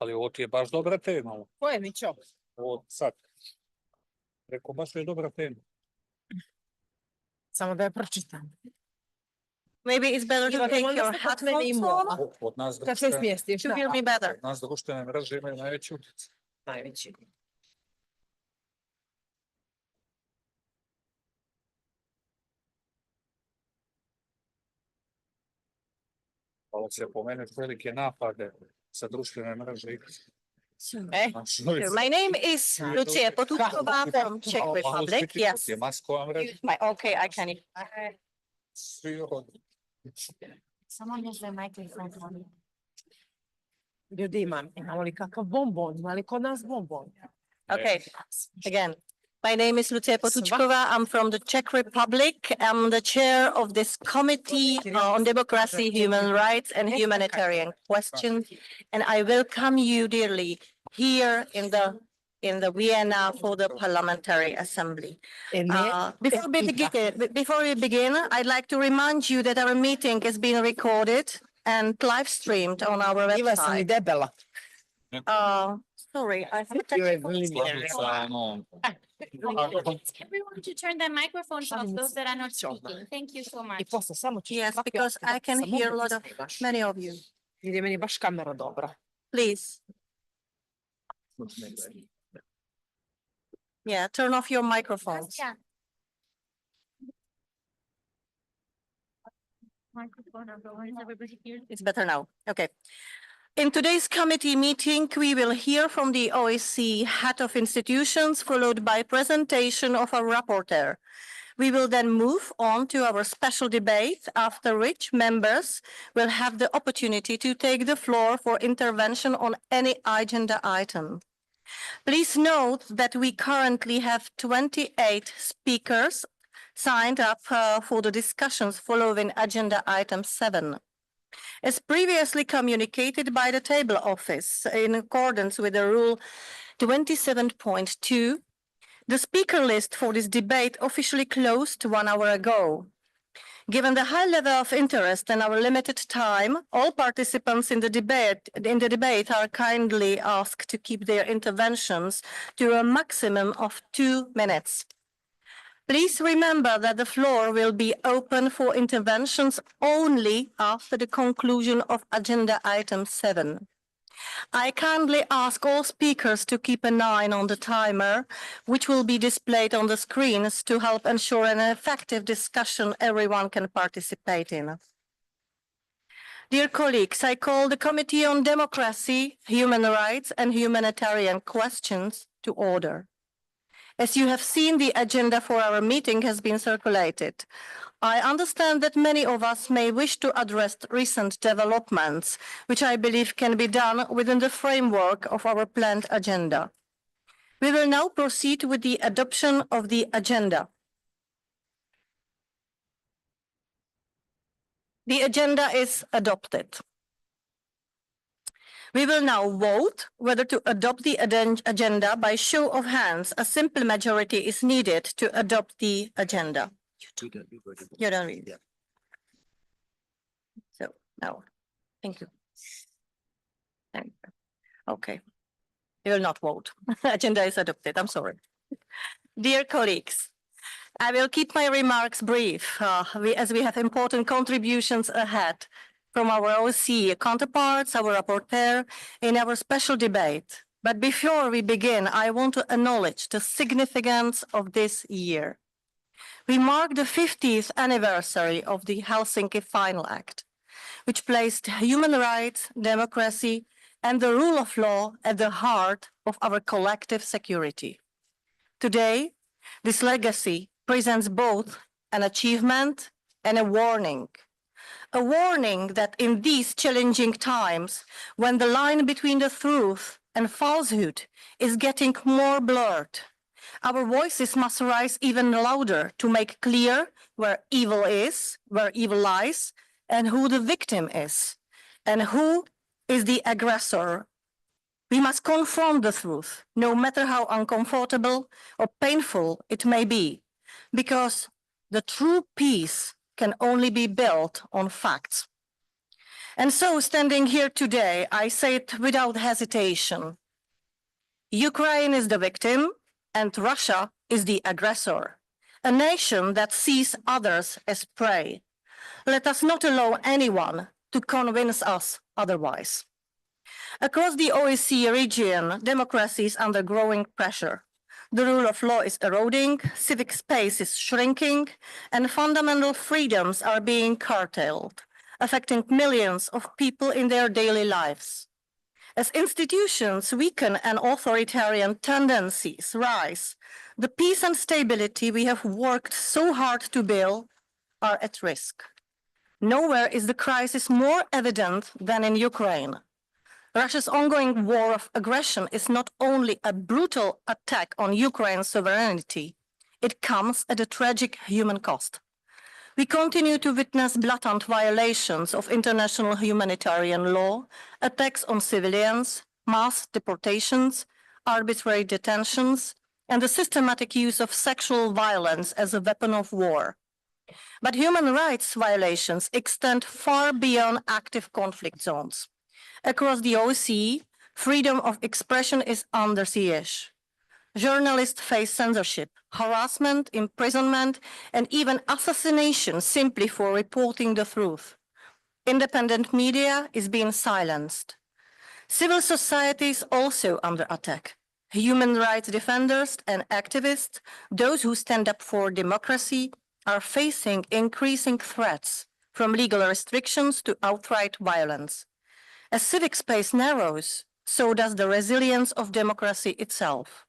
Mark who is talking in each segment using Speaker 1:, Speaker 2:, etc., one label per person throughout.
Speaker 1: Ali ovo ti je baš dobra tema.
Speaker 2: Koje, Mićo?
Speaker 1: Ovo sad. Rekao, baš je dobra tema.
Speaker 2: Samo da je pročitam.
Speaker 3: Maybe it's better to
Speaker 2: Ivan,
Speaker 3: take
Speaker 2: molim
Speaker 3: your
Speaker 2: vas, kod mene
Speaker 3: headphones
Speaker 2: ima.
Speaker 3: on
Speaker 1: Od nas
Speaker 2: Kad se
Speaker 1: društvene,
Speaker 2: smjestiš,
Speaker 3: to
Speaker 2: da.
Speaker 3: hear me better.
Speaker 1: od nas društvene mreže imaju najveći utjecaj.
Speaker 2: Najveći.
Speaker 1: Ovo se pomenuti velike napade sa društvene mreže.
Speaker 2: E,
Speaker 3: My name is Lucia Potutskova from Czech Republic. Yes.
Speaker 1: Je maskova mreža.
Speaker 3: Okay, I can.
Speaker 1: Svi od...
Speaker 4: Someone has their microphone on.
Speaker 2: ljudi imamo li kakav bonbon, ima li kod nas bonbon?
Speaker 3: Okay, again. My name is Lucia Potutskova. I'm from the Czech Republic. I'm the chair of this committee on democracy, human rights, and humanitarian questions. And I welcome you dearly here in the Vienna for the Parliamentary Assembly. Before we begin, I'd like to remind you that our meeting is being recorded and live streamed on our
Speaker 2: Iva sam i
Speaker 3: website.
Speaker 2: debela.
Speaker 3: Sorry, I have
Speaker 2: You are
Speaker 3: technical
Speaker 2: really
Speaker 4: Everyone to turn their microphones off, those that are not speaking. Thank you so
Speaker 2: I
Speaker 4: much.
Speaker 2: posle samo ćeš...
Speaker 3: Yes, because I can hear a lot of many of you.
Speaker 2: Jer je meni baš kamera dobra.
Speaker 3: Please. Yeah, turn off your microphones.
Speaker 4: Yeah. Microphone on, is everybody here?
Speaker 3: It's better now. Okay. In today's committee meeting, we will hear from the OSCE head of institutions, followed by presentation of our rapporteur. We will then move on to our special debate, after which members will have the opportunity to take the floor for intervention on any agenda item. Please note that we currently have 28 speakers signed up for the discussions following agenda item 7. As previously communicated by the table office in accordance with the rule 27.2, the speaker list for this debate officially closed 1 hour ago. Given the high level of interest and our limited time, all participants in the debate are kindly asked to keep their interventions to a maximum of 2 minutes. Please remember that the floor will be open for interventions only after the conclusion of agenda item 7. I kindly ask all speakers to keep an eye on the timer, which will be displayed on the screens to help ensure an effective discussion everyone can participate in. Dear colleagues, I call the Committee on Democracy, Human Rights and Humanitarian Questions to order. As you have seen, the agenda for our meeting has been circulated. I understand that many of us may wish to address recent developments, which I believe can be done within the framework of our planned agenda. We will now proceed with the adoption of the agenda. The agenda is adopted. We will now vote whether to adopt the agenda by show of hands. A simple majority is needed to adopt the agenda. You don't read it. So now, thank you. Thank you. Okay. We will not vote. Agenda is adopted. I'm sorry. Dear colleagues, I will keep my remarks brief as we have important contributions ahead from our OSCE counterparts, our rapporteur, in our special debate. But before we begin, I want to acknowledge the significance of this year. We mark the 50th anniversary of the Helsinki Final Act, which placed human rights, democracy, and the rule of law at the heart of our collective security. Today, this legacy presents both an achievement and a warning. A warning that in these challenging times, when the line between the truth and falsehood is getting more blurred, our voices must rise even louder to make clear where evil is, where evil lies, and who the victim is, and who is the aggressor. We must confront the truth, no matter how uncomfortable or painful it may be, because the true peace can only be built on facts. And so, standing here today, I say it without hesitation. Ukraine is the victim and Russia is the aggressor, a nation that sees others as prey. Let us not allow anyone to convince us otherwise. Across the OSCE region, democracy is under growing pressure. The rule of law is eroding, civic space is shrinking, and fundamental freedoms are being curtailed, affecting millions of people in their daily lives. As institutions weaken and authoritarian tendencies rise, the peace and stability we have worked so hard to build are at risk. Nowhere is the crisis more evident than in Ukraine. Russia's ongoing war of aggression is not only a brutal attack on Ukraine's sovereignty, it comes at a tragic human cost. We continue to witness blatant violations of international humanitarian law, attacks on civilians, mass deportations, arbitrary detentions, and the systematic use of sexual violence as a weapon of war. But human rights violations extend far beyond active conflict zones. Across the OSCE, freedom of expression is under siege. Journalists face censorship, harassment, imprisonment, and even assassination simply for reporting the truth. Independent media is being silenced. Civil society is also under attack. Human rights defenders and activists, those who stand up for democracy, are facing increasing threats, from legal restrictions to outright violence. As civic space narrows, so does the resilience of democracy itself.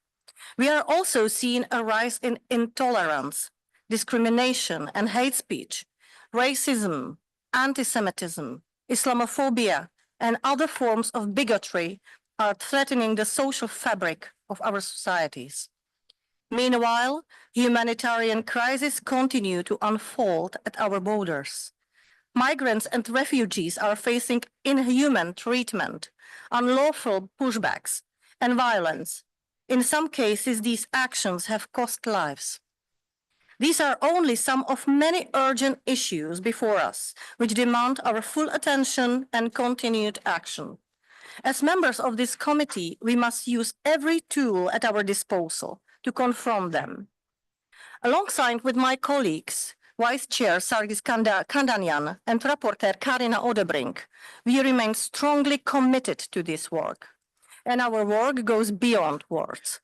Speaker 3: We are also seeing a rise in intolerance, discrimination and hate speech, racism, anti-Semitism, Islamophobia, and other forms of bigotry are threatening the social fabric of our societies. Meanwhile, humanitarian crises continue to unfold at our borders. Migrants and refugees are facing inhuman treatment, unlawful pushbacks, and violence. In some cases, these actions have cost lives. These are only some of many urgent issues before us, which demand our full attention and continued action. As members of this committee, we must use every tool at our disposal to confront them. Alongside with my colleagues, Vice Chair Sargis Kandanian and Rapporteur Carina Odebrink, we remain strongly committed to this work. And our work goes beyond words.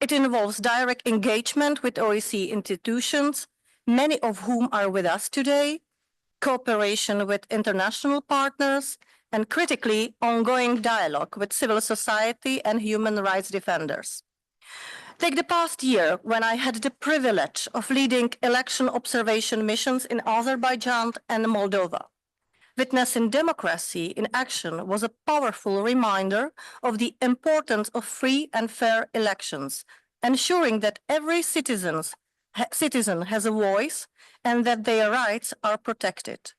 Speaker 3: It involves direct engagement with OSCE institutions, many of whom are with us today, cooperation with international partners, and critically, ongoing dialogue with civil society and human rights defenders. Take the past year when I had the privilege of leading election observation missions in Azerbaijan and Moldova. Witnessing democracy in action was a powerful reminder of the importance of free and fair elections, ensuring that every citizen has a voice and that their rights are protected.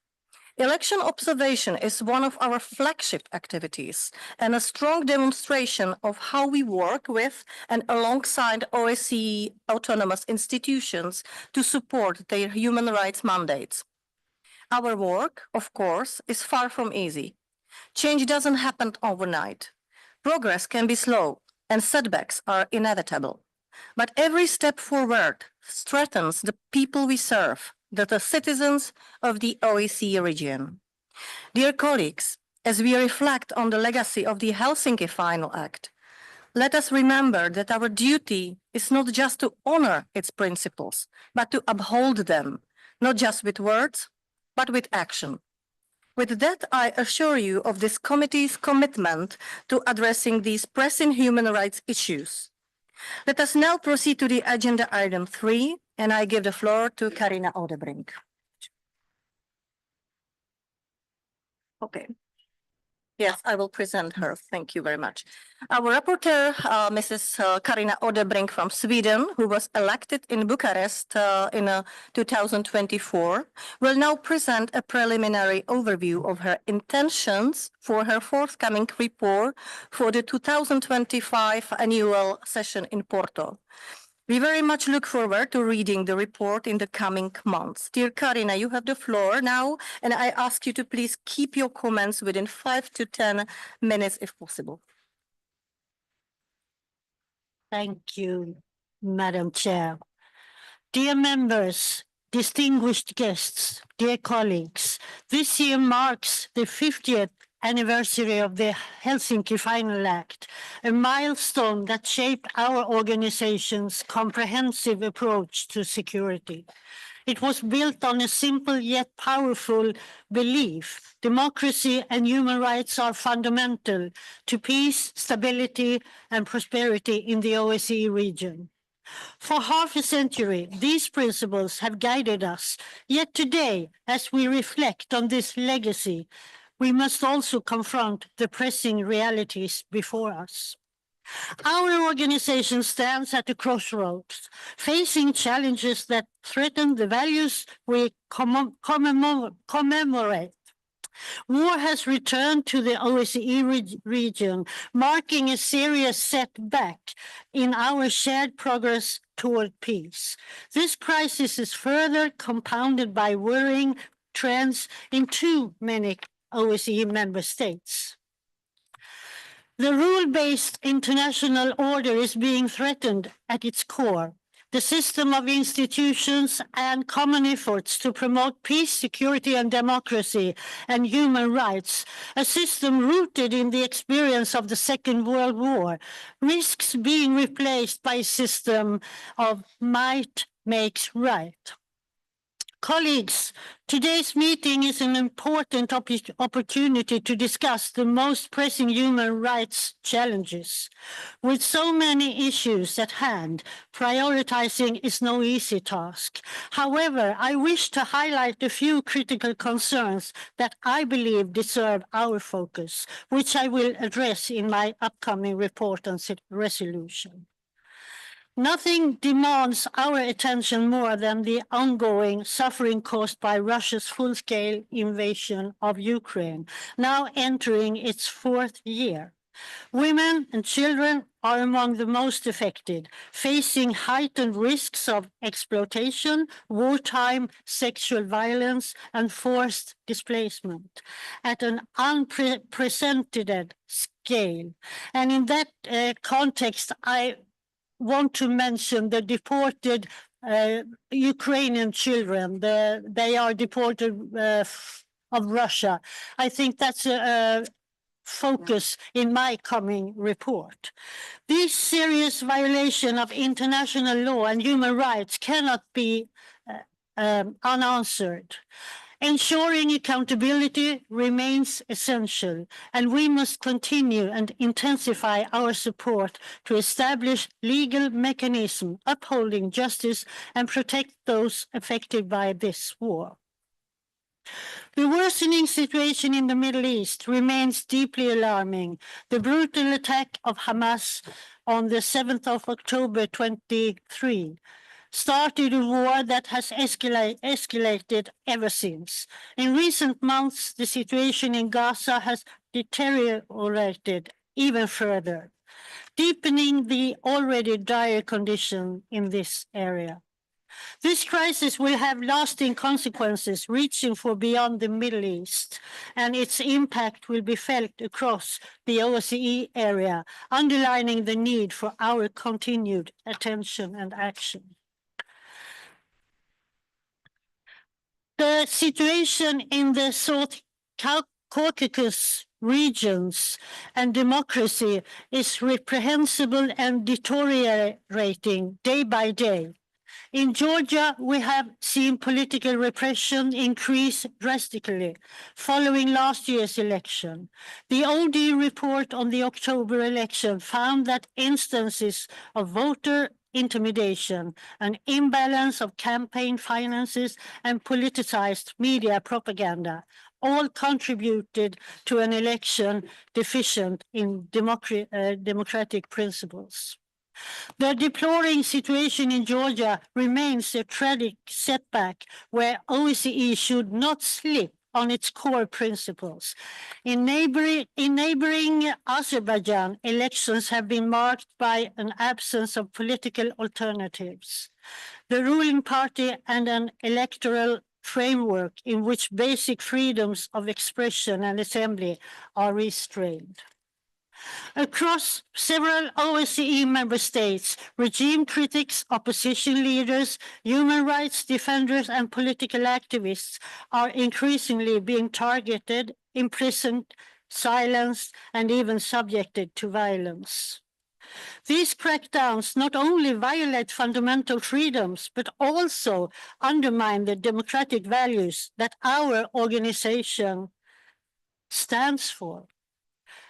Speaker 3: Election observation is one of our flagship activities and a strong demonstration of how we work with and alongside OSCE autonomous institutions to support their human rights mandates. Our work, of course, is far from easy. Change doesn't happen overnight. Progress can be slow and setbacks are inevitable. But every step forward strengthens the people we serve, the citizens of the OSCE region. Dear colleagues, as we reflect on the legacy of the Helsinki Final Act, let us remember that our duty is not just to honor its principles, but to uphold them, not just with words, but with action. With that, I assure you of this committee's commitment to addressing these pressing human rights issues. Let us now proceed to the agenda item 3, and I give the floor to Carina Odebrink. Okay. Yes, I will present her. Thank you very much. Our rapporteur, Mrs. Carina Odebrink from Sweden, who was elected in Bucharest in 2024, will now present a preliminary overview of her intentions for her forthcoming report for the 2025 annual session in Porto. We very much look forward to reading the report in the coming months. Dear Carina, you have the floor now, and I ask you to please keep your comments within 5 to 10 minutes if possible.
Speaker 5: Thank you, Madam Chair. Dear members, distinguished guests, dear colleagues, this year marks the 50th anniversary of the Helsinki Final Act, a milestone that shaped our organization's comprehensive approach to security. It was built on a simple yet powerful belief: democracy and human rights are fundamental to peace, stability, and prosperity in the OSCE region. For half a century, these principles have guided us. Yet today, as we reflect on this legacy, we must also confront the pressing realities before us. Our organization stands at a crossroads, facing challenges that threaten the values we commemorate. War has returned to the OSCE region, marking a serious setback in our shared progress toward peace. This crisis is further compounded by worrying trends in too many OSCE member states. The rule-based international order is being threatened at its core. The system of institutions and common efforts to promote peace, security, and democracy and human rights, a system rooted in the experience of the Second World War, risks being replaced by a system of might makes right. Colleagues, today's meeting is an important opportunity to discuss the most pressing human rights challenges. With so many issues at hand, prioritizing is no easy task. However, I wish to highlight a few critical concerns that I believe deserve our focus, which I will address in my upcoming report and resolution. Nothing demands our attention more than the ongoing suffering caused by Russia's full-scale invasion of Ukraine, now entering its 4th year. Women and children are among the most affected, facing heightened risks of exploitation, wartime sexual violence, and forced displacement at an unprecedented scale. And in that context, I want to mention the deported Ukrainian children. They are deported of Russia. I think that's a focus in my coming report. This serious violation of international law and human rights cannot be unanswered. Ensuring accountability remains essential, and we must continue and intensify our support to establish legal mechanisms upholding justice and protect those affected by this war. The worsening situation in the Middle East remains deeply alarming. The brutal attack of Hamas on the 7th of October 2023 started a war that has escalated ever since. In recent months, the situation in Gaza has deteriorated even further, deepening the already dire condition in this area. This crisis will have lasting consequences reaching for beyond the Middle East, and its impact will be felt across the OSCE area, underlining the need for our continued attention and action. The situation in the South Caucasus regions and democracy is reprehensible and deteriorating day by day. In Georgia, we have seen political repression increase drastically following last year's election. The OD report on the October election found that instances of voter intimidation, an imbalance of campaign finances, and politicized media propaganda all contributed to an election deficient in democratic principles. The deploring situation in Georgia remains a tragic setback where OSCE should not slip on its core principles. In neighboring Azerbaijan, elections have been marked by an absence of political alternatives. The ruling party and an electoral framework in which basic freedoms of expression and assembly are restrained. Across several OSCE member states, regime critics, opposition leaders, human rights defenders, and political activists are increasingly being targeted, imprisoned, silenced, and even subjected to violence. These crackdowns not only violate fundamental freedoms, but also undermine the democratic values that our organization stands for.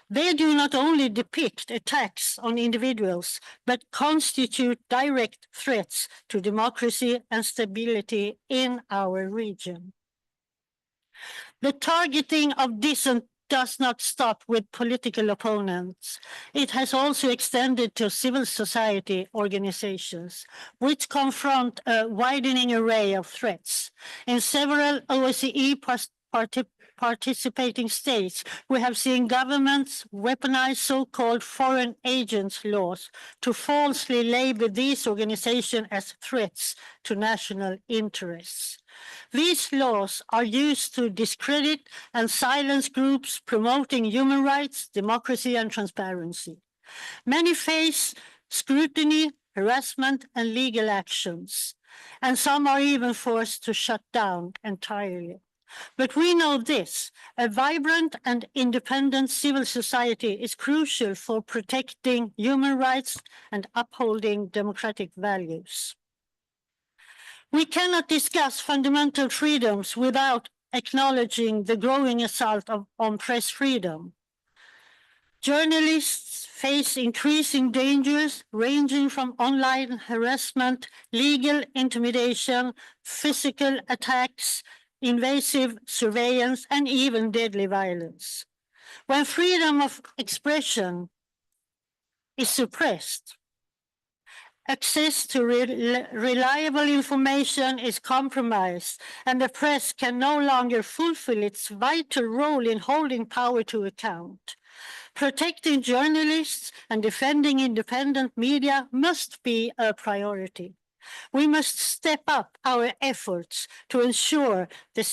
Speaker 5: They do not only depict attacks on individuals, but constitute direct threats to democracy and stability in our region. The targeting of dissent does not stop with political opponents. It has also extended to civil society organizations, which confront a widening array of threats. In several OSCE participating states, we have seen governments weaponize so-called foreign agents laws to falsely label these organizations as threats to national interests. These laws are used to discredit and silence groups promoting human rights, democracy, and transparency. Many face scrutiny, harassment, and legal actions, and some are even forced to shut down entirely. But we know this: a vibrant and independent civil society is crucial for protecting human rights and upholding democratic values. We cannot discuss fundamental freedoms without acknowledging the growing assault on press freedom. Journalists face increasing dangers ranging from online harassment, legal intimidation, physical attacks, invasive surveillance, and even deadly violence. When freedom of expression is suppressed, access to reliable information is compromised, and the press can no longer fulfill its vital role in holding power to account. Protecting journalists and defending independent media must be a priority. We must step up our efforts to ensure the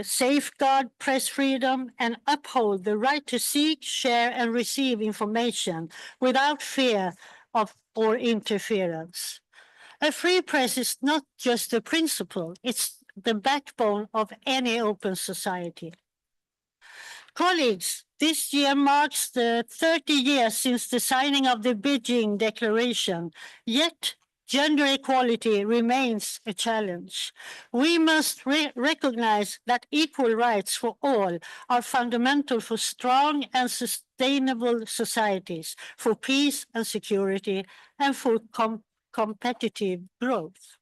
Speaker 5: safeguard press freedom, and uphold the right to seek, share, and receive information without fear of or interference. A free press is not just a principle, it's the backbone of any open society. Colleagues, this year marks the 30 years since the signing of the Beijing Declaration, yet gender equality remains a challenge. We must recognize that equal rights for all are fundamental for strong and sustainable societies, for peace and security, and for competitive growth.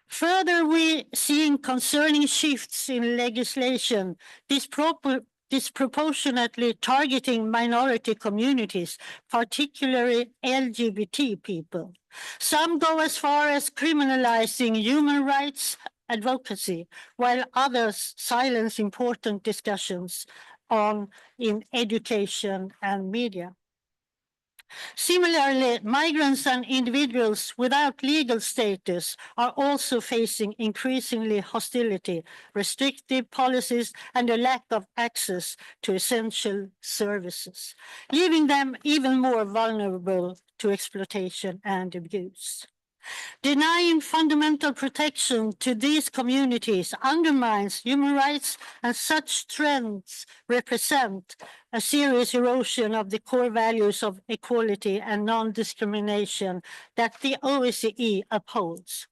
Speaker 5: Further, we seeing concerning shifts in legislation disproportionately targeting minority communities, particularly LGBT people. Some go as far as criminalizing human rights advocacy, while others silence important discussions in education and media. Similarly, migrants and individuals without legal status are also facing increasingly hostility, restrictive policies, and a lack of access to essential services, leaving them even more vulnerable to exploitation and abuse. Denying fundamental protection to these communities undermines human rights, and such trends represent a serious erosion of the core values of equality and non-discrimination that the OSCE upholds.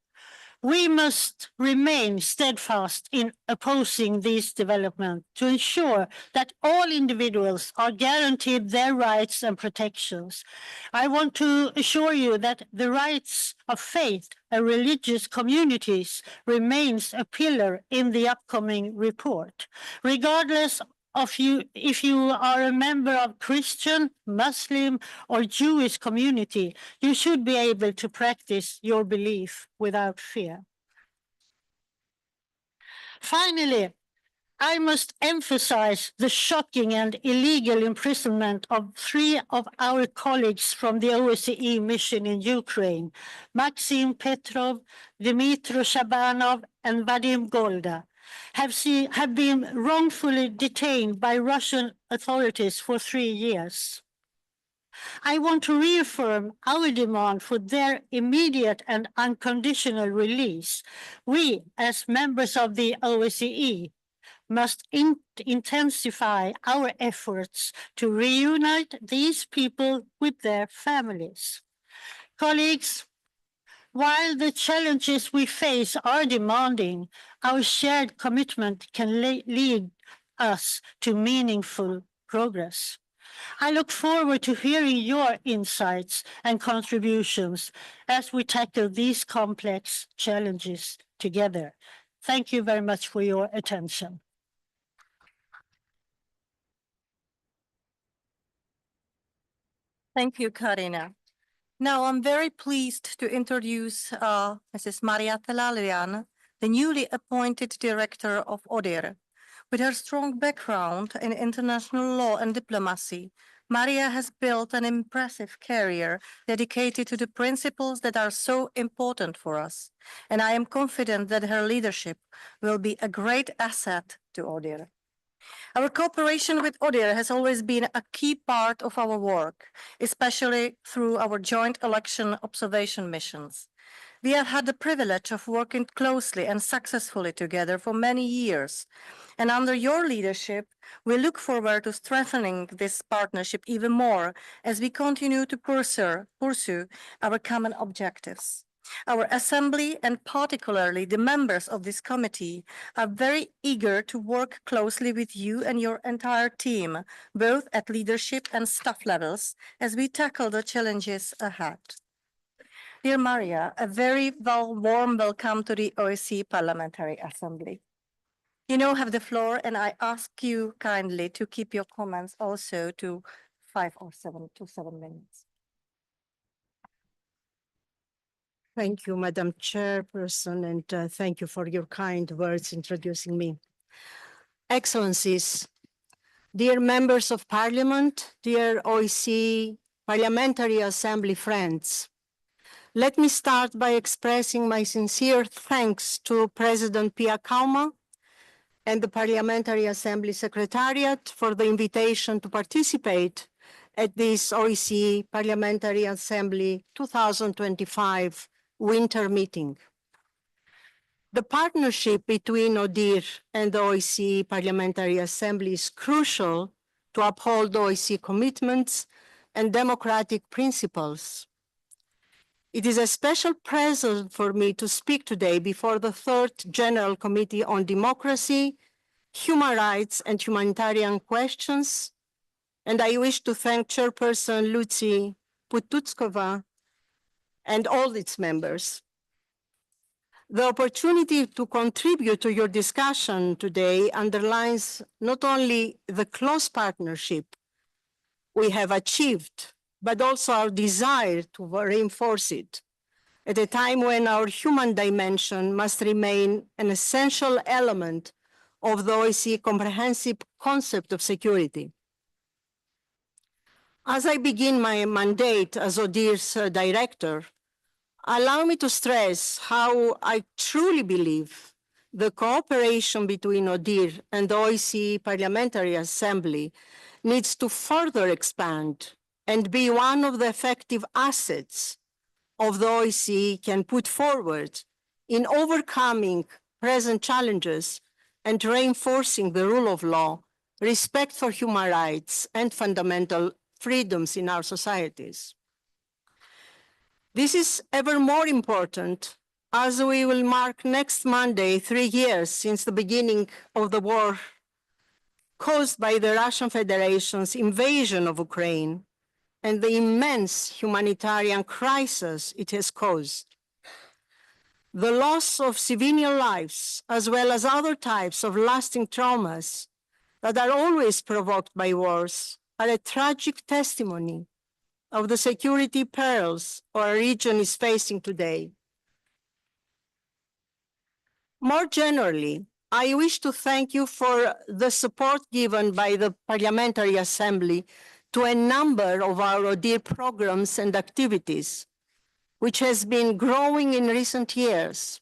Speaker 5: We must remain steadfast in opposing these developments to ensure that all individuals are guaranteed their rights and protections. I want to assure you that the rights of faith and religious communities remains a pillar in the upcoming report, regardless of if you are a member of Christian, Muslim, or Jewish community. You should be able to practice your belief without fear. Finally, I must emphasize the shocking and illegal imprisonment of 3 of our colleagues from the OSCE mission in Ukraine, Maxim Petrov, Dmytro Shabanov, and Vadim Golda, have been wrongfully detained by Russian authorities for 3 years. I want to reaffirm our demand for their immediate and unconditional release. We, as members of the OSCE, must intensify our efforts to reunite these people with their families. Colleagues, while the challenges we face are demanding, our shared commitment can lead us to meaningful progress. I look forward to hearing your insights and contributions as we tackle these complex challenges together. Thank you very much for your attention.
Speaker 3: Thank you, Carina. Now, I'm very pleased to introduce Mrs. Maria Telalian, the newly appointed director of ODIHR. With her strong background in international law and diplomacy, Maria has built an impressive career dedicated to the principles that are so important for us, and I am confident that her leadership will be a great asset to ODIHR. Our cooperation with ODIHR has always been a key part of our work, especially through our joint election observation missions. We have had the privilege of working closely and successfully together for many years, and under your leadership, we look forward to strengthening this partnership even more as we continue to pursue our common objectives. Our assembly, and particularly the members of this committee, are very eager to work closely with you and your entire team, both at leadership and staff levels, as we tackle the challenges ahead. Dear Maria, a very warm welcome to the OSCE Parliamentary Assembly. You now have the floor, and I ask you kindly to keep your comments also to 7 minutes.
Speaker 6: Thank you, Madam Chairperson, and thank you for your kind words introducing me. Excellencies, dear members of Parliament, dear OSCE Parliamentary Assembly friends, let me start by expressing my sincere thanks to President Pia Kauma and the Parliamentary Assembly Secretariat for the invitation to participate at this OSCE Parliamentary Assembly 2025 winter meeting. The partnership between ODIHR and the OSCE Parliamentary Assembly is crucial to uphold OSCE commitments and democratic principles. It is a special pleasure for me to speak today before the Third General Committee on Democracy, Human Rights and Humanitarian Questions, and I wish to thank Chairperson Lucy Pututskova and all its members. The opportunity to contribute to your discussion today underlines not only the close partnership we have achieved, but also our desire to reinforce it at a time when our human dimension must remain an essential element of the OSCE comprehensive concept of security. As I begin my mandate as ODIHR's director, allow me to stress how I truly believe the cooperation between ODIHR and the OSCE Parliamentary Assembly needs to further expand and be one of the effective assets of the OSCE can put forward in overcoming present challenges and reinforcing the rule of law, respect for human rights, and fundamental freedoms in our societies. This is ever more important as we will mark next Monday 3 years since the beginning of the war caused by the Russian Federation's invasion of Ukraine and the immense humanitarian crisis it has caused. The loss of civilian lives, as well as other types of lasting traumas that are always provoked by wars, are a tragic testimony of the security perils our region is facing today. More generally, I wish to thank you for the support given by the Parliamentary Assembly to a number of our ODIHR programs and activities, which has been growing in recent years.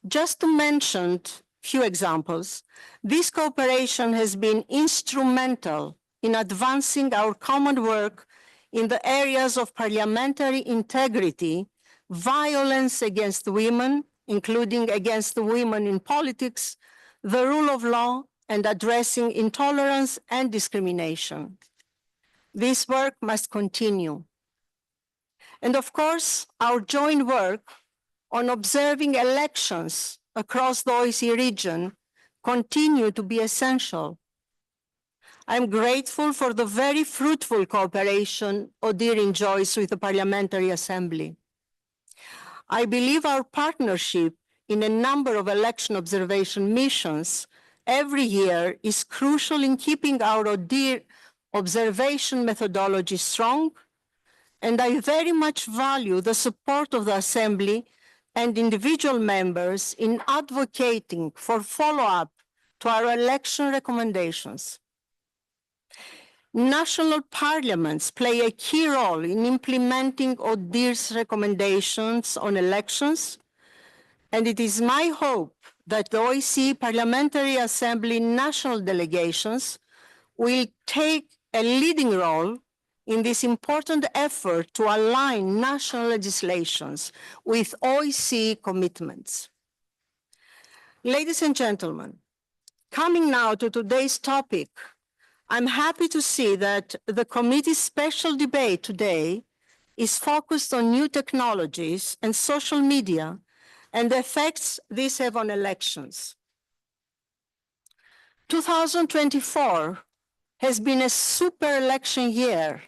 Speaker 6: Just to mention a few examples, this cooperation has been instrumental in advancing our common work in the areas of parliamentary integrity, violence against women, including against women in politics, the rule of law, and addressing intolerance and discrimination. This work must continue. And of course, our joint work on observing elections across the OSCE region continue to be essential. I'm grateful for the very fruitful cooperation ODIHR enjoys with the Parliamentary Assembly. I believe our partnership in a number of election observation missions every year is crucial in keeping our ODIHR observation methodology strong, and I very much value the support of the Assembly and individual members in advocating for follow-up to our election recommendations. National parliaments play a key role in implementing ODIHR's recommendations on elections, and it is my hope that the OSCE Parliamentary Assembly national delegations will take a leading role in this important effort to align national legislations with OSCE commitments. Ladies and gentlemen, coming now to today's topic, I'm happy to see that the committee's special debate today is focused on new technologies and social media and the effects these have on elections. 2024 has been a super election year,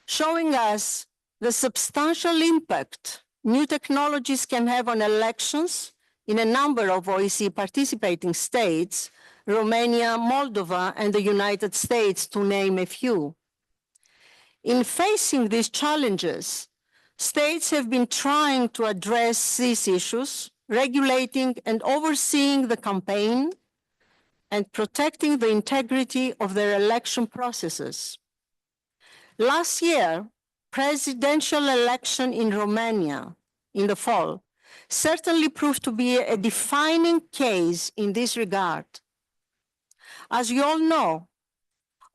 Speaker 6: showing us the substantial impact new technologies can have on elections in a number of OSCE participating states, Romania, Moldova, and the United States, to name a few. In facing these challenges, states have been trying to address these issues, regulating and overseeing the campaign and protecting the integrity of their election processes. Last year, presidential election in Romania in the fall certainly proved to be a defining case in this regard. As you all know,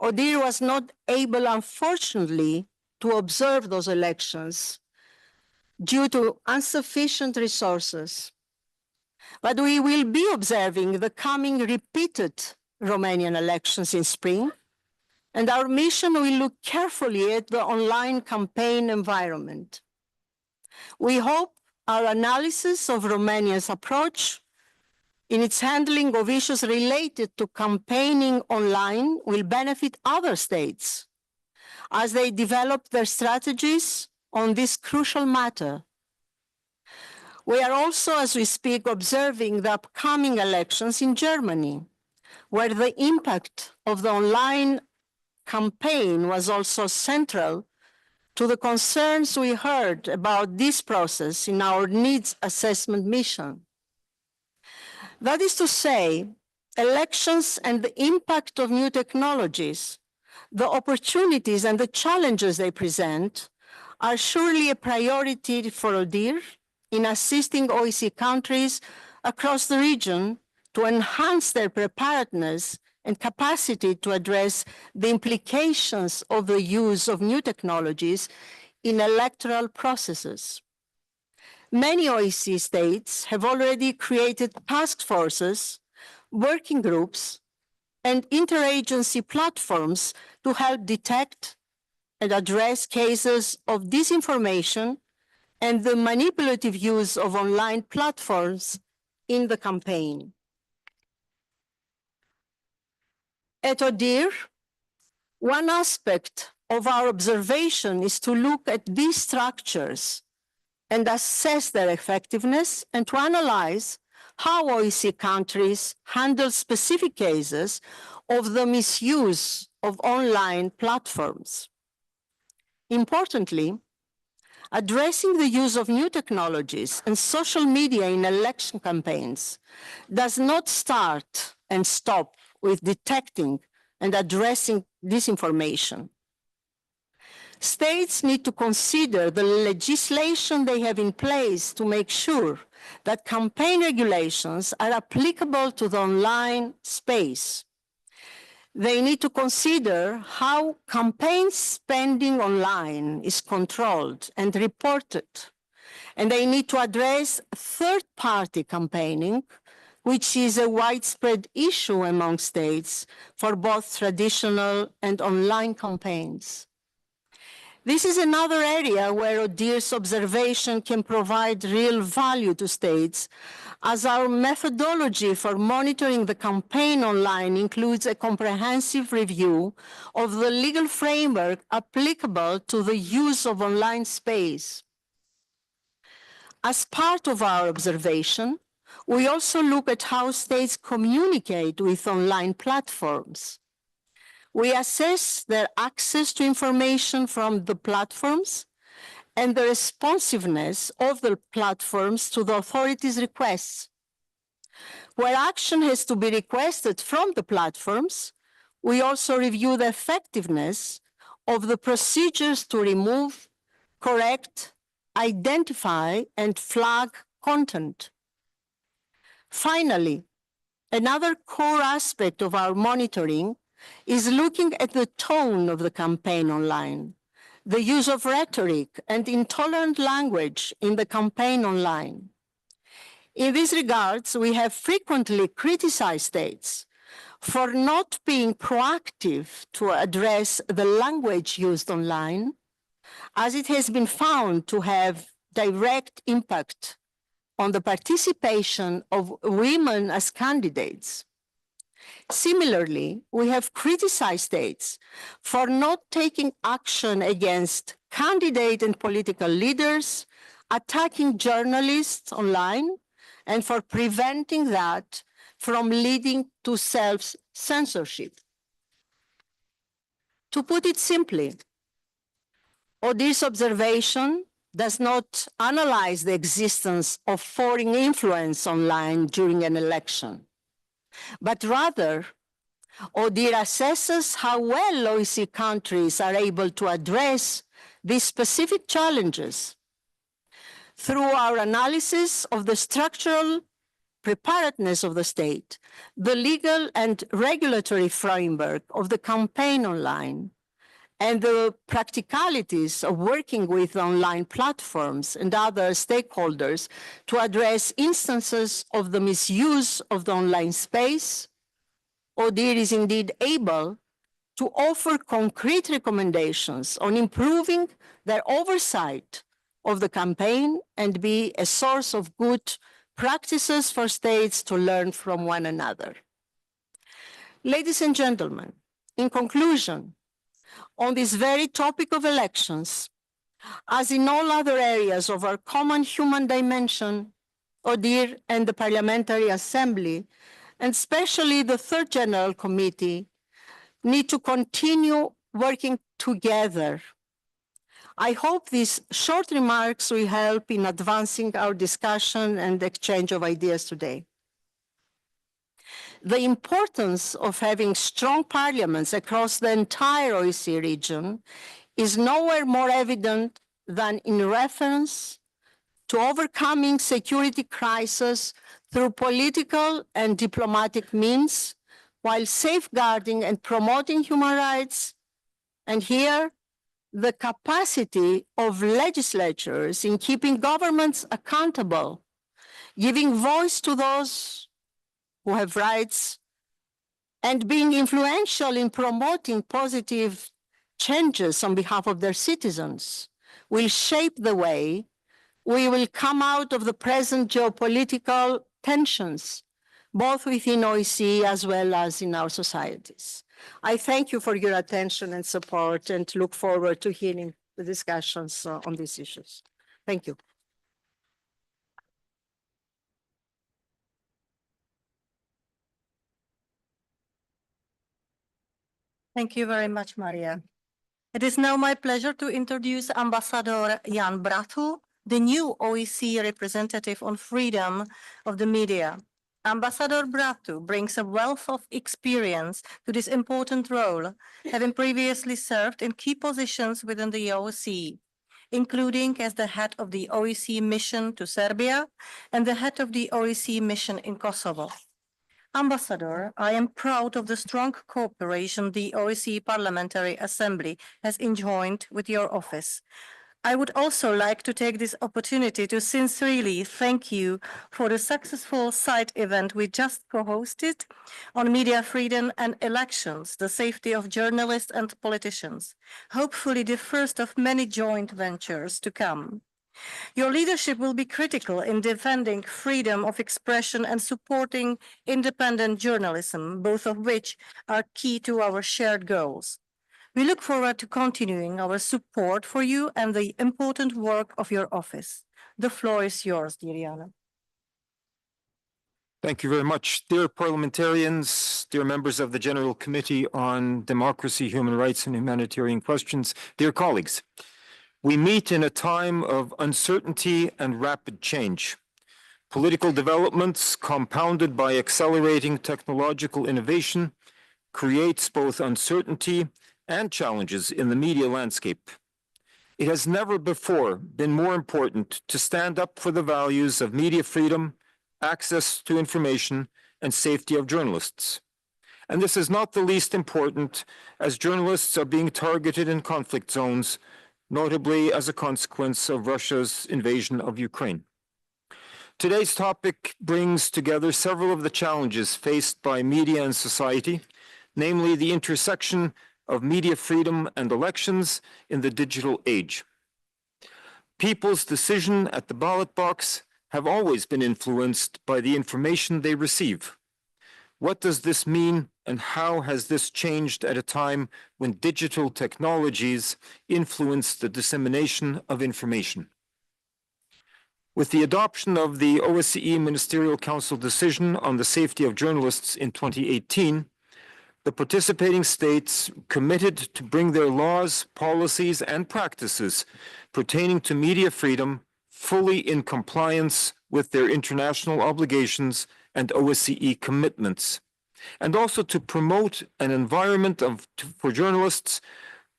Speaker 6: ODIHR was not able, unfortunately, to observe those elections due to insufficient resources. But we will be observing the coming repeated Romanian elections in spring, and our mission will look carefully at the online campaign environment. We hope our analysis of Romania's approach in its handling of issues related to campaigning online will benefit other states as they develop their strategies on this crucial matter. We are also, as we speak, observing the upcoming elections in Germany, where the impact of the online campaign was also central to the concerns we heard about this process in our needs assessment mission. That is to say, elections and the impact of new technologies, the opportunities and the challenges they present are surely a priority for ODIHR in assisting OSCE countries across the region to enhance their preparedness and capacity to address the implications of the use of new technologies in electoral processes. Many OSCE states have already created task forces, working groups, and interagency platforms to help detect and address cases of disinformation and the manipulative use of online platforms in the campaign. At ODIHR, one aspect of our observation is to look at these structures and assess their effectiveness and to analyze how OSCE countries handle specific cases of the misuse of online platforms. Importantly, Addressing the use of new technologies and social media in election campaigns does not start and stop with detecting and addressing disinformation. States need to consider the legislation they have in place to make sure that campaign regulations are applicable to the online space. They need to consider how campaign spending online is controlled and reported. And they need to address third-party campaigning, which is a widespread issue among states for both traditional and online campaigns. This is another area where ODIHR's observation can provide real value to states, as our methodology for monitoring the campaign online includes a comprehensive review of the legal framework applicable to the use of online space. As part of our observation, we also look at how states communicate with online platforms. We assess their access to information from the platforms and the responsiveness of the platforms to the authorities' requests. Where action has to be requested from the platforms, we also review the effectiveness of the procedures to remove, correct, identify, and flag content. Finally, another core aspect of our monitoring is looking at the tone of the campaign online, the use of rhetoric and intolerant language in the campaign online. In these regards, we have frequently criticized states for not being proactive to address the language used online, as it has been found to have direct impact on the participation of women as candidates. Similarly, we have criticized states for not taking action against candidate and political leaders, attacking journalists online, and for preventing that from leading to self-censorship. To put it simply, ODIHR's observation does not analyze the existence of foreign influence online during an election, but rather, ODIHR assesses how well OECD countries are able to address these specific challenges. Through our analysis of the structural preparedness of the state, the legal and regulatory framework of the campaign online, and the practicalities of working with online platforms and other stakeholders to address instances of the misuse of the online space, ODIHR is indeed able to offer concrete recommendations on improving their oversight of the campaign and be a source of good practices for states to learn from one another. Ladies and gentlemen, in conclusion, on this very topic of elections, as in all other areas of our common human dimension, ODIHR and the Parliamentary Assembly, and especially the Third General Committee, need to continue working together. I hope these short remarks will help in advancing our discussion and exchange of ideas today. The importance of having strong parliaments across the entire OECD region is nowhere more evident than in reference to overcoming security crises through political and diplomatic means while safeguarding and promoting human rights, and here, the capacity of legislatures in keeping governments accountable, giving voice to those who have rights, and being influential in promoting positive changes on behalf of their citizens will shape the way we will come out of the present geopolitical tensions, both within OECD as well as in our societies. I thank you for your attention and support and look forward to hearing the discussions on these issues. Thank you.
Speaker 3: Thank you very much, Maria. It is now my pleasure to introduce Ambassador Jan Braathu, the new OSCE representative on freedom of the media. Ambassador Braathu brings a wealth of experience to this important role, having previously served in key positions within the OSCE, including as the head of the OSCE mission to Serbia and the head of the OSCE mission in Kosovo. Ambassador, I am proud of the strong cooperation the OSCE Parliamentary Assembly has enjoyed with your office. I would also like to take this opportunity to sincerely thank you for the successful side event we just co-hosted on media freedom and elections, the safety of journalists and politicians, hopefully the first of many joint ventures to come. Your leadership will be critical in defending freedom of expression and supporting independent journalism, both of which are key to our shared goals. We look forward to continuing our support for you and the important work of your office. The floor is yours, dear Jana.
Speaker 7: Thank you very much. Dear parliamentarians, dear members of the General Committee on Democracy, Human Rights and Humanitarian Questions, dear colleagues. We meet in a time of uncertainty and rapid change. Political developments compounded by accelerating technological innovation creates both uncertainty and challenges in the media landscape. It has never before been more important to stand up for the values of media freedom, access to information, and safety of journalists. And this is not the least important as journalists are being targeted in conflict zones, notably as a consequence of Russia's invasion of Ukraine. Today's topic brings together several of the challenges faced by media and society, namely the intersection of media freedom and elections in the digital age. People's decision at the ballot box have always been influenced by the information they receive. What does this mean, and how has this changed at a time when digital technologies influence the dissemination of information? With the adoption of the OSCE Ministerial Council decision on the safety of journalists in 2018, the participating states committed to bring their laws, policies, and practices pertaining to media freedom fully in compliance with their international obligations and OSCE commitments, and also to promote an environment for journalists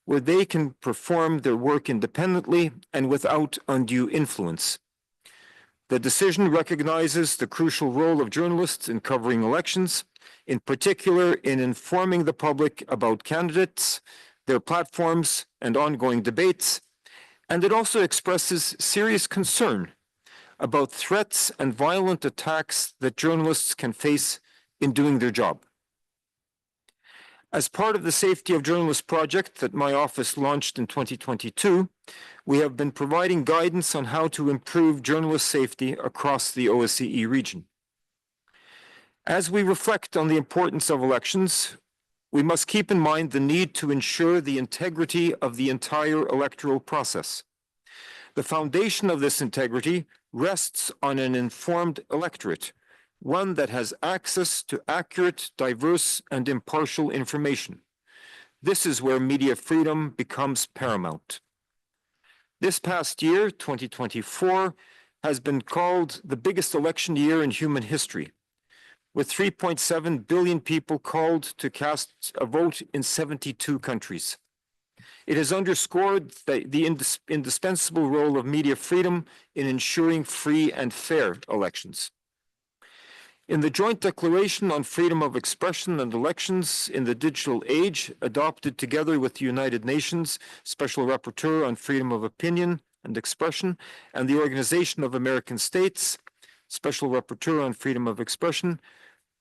Speaker 7: where they can perform their work independently and without undue influence. The decision recognizes the crucial role of journalists in covering elections, in particular in informing the public about candidates, their platforms, and ongoing debates, and it also expresses serious concern about threats and violent attacks that journalists can face in doing their job. As part of the Safety of Journalists project that my office launched in 2022, we have been providing guidance on how to improve journalist safety across the OSCE region. As we reflect on the importance of elections, we must keep in mind the need to ensure the integrity of the entire electoral process. The foundation of this integrity rests on an informed electorate, one that has access to accurate, diverse, and impartial information. This is where media freedom becomes paramount. This past year, 2024, has been called the biggest election year in human history, with 3.7 billion people called to cast a vote in 72 countries. It has underscored the indispensable role of media freedom in ensuring free and fair elections. In the Joint Declaration on Freedom of Expression and Elections in the Digital Age, adopted together with the United Nations Special Rapporteur on Freedom of Opinion and Expression and the Organization of American States Special Rapporteur on Freedom of Expression,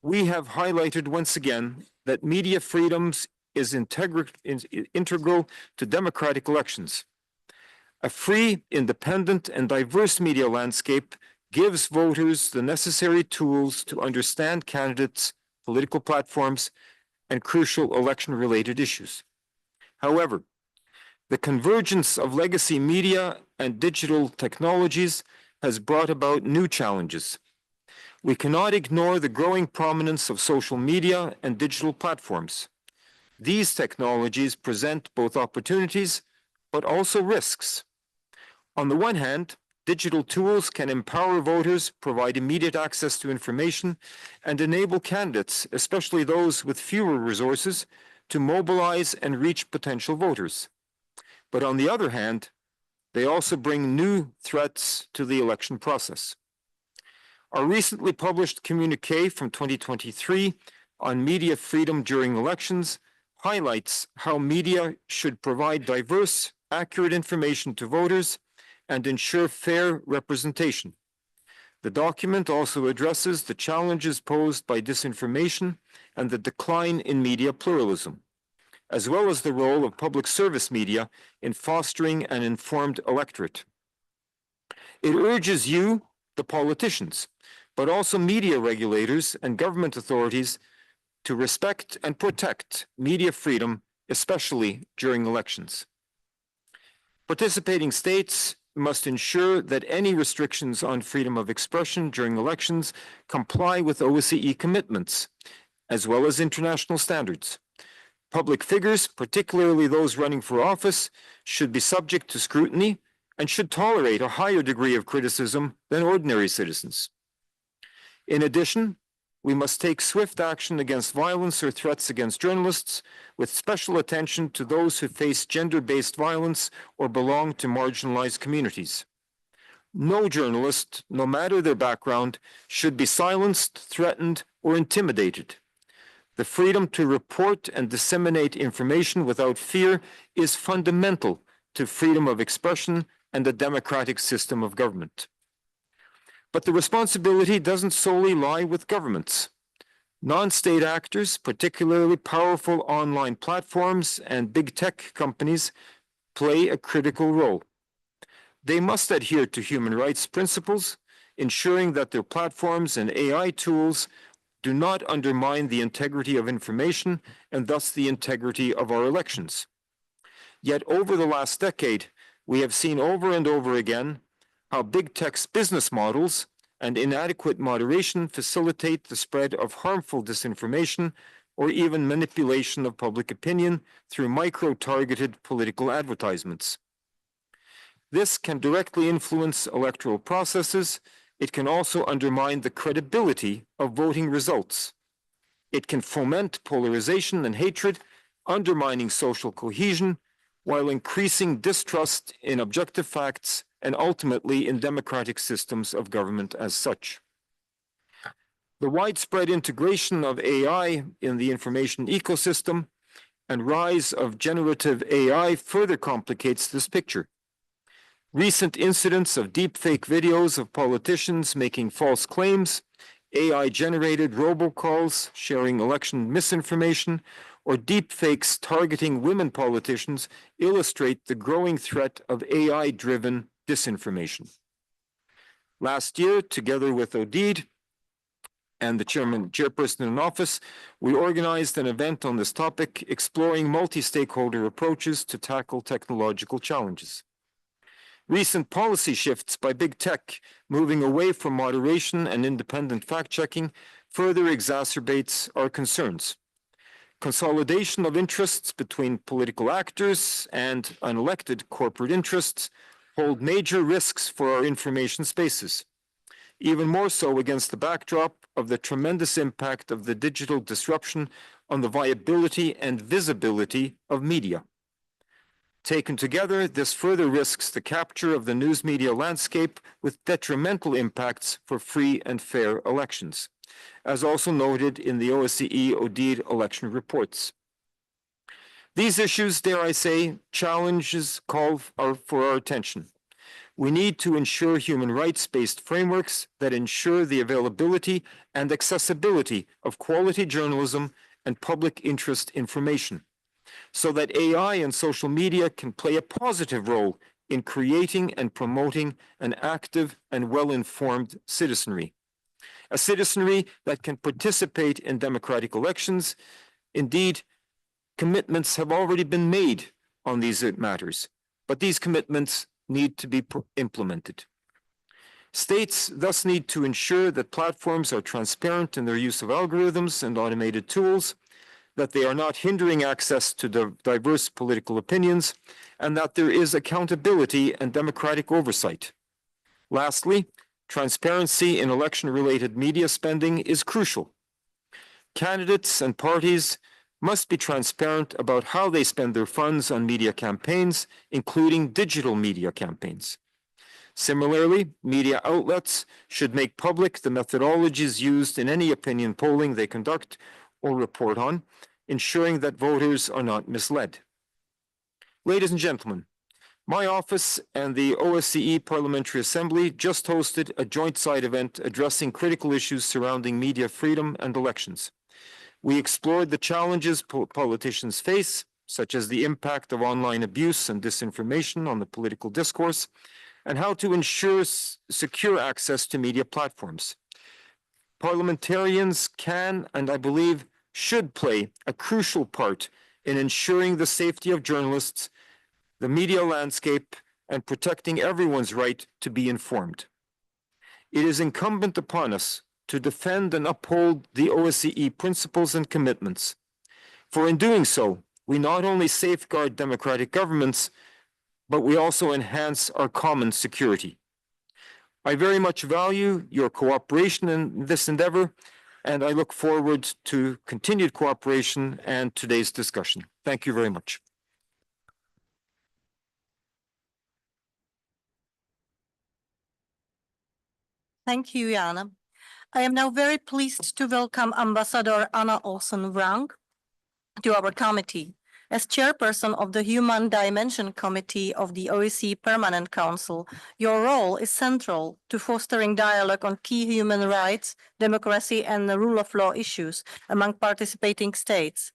Speaker 7: we have highlighted once again that media freedoms is integral to democratic elections. A free, independent, and diverse media landscape gives voters the necessary tools to understand candidates, political platforms, and crucial election-related issues. However, the convergence of legacy media and digital technologies has brought about new challenges. We cannot ignore the growing prominence of social media and digital platforms. these technologies present both opportunities but also risks. On the one hand, digital tools can empower voters, provide immediate access to information, and enable candidates, especially those with fewer resources, to mobilize and reach potential voters. But on the other hand, they also bring new threats to the election process. Our recently published communiqué from 2023 on media freedom during elections highlights how media should provide diverse, accurate information to voters and ensure fair representation. The document also addresses the challenges posed by disinformation and the decline in media pluralism, as well as the role of public service media in fostering an informed electorate. It urges you, the politicians, but also media regulators and government authorities to respect and protect media freedom, especially during elections. Participating states must ensure that any restrictions on freedom of expression during elections comply with OSCE commitments, as well as international standards. Public figures, particularly those running for office, should be subject to scrutiny and should tolerate a higher degree of criticism than ordinary citizens. In addition, we must take swift action against violence or threats against journalists, with special attention to those who face gender-based violence or belong to marginalized communities. No journalist, no matter their background, should be silenced, threatened, or intimidated. The freedom to report and disseminate information without fear is fundamental to freedom of expression and a democratic system of government. But the responsibility doesn't solely lie with governments. Non-state actors, particularly powerful online platforms and big tech companies, play a critical role. They must adhere to human rights principles, ensuring that their platforms and AI tools do not undermine the integrity of information and thus the integrity of our elections. Yet over the last decade, we have seen over and over again how big tech's business models and inadequate moderation facilitate the spread of harmful disinformation or even manipulation of public opinion through micro-targeted political advertisements. This can directly influence electoral processes. It can also undermine the credibility of voting results. It can foment polarization and hatred, undermining social cohesion, while increasing distrust in objective facts and ultimately in democratic systems of government as such. The widespread integration of AI in the information ecosystem and rise of generative AI further complicates this picture. Recent incidents of deepfake videos of politicians making false claims, AI-generated robocalls sharing election misinformation, or deepfakes targeting women politicians illustrate the growing threat of AI-driven disinformation. Last year, together with Odebrink and the chairperson in office, we organized an event on this topic, exploring multi-stakeholder approaches to tackle technological challenges. Recent policy shifts by big tech, moving away from moderation and independent fact-checking, further exacerbates our concerns. Consolidation of interests between political actors and unelected corporate interests hold major risks for our information spaces, even more so against the backdrop of the tremendous impact of the digital disruption on the viability and visibility of media. Taken together, this further risks the capture of the news media landscape with detrimental impacts for free and fair elections, as also noted in the OSCE ODIHR election reports. These issues, dare I say, challenges call for our attention. We need to ensure human rights-based frameworks that ensure the availability and accessibility of quality journalism and public interest information, so that AI and social media can play a positive role in creating and promoting an active and well-informed citizenry. A citizenry that can participate in democratic elections. Indeed, commitments have already been made on these matters, but these commitments need to be implemented. States thus need to ensure that platforms are transparent in their use of algorithms and automated tools, that they are not hindering access to the diverse political opinions, and that there is accountability and democratic oversight. Lastly, transparency in election-related media spending is crucial. Candidates and parties must be transparent about how they spend their funds on media campaigns, including digital media campaigns. Similarly, media outlets should make public the methodologies used in any opinion polling they conduct or report on, ensuring that voters are not misled. Ladies and gentlemen, my office and the OSCE Parliamentary Assembly just hosted a joint side event addressing critical issues surrounding media freedom and elections. We explored the challenges politicians face, such as the impact of online abuse and disinformation on the political discourse, and how to ensure secure access to media platforms. Parliamentarians can, and I believe, should play a crucial part in ensuring the safety of journalists, the media landscape, and protecting everyone's right to be informed. It is incumbent upon us to defend and uphold the OSCE principles and commitments. For in doing so, we not only safeguard democratic governments, but we also enhance our common security. I very much value your cooperation in this endeavor, and I look forward to continued cooperation and today's discussion. Thank you very much.
Speaker 3: Thank you, Jana. I am now very pleased to welcome Ambassador Anna Olsson-Vrang to our committee. As chairperson of the Human Dimension Committee of the OSCE Permanent Council, your role is central to fostering dialogue on key human rights, democracy, and the rule of law issues among participating states.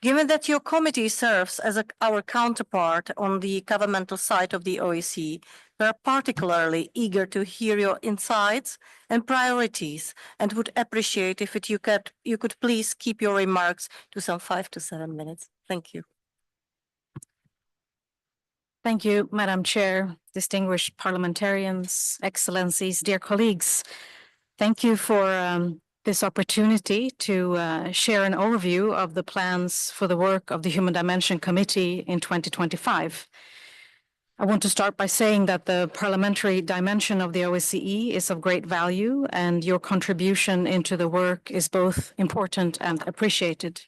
Speaker 3: Given that your committee serves as our counterpart on the governmental side of the OSCE, we are particularly eager to hear your insights and priorities, and would appreciate if you could please keep your remarks to some 5 to 7 minutes. Thank you.
Speaker 8: Thank you, Madam Chair, distinguished parliamentarians, excellencies, dear colleagues. Thank you for this opportunity to share an overview of the plans for the work of the Human Dimension Committee in 2025. I want to start by saying that the parliamentary dimension of the OSCE is of great value, and your contribution into the work is both important and appreciated.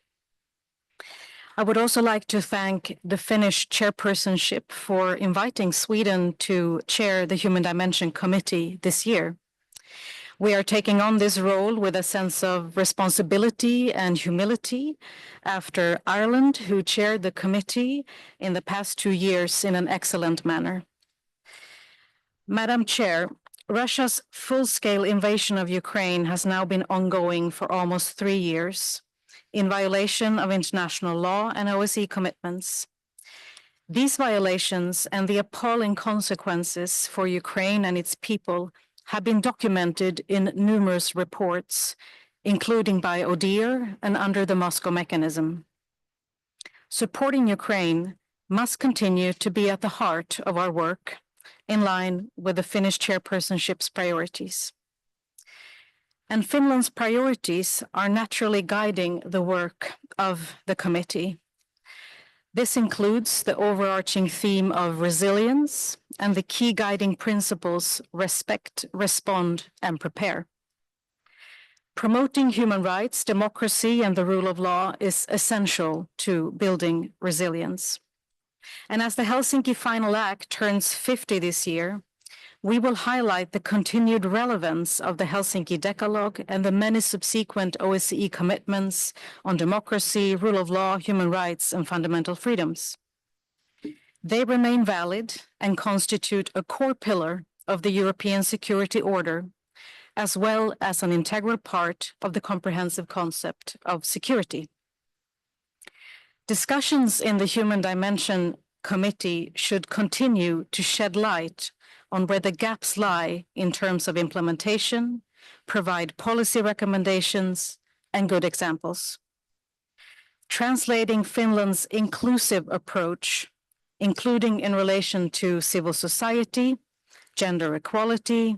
Speaker 8: I would also like to thank the Finnish chairpersonship for inviting Sweden to chair the Human Dimension Committee this year. We are taking on this role with a sense of responsibility and humility after Ireland, who chaired the committee in the past 2 years in an excellent manner. Madam Chair, Russia's full-scale invasion of Ukraine has now been ongoing for almost 3 years, in violation of international law and OSCE commitments. These violations and the appalling consequences for Ukraine and its people have been documented in numerous reports, including by ODIHR and under the Moscow mechanism. Supporting Ukraine must continue to be at the heart of our work, in line with the Finnish chairpersonship's priorities. And Finland's priorities are naturally guiding the work of the committee. This includes the overarching theme of resilience and the key guiding principles: respect, respond, and prepare. Promoting human rights, democracy, and the rule of law is essential to building resilience. And as the Helsinki Final Act turns 50 this year, we will highlight the continued relevance of the Helsinki Decalogue and the many subsequent OSCE commitments on democracy, rule of law, human rights, and fundamental freedoms. They remain valid and constitute a core pillar of the European security order, as well as an integral part of the comprehensive concept of security. Discussions in the Human Dimension Committee should continue to shed light on where the gaps lie in terms of implementation, provide policy recommendations, and good examples. Translating Finland's inclusive approach, including in relation to civil society, gender equality,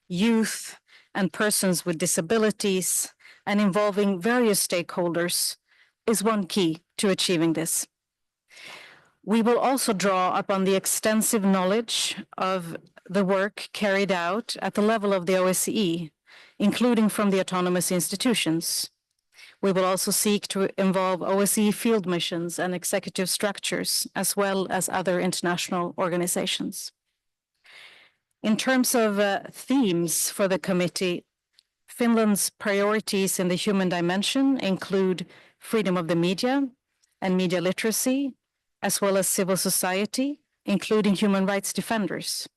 Speaker 8: youth, and persons with disabilities, and involving various stakeholders, is one key to achieving this. We will also draw upon the extensive knowledge of the work carried out at the level of the OSCE, including from the autonomous institutions. We will also seek to involve OSCE field missions and executive structures, as well as other international organizations. In terms of themes for the committee, Finland's priorities in the human dimension include freedom of the media and media literacy, as well as civil society, including human rights defenders.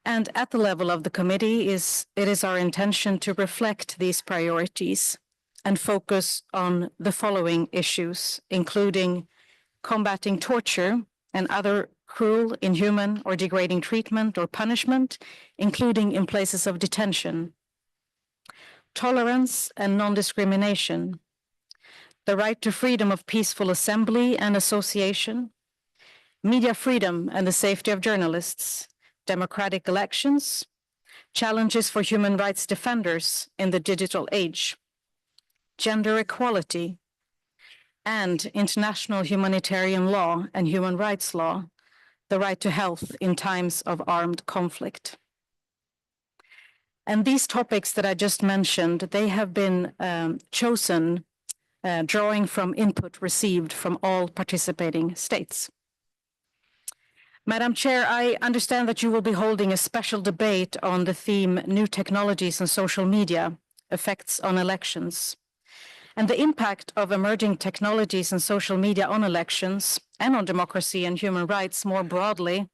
Speaker 8: And at the level of the committee, it is our intention to reflect these priorities and focus on the following issues, including combating torture and other cruel, inhuman, or degrading treatment or punishment, including in places of detention, tolerance and non-discrimination, the right to freedom of peaceful assembly and association, media freedom and the safety of journalists, democratic elections, challenges for human rights defenders in the digital age, gender equality, and international humanitarian law and human rights law, the right to health in times of armed conflict. And these topics that I just mentioned, they have been chosen drawing from input received from all participating states. Madam Chair, I understand that you will be holding a special debate on the theme New Technologies and Social Media, Effects on Elections. And the impact of emerging technologies and social media on elections and on democracy and human rights more broadly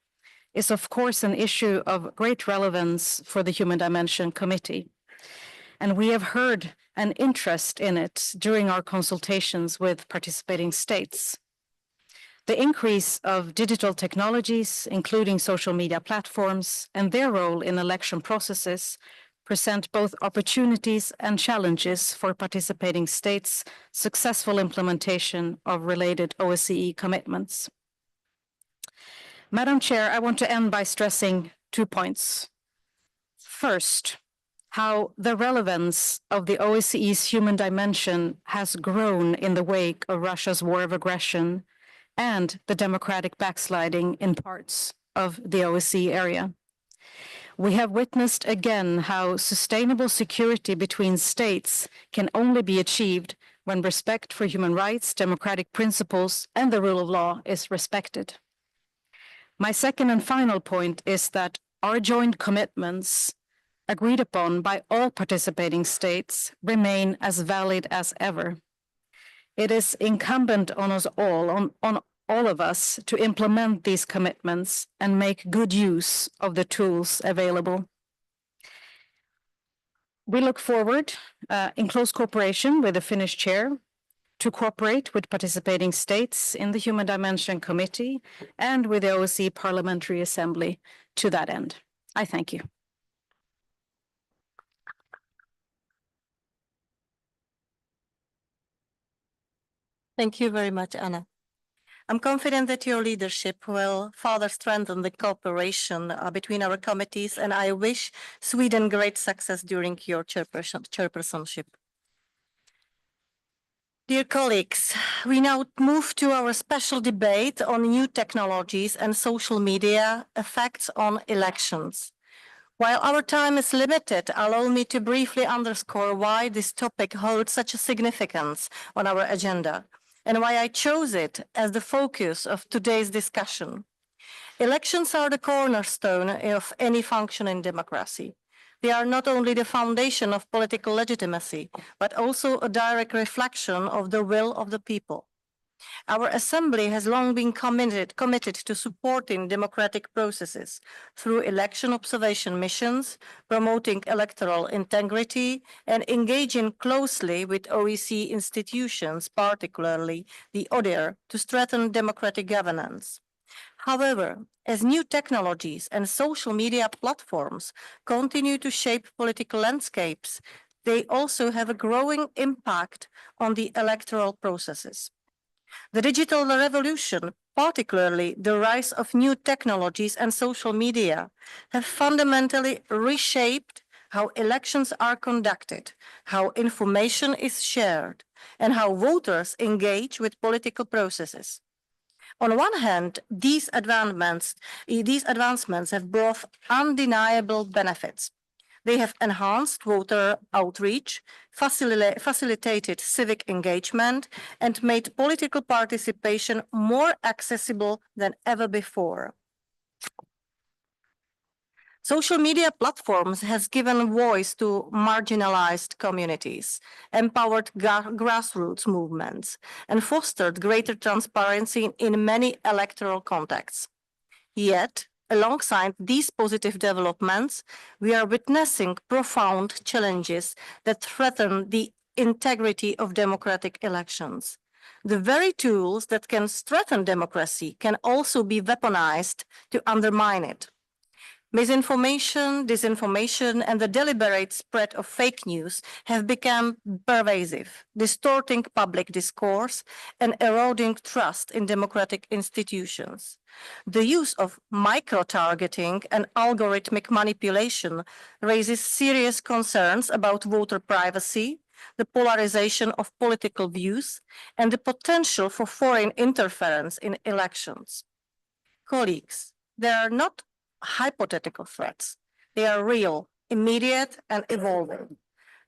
Speaker 8: is of course an issue of great relevance for the Human Dimension Committee. And we have heard an interest in it during our consultations with participating states. The increase of digital technologies, including social media platforms, and their role in election processes present both opportunities and challenges for participating states' successful implementation of related OSCE commitments. Madam Chair, I want to end by stressing 2 points. First, how the relevance of the OSCE's human dimension has grown in the wake of Russia's war of aggression and the democratic backsliding in parts of the OSCE area. We have witnessed again how sustainable security between states can only be achieved when respect for human rights, democratic principles, and the rule of law is respected. My second and final point is that our joint commitments agreed upon by all participating states remain as valid as ever. It is incumbent on us all, on all of us, to implement these commitments and make good use of the tools available. We look forward, in close cooperation with the Finnish chair, to cooperate with participating states in the Human Dimension Committee and with the OSCE Parliamentary Assembly to that end. I thank you.
Speaker 3: Thank you very much, Anna. I'm confident that your leadership will further strengthen the cooperation between our committees, and I wish Sweden great success during your chairpersonship. Dear colleagues, we now move to our special debate on new technologies and social media effects on elections. While our time is limited, allow me to briefly underscore why this topic holds such a significance on our agenda, and why I chose it as the focus of today's discussion. Elections are the cornerstone of any functioning democracy. They are not only the foundation of political legitimacy, but also a direct reflection of the will of the people. Our Assembly has long been committed to supporting democratic processes through election observation missions, promoting electoral integrity, and engaging closely with OSCE institutions, particularly the ODIHR, to strengthen democratic governance. However, as new technologies and social media platforms continue to shape political landscapes, they also have a growing impact on the electoral processes. The digital revolution, particularly the rise of new technologies and social media, have fundamentally reshaped how elections are conducted, how information is shared, and how voters engage with political processes. On one hand, these advancements have brought undeniable benefits. They have enhanced voter outreach, facilitated civic engagement, and made political participation more accessible than ever before. Social media platforms has given voice to marginalized communities, empowered grassroots movements, and fostered greater transparency in many electoral contexts. Yet, alongside these positive developments, we are witnessing profound challenges that threaten the integrity of democratic elections. The very tools that can strengthen democracy can also be weaponized to undermine it. Misinformation, disinformation, and the deliberate spread of fake news have become pervasive, distorting public discourse and eroding trust in democratic institutions. The use of micro-targeting and algorithmic manipulation raises serious concerns about voter privacy, the polarization of political views, and the potential for foreign interference in elections. Colleagues, there are not hypothetical threats. They are real, immediate, and evolving.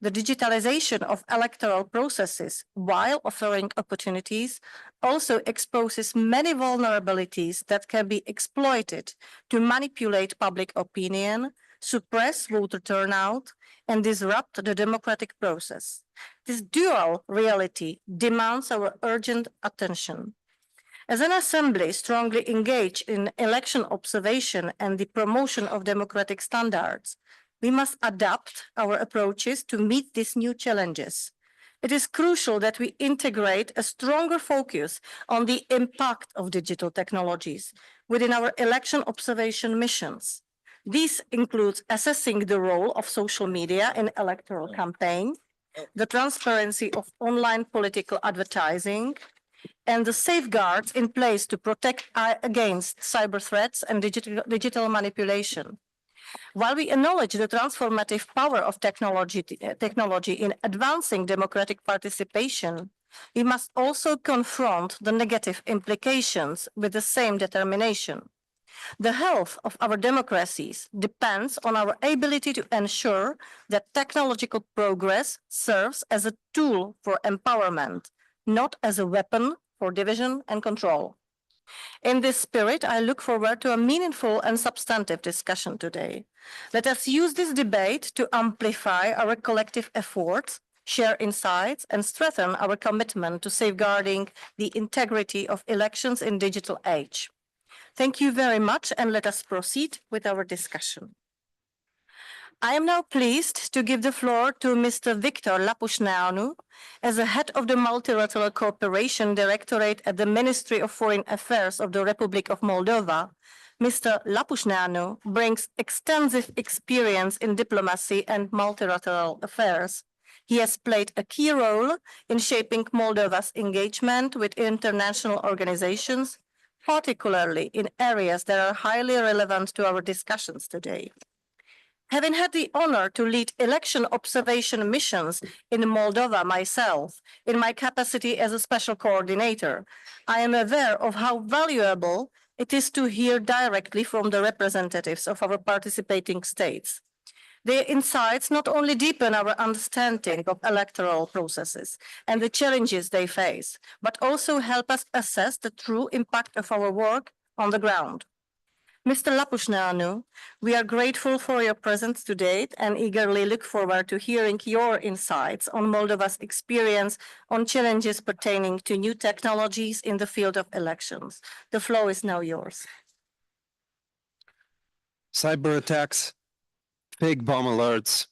Speaker 3: The digitalization of electoral processes, while offering opportunities, also exposes many vulnerabilities that can be exploited to manipulate public opinion, suppress voter turnout, and disrupt the democratic process. This dual reality demands our urgent attention. As an assembly strongly engaged in election observation and the promotion of democratic standards, we must adapt our approaches to meet these new challenges. It is crucial that we integrate a stronger focus on the impact of digital technologies within our election observation missions. This includes assessing the role of social media in electoral campaign, the transparency of online political advertising, and the safeguards in place to protect against cyber threats and digital manipulation. While we acknowledge the transformative power of technology in advancing democratic participation, we must also confront the negative implications with the same determination. The health of our democracies depends on our ability to ensure that technological progress serves as a tool for empowerment, not as a weapon for division and control. In this spirit, I look forward to a meaningful and substantive discussion today. Let us use this debate to amplify our collective efforts, share insights, and strengthen our commitment to safeguarding the integrity of elections in digital age. Thank you very much, and let us proceed with our discussion. I am now pleased to give the floor to Mr. Victor Lăpușneanu, as the head of the Multilateral Cooperation Directorate at the Ministry of Foreign Affairs of the Republic of Moldova. Mr. Lăpușneanu brings extensive experience in diplomacy and multilateral affairs. He has played a key role in shaping Moldova's engagement with international organizations, particularly in areas that are highly relevant to our discussions today. Having had the honor to lead election observation missions in Moldova myself, in my capacity as a special coordinator, I am aware of how valuable it is to hear directly from the representatives of our participating states. Their insights not only deepen our understanding of electoral processes and the challenges they face, but also help us assess the true impact of our work on the ground. Mr. Lăpușneanu, we are grateful for your presence today and eagerly look forward to hearing your insights on Moldova's experience on challenges pertaining to new technologies in the field of elections. The floor is now yours.
Speaker 9: Cyber attacks, fake bomb alerts,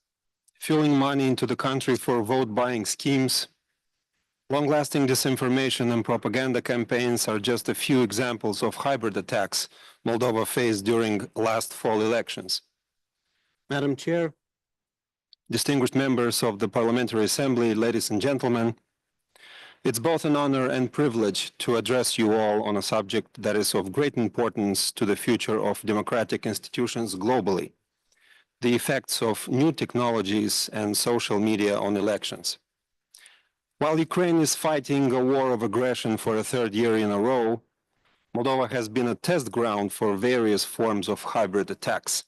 Speaker 9: fueling money into the country for vote buying schemes, long-lasting disinformation and propaganda campaigns are just a few examples of hybrid attacks Moldova faced during last fall elections. Madam Chair, distinguished members of the Parliamentary Assembly, ladies and gentlemen, it's both an honor and privilege to address you all on a subject that is of great importance to the future of democratic institutions globally, the effects of new technologies and social media on elections. While Ukraine is fighting a war of aggression for a third year in a row, Moldova has been a test ground for various forms of hybrid attacks.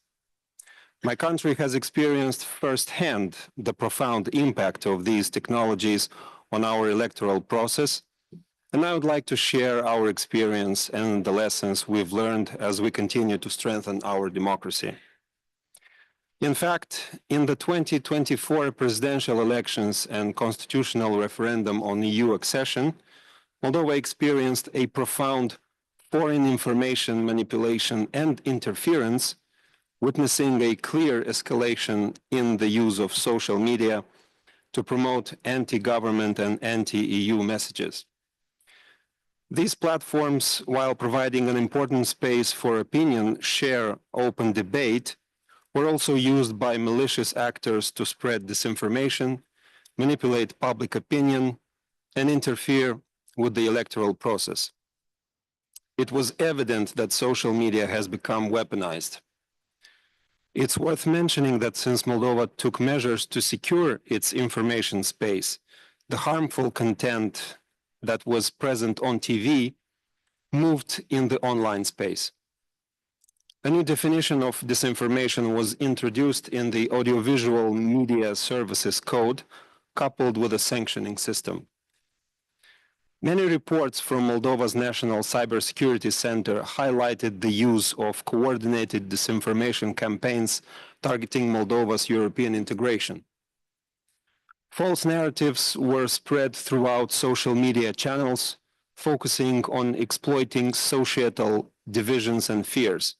Speaker 9: My country has experienced firsthand the profound impact of these technologies on our electoral process, and I would like to share our experience and the lessons we've learned as we continue to strengthen our democracy. In fact, in the 2024 presidential elections and constitutional referendum on EU accession, Moldova experienced a profound foreign information manipulation and interference, witnessing a clear escalation in the use of social media to promote anti-government and anti-EU messages. These platforms, while providing an important space for opinion, share, open debate, were also used by malicious actors to spread disinformation, manipulate public opinion, and interfere with the electoral process. It was evident that social media has become weaponized. It's worth mentioning that since Moldova took measures to secure its information space, the harmful content that was present on TV moved in the online space. A new definition of disinformation was introduced in the Audiovisual Media Services Code, coupled with a sanctioning system. Many reports from Moldova's National Cybersecurity Center highlighted the use of coordinated disinformation campaigns targeting Moldova's European integration. False narratives were spread throughout social media channels, focusing on exploiting societal divisions and fears.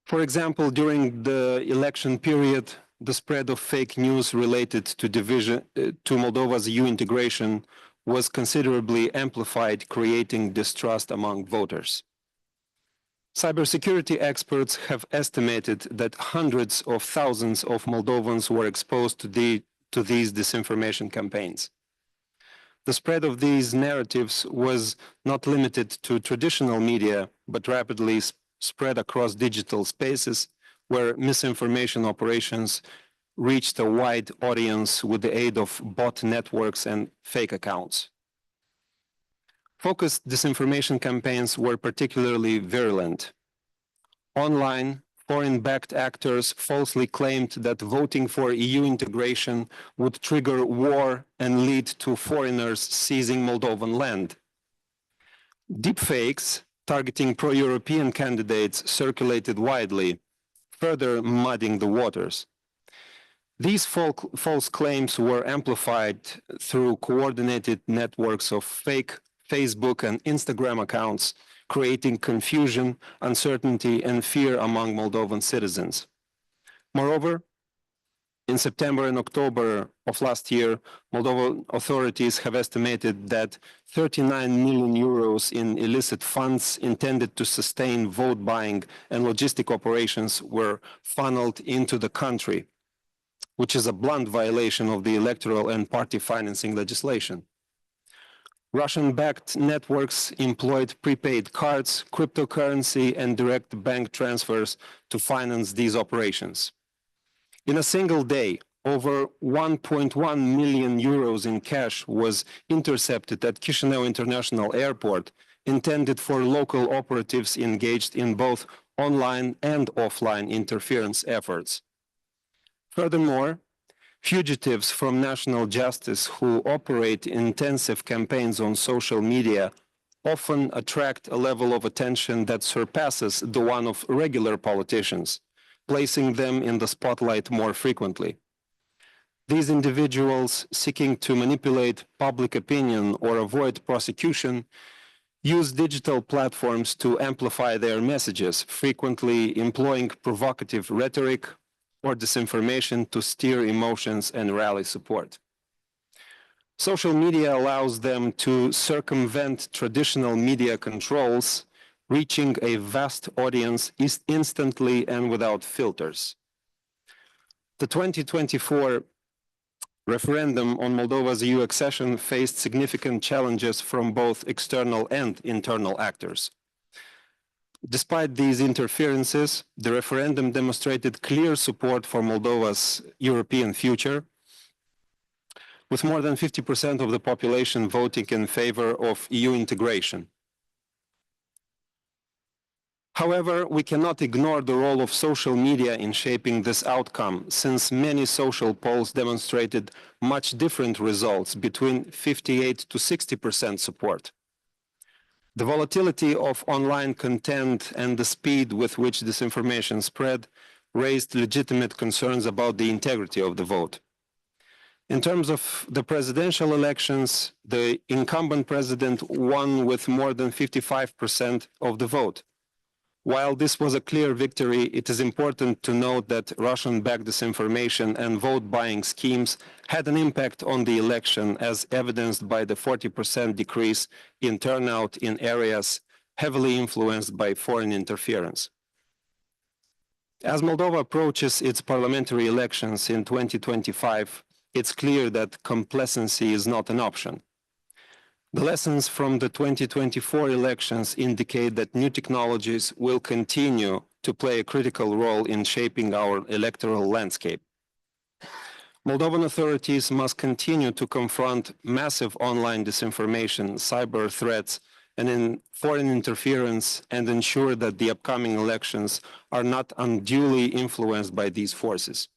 Speaker 9: For example, during the election period, the spread of fake news related to Moldova's EU integration was considerably amplified, creating distrust among voters. Cybersecurity experts have estimated that hundreds of thousands of Moldovans were exposed to these disinformation campaigns. The spread of these narratives was not limited to traditional media, but rapidly spread across digital spaces where misinformation operations reached a wide audience with the aid of bot networks and fake accounts. Focused disinformation campaigns were particularly virulent. Online, foreign-backed actors falsely claimed that voting for EU integration would trigger war and lead to foreigners seizing Moldovan land. Deepfakes targeting pro-European candidates circulated widely, further muddying the waters. These false claims were amplified through coordinated networks of fake Facebook and Instagram accounts, creating confusion, uncertainty, and fear among Moldovan citizens. Moreover, in September and October of last year, Moldovan authorities have estimated that 39 million euros in illicit funds intended to sustain vote buying and logistic operations were funneled into the country, which is a blunt violation of the electoral and party financing legislation. Russian-backed networks employed prepaid cards, cryptocurrency, and direct bank transfers to finance these operations. In a single day, over 1.1 million euros in cash was intercepted at Chișinău International Airport, intended for local operatives engaged in both online and offline interference efforts. Furthermore, fugitives from national justice who operate intensive campaigns on social media often attract a level of attention that surpasses the one of regular politicians, placing them in the spotlight more frequently. These individuals seeking to manipulate public opinion or avoid prosecution use digital platforms to amplify their messages, frequently employing provocative rhetoric or disinformation to steer emotions and rally support. Social media allows them to circumvent traditional media controls, reaching a vast audience instantly and without filters. The 2024 referendum on Moldova's EU accession faced significant challenges from both external and internal actors. Despite these interferences, the referendum demonstrated clear support for Moldova's European future. with more than 50% of the population voting in favor of EU integration. However, we cannot ignore the role of social media in shaping this outcome, since many social polls demonstrated much different results between 58 to 60% support. The volatility of online content and the speed with which disinformation spread raised legitimate concerns about the integrity of the vote. In terms of the presidential elections, the incumbent president won with more than 55% of the vote. While this was a clear victory, it is important to note that Russian-backed disinformation and vote-buying schemes had an impact on the election, as evidenced by the 40% decrease in turnout in areas heavily influenced by foreign interference. As Moldova approaches its parliamentary elections in 2025, it's clear that complacency is not an option. The lessons from the 2024 elections indicate that new technologies will continue to play a critical role in shaping our electoral landscape. Moldovan authorities must continue to confront massive online disinformation, cyber threats, and foreign interference, and ensure that the upcoming elections are not unduly influenced by these forces.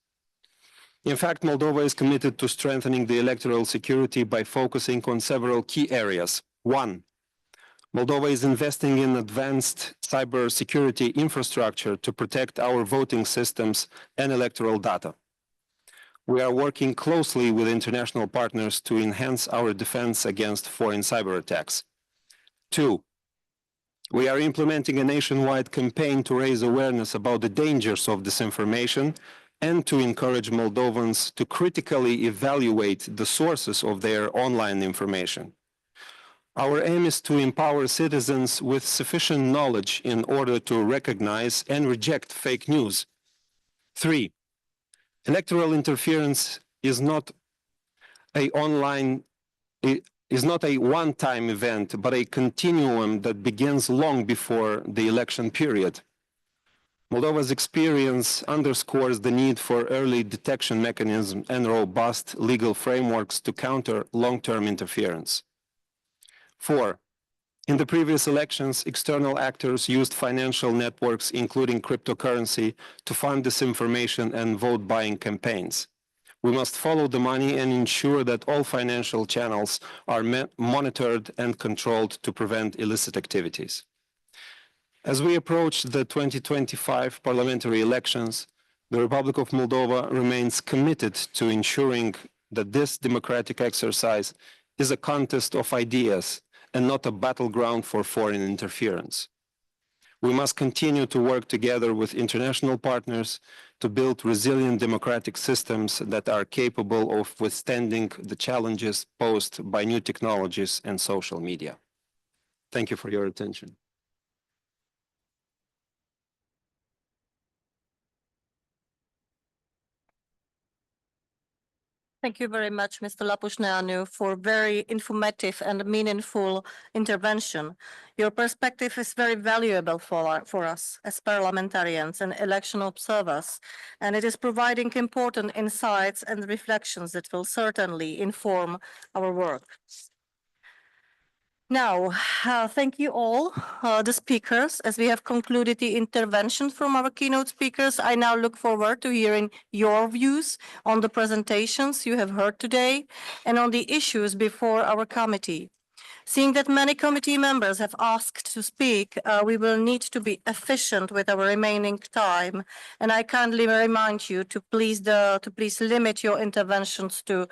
Speaker 9: In fact, Moldova is committed to strengthening the electoral security by focusing on several key areas. One, Moldova is investing in advanced cybersecurity infrastructure to protect our voting systems and electoral data. We are working closely with international partners to enhance our defense against foreign cyber attacks. Two, we are implementing a nationwide campaign to raise awareness about the dangers of disinformation and to encourage Moldovans to critically evaluate the sources of their online information. Our aim is to empower citizens with sufficient knowledge in order to recognize and reject fake news. Three, electoral interference is not a one-time event, but a continuum that begins long before the election period. Moldova's experience underscores the need for early detection mechanisms and robust legal frameworks to counter long-term interference. Four, in the previous elections, external actors used financial networks, including cryptocurrency, to fund disinformation and vote-buying campaigns. We must follow the money and ensure that all financial channels are monitored and controlled to prevent illicit activities. As we approach the 2025 parliamentary elections, the Republic of Moldova remains committed to ensuring that this democratic exercise is a contest of ideas and not a battleground for foreign interference. We must continue to work together with international partners to build resilient democratic systems that are capable of withstanding the challenges posed by new technologies and social media. Thank you for your attention.
Speaker 3: Thank you very much, Mr. Lăpușneanu, for very informative and meaningful intervention. Your perspective is very valuable for us as parliamentarians and election observers, and it is providing important insights and reflections that will certainly inform our work. Now, thank you all, the speakers. As we have concluded the intervention from our keynote speakers, I now look forward to hearing your views on the presentations you have heard today and on the issues before our committee. Seeing that many committee members have asked to speak, we will need to be efficient with our remaining time, and I kindly remind you to please limit your interventions to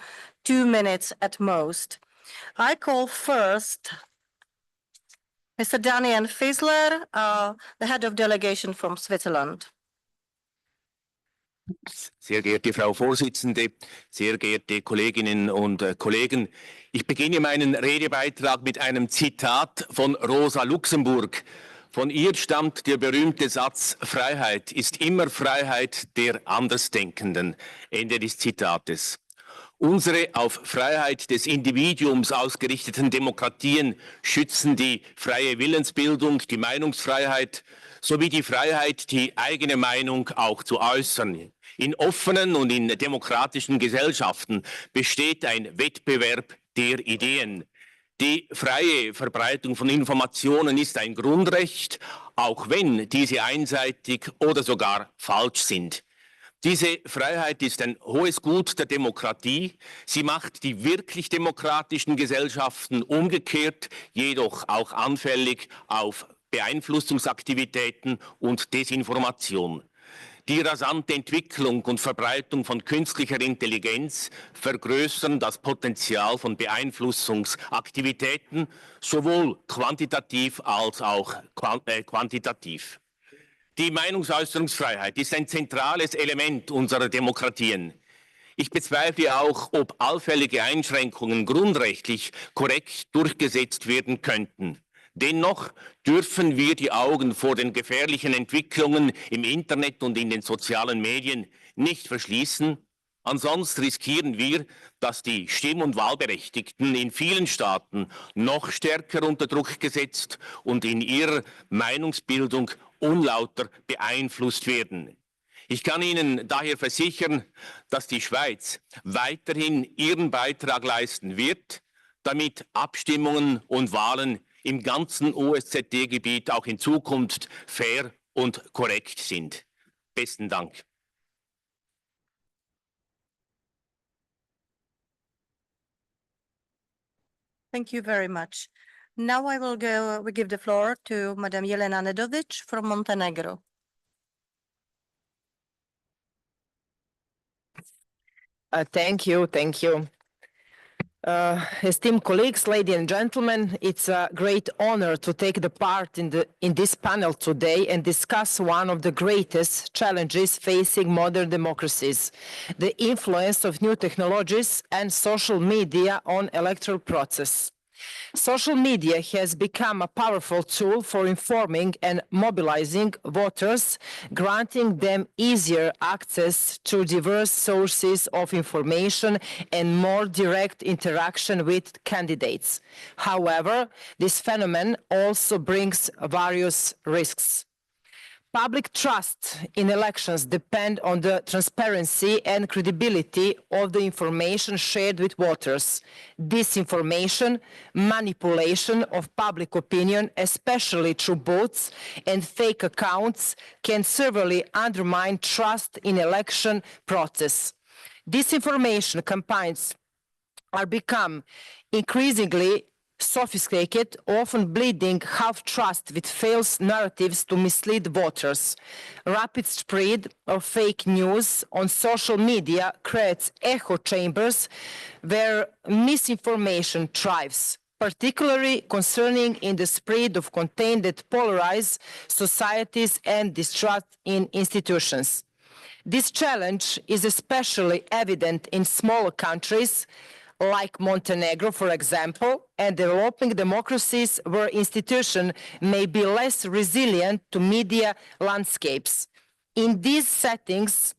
Speaker 3: 2 minutes at most. I call first Mr. Daniel Fiesler, the head of delegation from Switzerland.
Speaker 10: Sehr geehrte Frau Vorsitzende, sehr geehrte Kolleginnen und Kollegen, ich beginne meinen Redebeitrag mit einem Zitat von Rosa Luxemburg. Von ihr stammt der berühmte Satz: Freiheit ist immer Freiheit der Andersdenkenden. Ende des Zitates. Unsere auf Freiheit des Individuums ausgerichteten Demokratien schützen die freie Willensbildung, die Meinungsfreiheit sowie die Freiheit, die eigene Meinung auch zu äußern. In offenen und in demokratischen Gesellschaften besteht ein Wettbewerb der Ideen. Die freie Verbreitung von Informationen ist ein Grundrecht, auch wenn diese einseitig oder sogar falsch sind. Diese Freiheit ist ein hohes Gut der Demokratie. Sie macht die wirklich demokratischen Gesellschaften umgekehrt, jedoch auch anfällig auf Beeinflussungsaktivitäten und Desinformation. Die rasante Entwicklung und Verbreitung von künstlicher Intelligenz vergrößern das Potenzial von Beeinflussungsaktivitäten, sowohl quantitativ als auch quantitativ. Die Meinungsäußerungsfreiheit ist ein zentrales Element unserer Demokratien. Ich bezweifle auch, ob allfällige Einschränkungen grundrechtlich korrekt durchgesetzt werden könnten. Dennoch dürfen wir die Augen vor den gefährlichen Entwicklungen im Internet und in den sozialen Medien nicht verschließen. Ansonsten riskieren wir, dass die Stimm- und Wahlberechtigten in vielen Staaten noch stärker unter Druck gesetzt und in ihrer Meinungsbildung unlauter beeinflusst werden. Ich kann Ihnen daher versichern, dass die Schweiz weiterhin ihren Beitrag leisten wird, damit Abstimmungen und Wahlen im ganzen OSZE-Gebiet auch in Zukunft fair und korrekt sind. Besten Dank.
Speaker 3: Thank you very much. Now we give the floor to Madam Jelena Nedovic from Montenegro.
Speaker 11: Thank you. Esteemed colleagues, ladies and gentlemen, it's a great honor to take the part in this panel today and discuss one of the greatest challenges facing modern democracies, the influence of new technologies and social media on electoral process. Social media has become a powerful tool for informing and mobilizing voters, granting them easier access to diverse sources of information and more direct interaction with candidates. However, this phenomenon also brings various risks. Public trust in elections depend on the transparency and credibility of the information shared with voters. Disinformation, manipulation of public opinion, especially through bots and fake accounts, can severely undermine trust in election process. Disinformation campaigns are become increasingly sophisticated, often bleeding half-trust with false narratives to mislead voters. Rapid spread of fake news on social media creates echo chambers where misinformation thrives, particularly concerning in the spread of content that polarize societies and distrust in institutions. This challenge is especially evident in smaller countries like Montenegro, for example, and developing democracies where institutions may be less resilient to media landscapes. In these settings,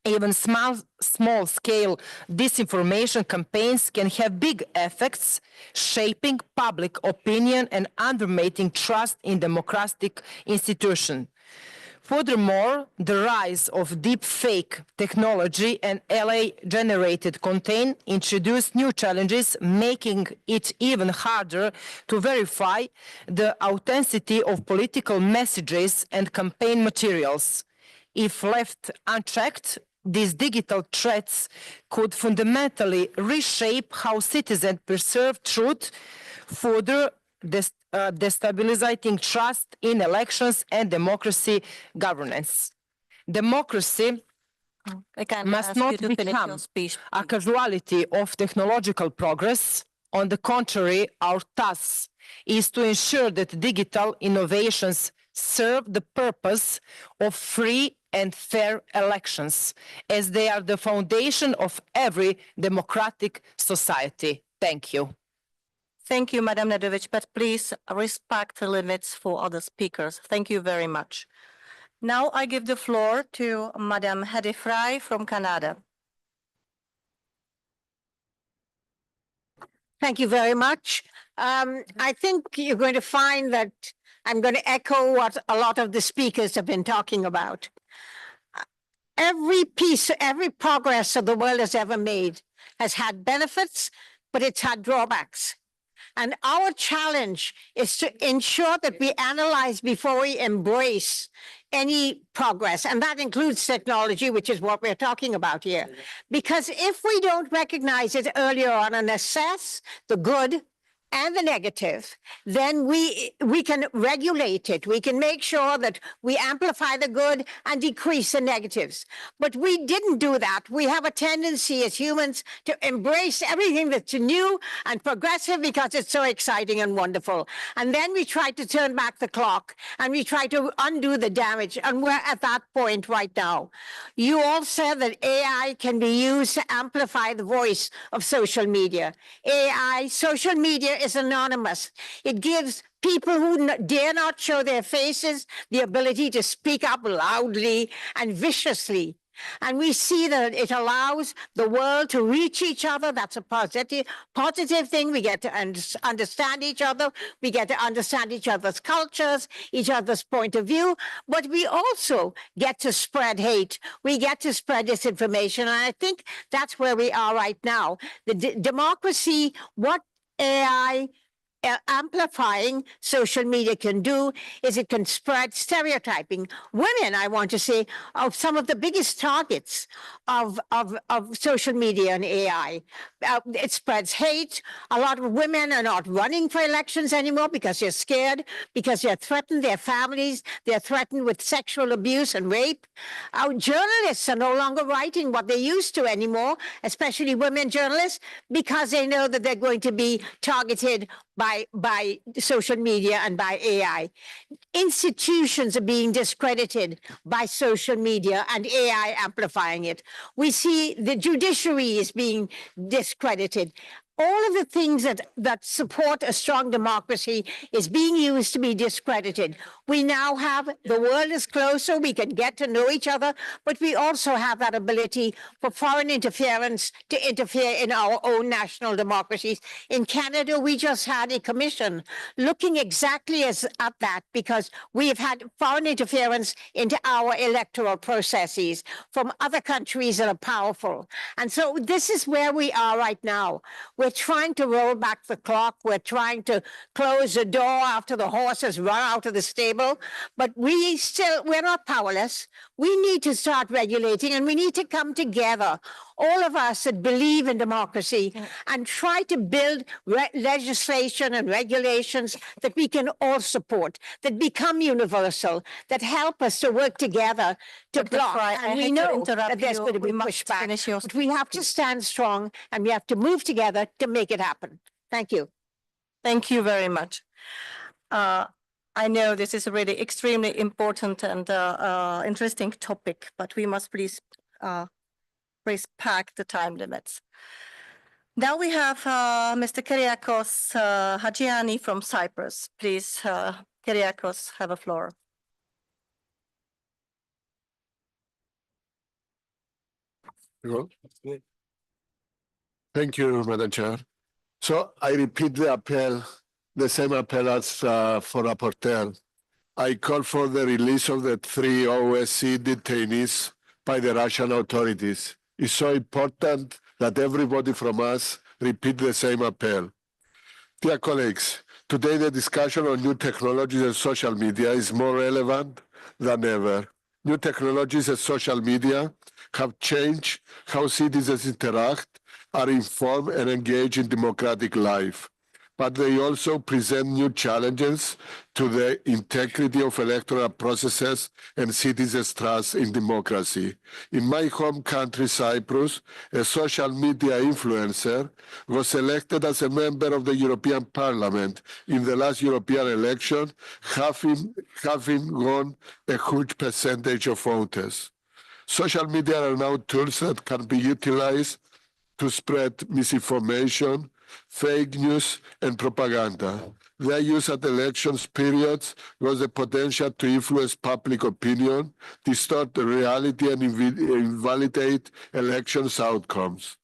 Speaker 11: even small-scale disinformation campaigns can have big effects, shaping public opinion and undermining trust in democratic institutions. Furthermore, the rise of deep fake technology and AI-generated content introduce new challenges, making it even harder to verify the authenticity of political messages and campaign materials. If left unchecked, these digital threats could fundamentally reshape how citizens perceive truth, further destabilizing trust in elections and democracy governance. Democracy must not become a casualty of technological progress. On the contrary, our task is to ensure that digital innovations serve the purpose of free and fair elections, as they are the foundation of every democratic society. Thank you.
Speaker 3: Thank you, Madam Nedovic, but please respect the limits for other speakers. Thank you very much. Now I give the floor to Madam Hedy Fry from Canada.
Speaker 12: Thank you very much. I think you're going to find that I'm going to echo what a lot of the speakers have been talking about. every piece, every progress that the world has ever made has had benefits, but it's had drawbacks. And our challenge is to ensure that we analyze before we embrace any progress. And that includes technology, which is what we're talking about here. Because if we don't recognize it earlier on and assess the good and the negative, then we can regulate it. We can make sure that we amplify the good and decrease the negatives. But we didn't do that. We have a tendency as humans to embrace everything that's new and progressive because it's so exciting and wonderful. And then we try to turn back the clock and we try to undo the damage. And we're at that point right now. You all said that AI can be used to amplify the voice of social media. Social media is anonymous. It gives people who dare not show their faces the ability to speak up loudly and viciously. And we see that it allows the world to reach each other. That's a positive thing. We get to understand each other. We get to understand each other's cultures, each other's point of view. But we also get to spread hate. We get to spread disinformation. And I think that's where we are right now. The democracy, what AI amplifying social media can do is it can spread stereotyping. Women, I want to say, are some of the biggest targets of social media and AI. It spreads hate. A lot of women are not running for elections anymore because they're scared, because they're threatened, their families, they're threatened with sexual abuse and rape. Our journalists are no longer writing what they used to anymore, especially women journalists, because they know that they're going to be targeted by social media and by AI. Institutions are being discredited by social media and AI amplifying it. We see the judiciary is being discredited. All of the things that support a strong democracy is being used to be discredited. We now have, the world is closer, we can get to know each other, but we also have that ability for foreign interference to interfere in our own national democracies. In Canada, we just had a commission looking exactly at that because we've had foreign interference into our electoral processes from other countries that are powerful. And so this is where we are right now. We're trying to roll back the clock. We're trying to close the door after the horse has run out of the stable. But we're not powerless. We need to start regulating and we need to come together, all of us that believe in democracy, and try to build legislation and regulations that we can all support, that become universal, that help us to work together to block. And we know that there's going to be pushback, but we have to stand strong and we have to move together to make it happen. Thank you.
Speaker 3: Thank you very much. I know this is a really extremely important and interesting topic, but we must please respect the time limits. Now we have Mr. Kyriakos Hagiani from Cyprus. Please, Kyriakos, have a floor.
Speaker 13: Thank you, Madam Chair. So I repeat the appeal, the same appeal as for rapporteur. I call for the release of the 3 OSCE detainees by the Russian authorities. It's so important that everybody from us repeat the same appeal. Dear colleagues, today the discussion on new technologies and social media is more relevant than ever. New technologies and social media have changed how citizens interact, are informed and engage in democratic life. But they also present new challenges to the integrity of electoral processes and citizens' trust in democracy. In my home country, Cyprus, a social media influencer was elected as a member of the European Parliament in the last European election, having won a huge percentage of voters. Social media are now tools that can be utilized to spread misinformation, fake news, and propaganda. Their use at elections periods was the potential to influence public opinion, distort the reality, and invalidate elections outcomes.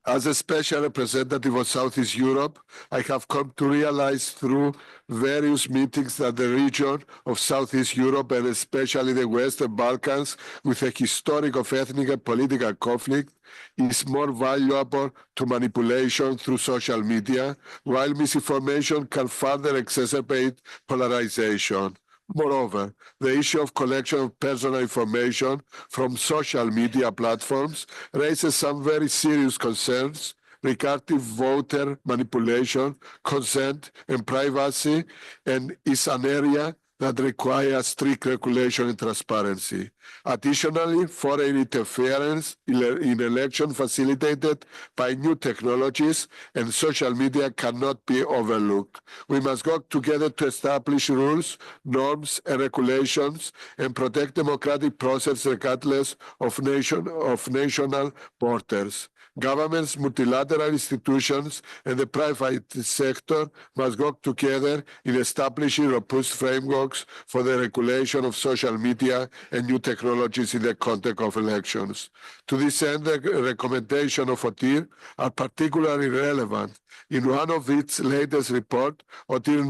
Speaker 13: As a special representative of Southeast Europe, I have come to realize through various meetings that the region of Southeast Europe and especially the Western Balkans, with a historic of ethnic and political conflict, is more valuable to manipulation through social media, while misinformation can further exacerbate polarization. Moreover, the issue of collection of personal information from social media platforms raises some very serious concerns regarding voter manipulation, consent, and privacy, and is an area that requires strict regulation and transparency. Additionally, foreign interference in election facilitated by new technologies and social media cannot be overlooked. We must work together to establish rules, norms, and regulations and protect democratic process regardless of national borders. Governments, multilateral institutions, and the private sector must work together in establishing robust frameworks for the regulation of social media and new technologies in the context of elections. To this end, the recommendations of ODIHR are particularly relevant. In one of its latest reports, ODIHR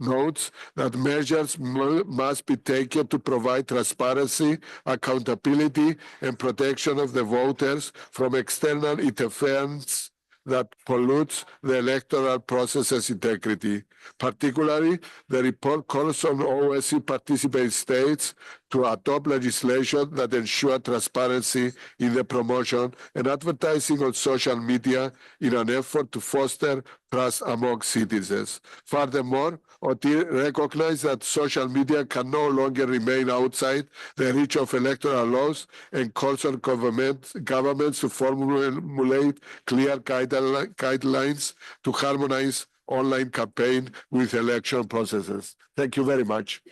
Speaker 13: notes that measures must be taken to provide transparency, accountability, and protection of the voters from external interference that pollutes the electoral process's integrity. Particularly, the report calls on OSCE participating states to adopt legislation that ensure transparency in the promotion and advertising on social media in an effort to foster trust among citizens. Furthermore, ODIHR recognizes that social media can no longer remain outside the reach of electoral laws and calls on governments to formulate clear guidelines to harmonize online campaign with election processes. Thank you very much.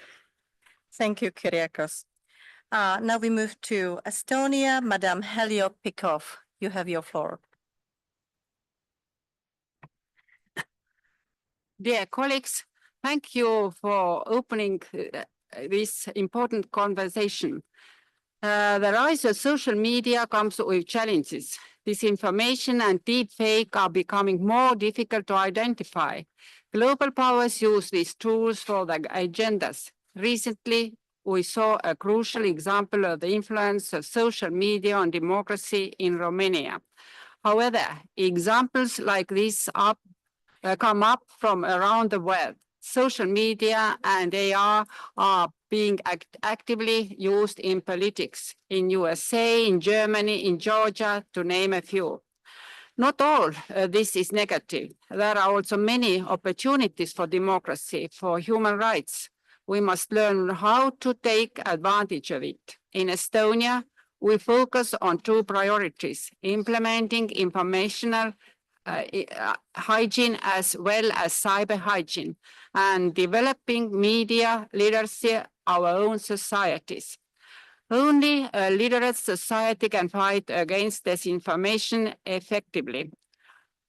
Speaker 3: Thank you, Kyriakos. Now we move to Estonia. Madam Helio Pikov, you have your floor.
Speaker 14: Dear colleagues, thank you for opening this important conversation. The rise of social media comes with challenges. Disinformation and deepfake are becoming more difficult to identify. Global powers use these tools for their agendas. Recently, we saw a crucial example of the influence of social media on democracy in Romania. However, examples like this come up from around the world. Social media and AI are being actively used in politics in USA, in Germany, in Georgia, to name a few. Not all this is negative. There are also many opportunities for democracy, for human rights. We must learn how to take advantage of it. In Estonia, we focus on two priorities: implementing informational hygiene as well as cyber hygiene, and developing media literacy our own societies. Only a literate society can fight against disinformation effectively.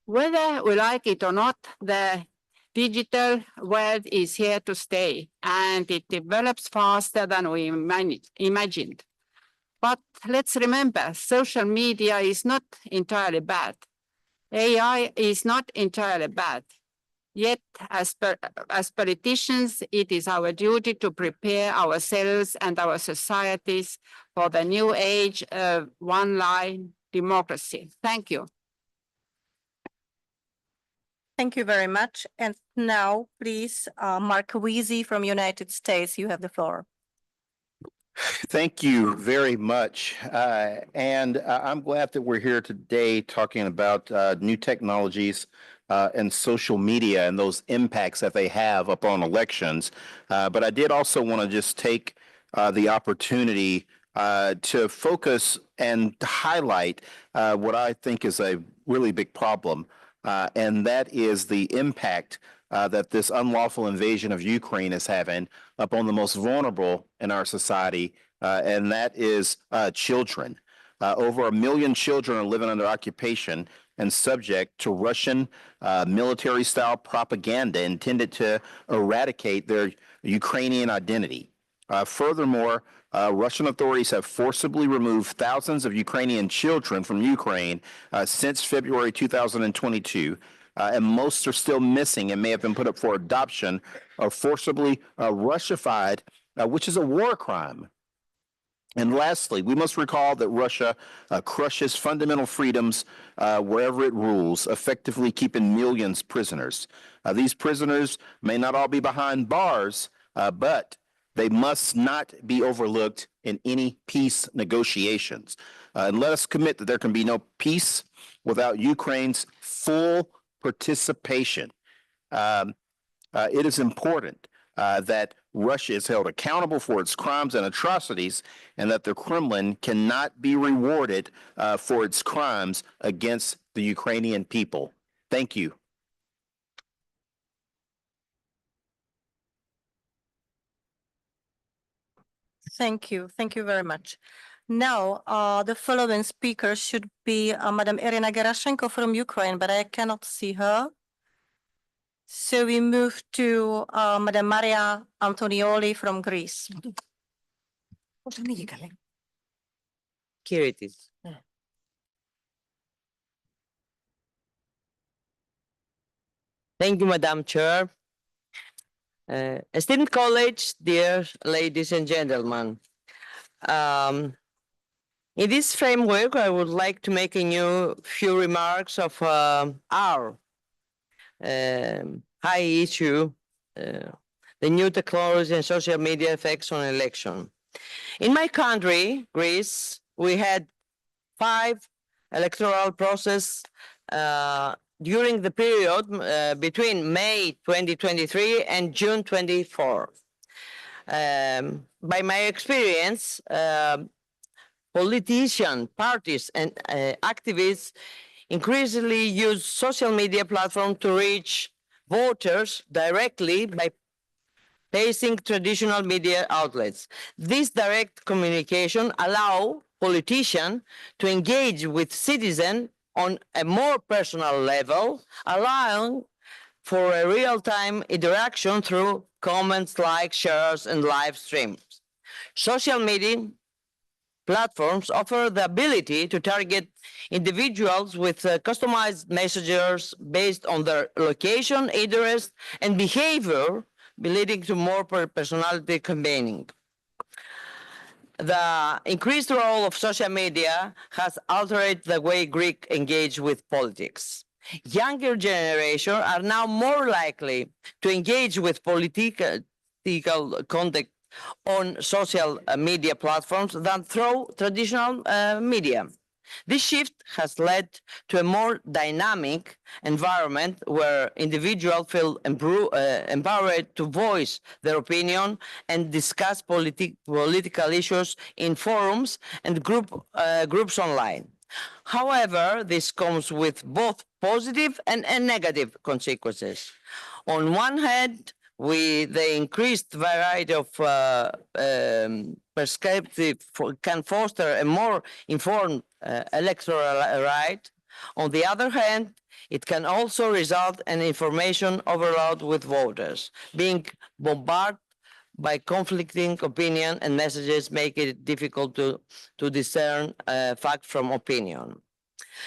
Speaker 14: Whether we like it or not, the digital world is here to stay, and it develops faster than we imagined. But let's remember, social media is not entirely bad. AI is not entirely bad. Yet, as politicians, it is our duty to prepare ourselves and our societies for the new age of online democracy. Thank you.
Speaker 3: Thank you very much. And now, please, Mark Weezy from United States, you have the floor.
Speaker 15: Thank you very much. And I'm glad that we're here today talking about new technologies and social media and those impacts that they have upon elections. But I did also want to just take the opportunity to focus and to highlight what I think is a really big problem, and that is the impact that this unlawful invasion of Ukraine is having upon the most vulnerable in our society, and that is children. Over 1 million children are living under occupation and subject to Russian military-style propaganda intended to eradicate their Ukrainian identity. Furthermore, Russian authorities have forcibly removed thousands of Ukrainian children from Ukraine since February 2022, and most are still missing and may have been put up for adoption or forcibly Russified, which is a war crime. And lastly, we must recall that Russia crushes fundamental freedoms wherever it rules, effectively keeping millions prisoners. These prisoners may not all be behind bars, but they must not be overlooked in any peace negotiations. And let us commit that there can be no peace without Ukraine's full participation. It is important that Russia is held accountable for its crimes and atrocities, and that the Kremlin cannot be rewarded for its crimes against the Ukrainian people. Thank you.
Speaker 3: Thank you. Thank you very much. Now, the following speaker should be Madam Irina Gerashenko from Ukraine, but I cannot see her. So we move to Madam Maria Antonioli from Greece.
Speaker 16: Here it is. Thank you, Madam Chair. Esteemed college, dear ladies and gentlemen, in this framework, I would like to make a few remarks of our high issue, the new technology and social media effects on election. In my country, Greece, we had 5 electoral processes during the period between May 2023 and June 24. By my experience, politicians, parties, and activists increasingly use social media platforms to reach voters directly by facing traditional media outlets. This direct communication allows politicians to engage with citizens on a more personal level, allowing for a real-time interaction through comments, likes, shares, and live streams. Social media platforms offer the ability to target individuals with customized messages based on their location, interest, and behavior, leading to more personality campaigning. The increased role of social media has altered the way Greeks engage with politics. Younger generations are now more likely to engage with political conduct on social media platforms than through traditional media. This shift has led to a more dynamic environment where individuals feel empowered to voice their opinion and discuss political issues in forums and groups online. However, this comes with both positive and negative consequences. On one hand, the increased variety of perspective can foster a more informed electoral right. On the other hand, it can also result in information overload with voters. Being bombarded by conflicting opinion and messages make it difficult to discern fact from opinion.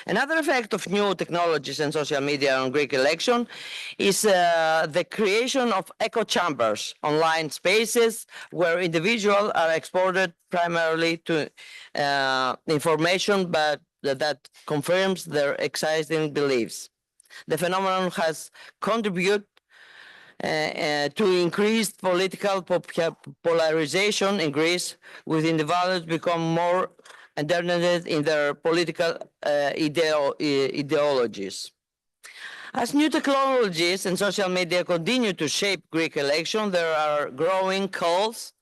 Speaker 16: Another effect of new technologies and social media on Greek election is the creation of echo chambers, online spaces where individuals are exported primarily to information but that confirms their existing beliefs. The phenomenon has contributed to increased political polarization in Greece, with individuals become more internated in their political ideologies. As new technologies and social media continue to shape Greek election, there are growing calls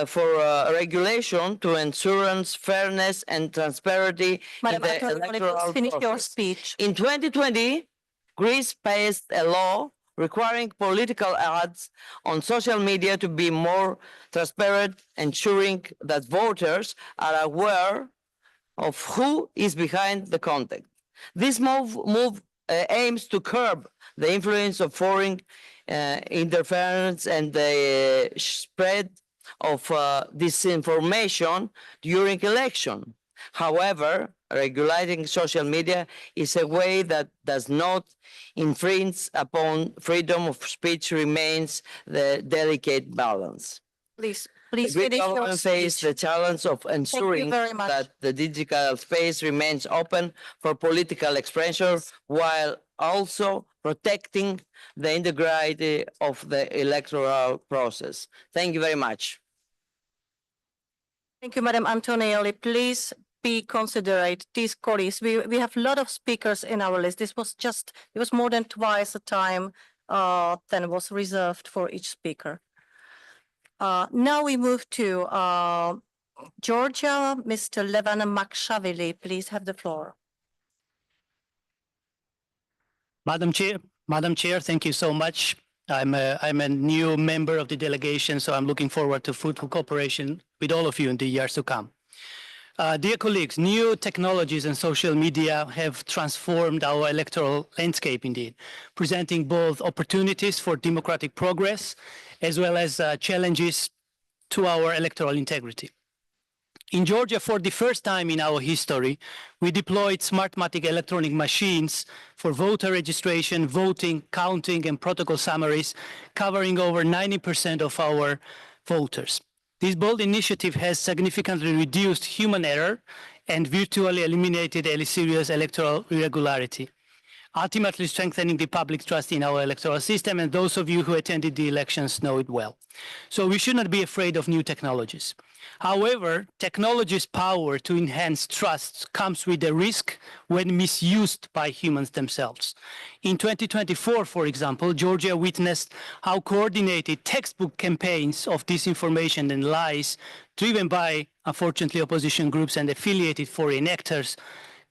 Speaker 16: for regulation to ensure fairness and transparency in the electoral process. In 2020, Greece passed a law requiring political ads on social media to be more transparent, ensuring that voters are aware of who is behind the content. This move aims to curb the influence of foreign interference and the spread of disinformation during election. However, regulating social media is a way that does not infringe upon freedom of speech remains the delicate balance.
Speaker 3: Please
Speaker 16: The Greek
Speaker 3: finish your
Speaker 16: government faces the
Speaker 3: speech.
Speaker 16: challenge of ensuring
Speaker 3: very much.
Speaker 16: that the digital space remains open for political expression while also protecting the integrity of the electoral process. Thank you very much.
Speaker 3: Thank you, Madam Antonioli. Please be considerate, these colleagues. We have a lot of speakers in our list. It was more than twice the time than was reserved for each speaker. Now we move to Georgia. Mr. Levan Makshavili, please have the floor.
Speaker 17: Madam Chair, thank you so much. I'm a new member of the delegation, so I'm looking forward to fruitful cooperation with all of you in the years to come. Dear colleagues, new technologies and social media have transformed our electoral landscape indeed, presenting both opportunities for democratic progress as well as challenges to our electoral integrity. In Georgia, for the first time in our history, we deployed Smartmatic electronic machines for voter registration, voting, counting, and protocol summaries, covering over 90% of our voters. This bold initiative has significantly reduced human error and virtually eliminated any serious electoral irregularity, ultimately strengthening the public trust in our electoral system, and those of you who attended the elections know it well. So we should not be afraid of new technologies. However, technology's power to enhance trust comes with a risk when misused by humans themselves. In 2024, for example, Georgia witnessed how coordinated textbook campaigns of disinformation and lies, driven by, unfortunately, opposition groups and affiliated foreign actors,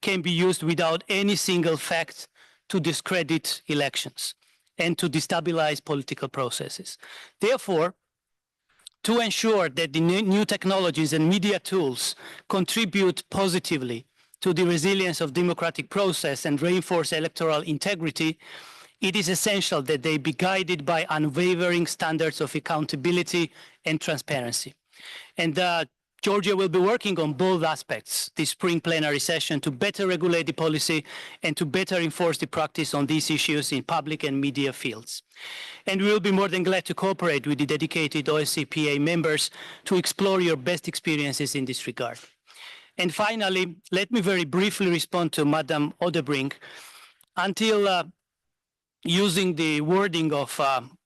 Speaker 17: can be used without any single fact to discredit elections and to destabilize political processes. Therefore, to ensure that the new technologies and media tools contribute positively to the resilience of democratic process and reinforce electoral integrity, it is essential that they be guided by unwavering standards of accountability and transparency. And Georgia will be working on both aspects this spring plenary session to better regulate the policy and to better enforce the practice on these issues in public and media fields. And we will be more than glad to cooperate with the dedicated OSCPA members to explore your best experiences in this regard. And finally, let me very briefly respond to Madam Odebrink. Until using the wording of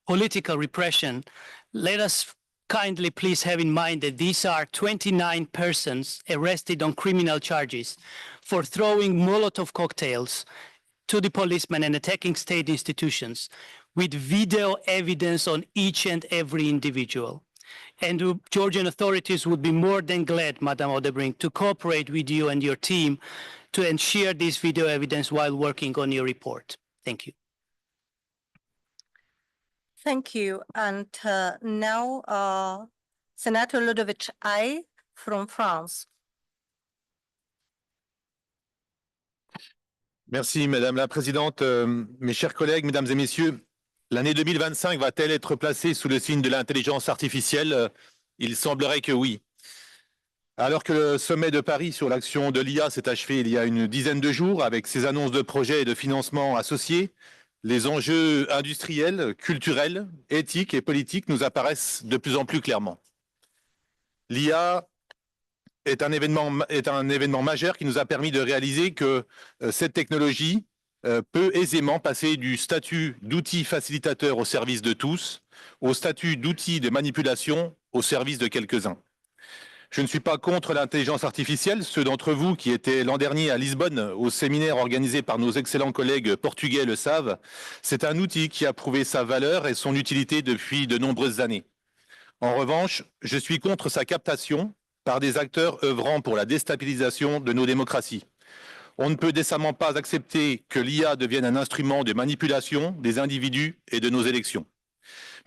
Speaker 17: political repression, let us kindly please have in mind that these are 29 persons arrested on criminal charges for throwing Molotov cocktails to the policemen and attacking state institutions, with video evidence on each and every individual. And the Georgian authorities would be more than glad, Madam Odebrink, to cooperate with you and your team to ensure this video evidence while working on your report. Thank you.
Speaker 3: Thank you. And now, Senator Ludovic I from France.
Speaker 18: Merci, Madame la Présidente. Mes chers collègues, Mesdames et Messieurs, l'année 2025 va-t-elle être placée sous le signe de l'intelligence artificielle? Il semblerait que oui. Alors que le sommet de Paris sur l'action de l'IA s'est achevé il y a une dizaine de jours avec ses annonces de projets et de financement associés, les enjeux industriels, culturels, éthiques et politiques nous apparaissent de plus en plus clairement. L'IA est un événement majeur qui nous a permis de réaliser que cette technologie peut aisément passer du statut d'outil facilitateur au service de tous au statut d'outil de manipulation au service de quelques-uns. Je ne suis pas contre l'intelligence artificielle. Ceux d'entre vous qui étaient l'an dernier à Lisbonne au séminaire organisé par nos excellents collègues portugais le savent. C'est un outil qui a prouvé sa valeur et son utilité depuis de nombreuses années. En revanche, je suis contre sa captation par des acteurs œuvrant pour la déstabilisation de nos démocraties. On ne peut décemment pas accepter que l'IA devienne un instrument de manipulation des individus et de nos élections.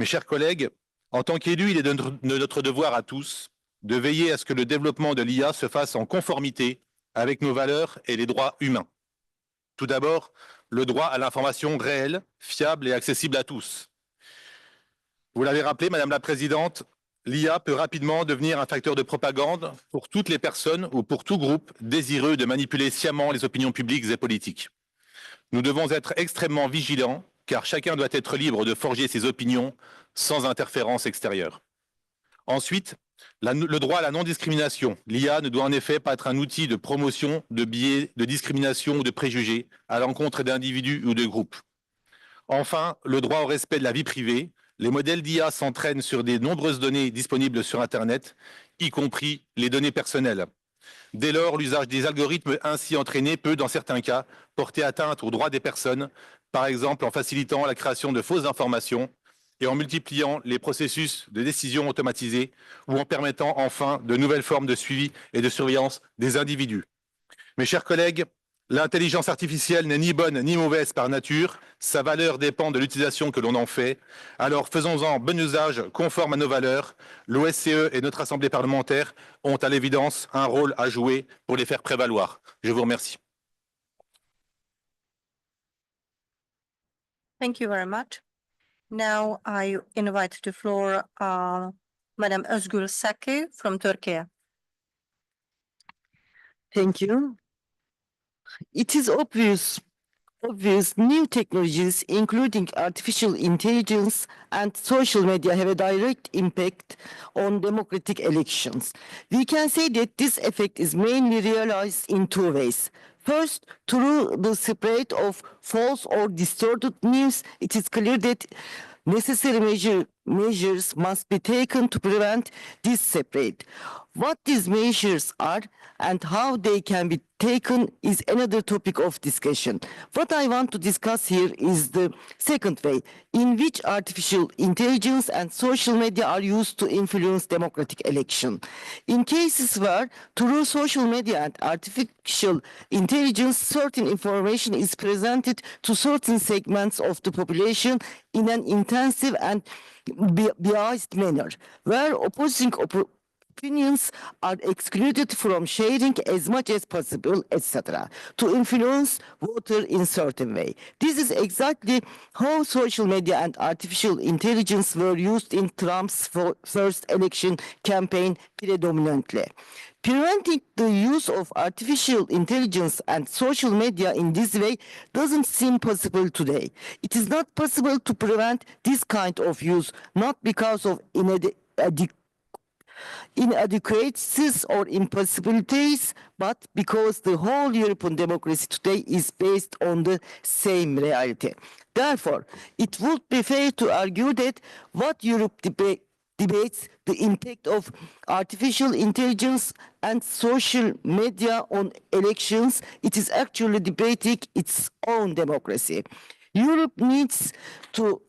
Speaker 18: Mes chers collègues, en tant qu'élus, il est de notre devoir à tous de veiller à ce que le développement de l'IA se fasse en conformité avec nos valeurs et les droits humains. Tout d'abord, le droit à l'information réelle, fiable et accessible à tous. Vous l'avez rappelé, Madame la Présidente, l'IA peut rapidement devenir un facteur de propagande pour toutes les personnes ou pour tout groupe désireux de manipuler sciemment les opinions publiques et politiques. Nous devons être extrêmement vigilants car chacun doit être libre de forger ses opinions sans interférence extérieure. Ensuite, le droit à la non-discrimination. L'IA ne doit en effet pas être un outil de promotion de biais, de discrimination ou de préjugés à l'encontre d'individus ou de groupes. Enfin, le droit au respect de la vie privée. Les modèles d'IA s'entraînent sur de nombreuses données disponibles sur Internet, y compris les données personnelles. Dès lors, l'usage des algorithmes ainsi entraînés peut, dans certains cas, porter atteinte aux droits des personnes, par exemple en facilitant la création de fausses informations et en multipliant les processus de décision automatisés ou en permettant enfin de nouvelles formes de suivi et de surveillance des individus. Mes chers collègues, l'intelligence artificielle n'est ni bonne ni mauvaise par nature, sa valeur dépend de l'utilisation que l'on en fait. Alors faisons-en bon usage conforme à nos valeurs. L'OSCE et notre Assemblée parlementaire ont à l'évidence un rôle à jouer pour les faire prévaloir. Je vous remercie.
Speaker 3: Thank you very much. Now I invite to the floor Madam Özgür Saki from Turkey.
Speaker 16: Thank you. It is obvious new technologies, including artificial intelligence and social media, have a direct impact on democratic elections. We can say that this effect is mainly realized in two ways. First, through the spread of false or distorted news, it is clear that necessary measures must be taken to prevent this spread. What these measures are and how they can be taken is another topic of discussion. What I want to discuss here is the second way in which artificial intelligence and social media are used to influence democratic election. In cases where through social media and artificial intelligence certain information is presented to certain segments of the population in an intensive and biased manner, where opposing opinions are excluded from sharing as much as possible, etc., to influence voters in certain way. This is exactly how social media and artificial intelligence were used in Trump's first election campaign predominantly. Preventing the use of artificial intelligence and social media in this way doesn't seem possible today. It is not possible to prevent this kind of use, not because of inadequacies or impossibilities, but because the whole European democracy today is based on the same reality. Therefore, it would be fair to argue that what Europe debates the impact of artificial intelligence and social media on elections, it is actually debating its own democracy. Europe needs to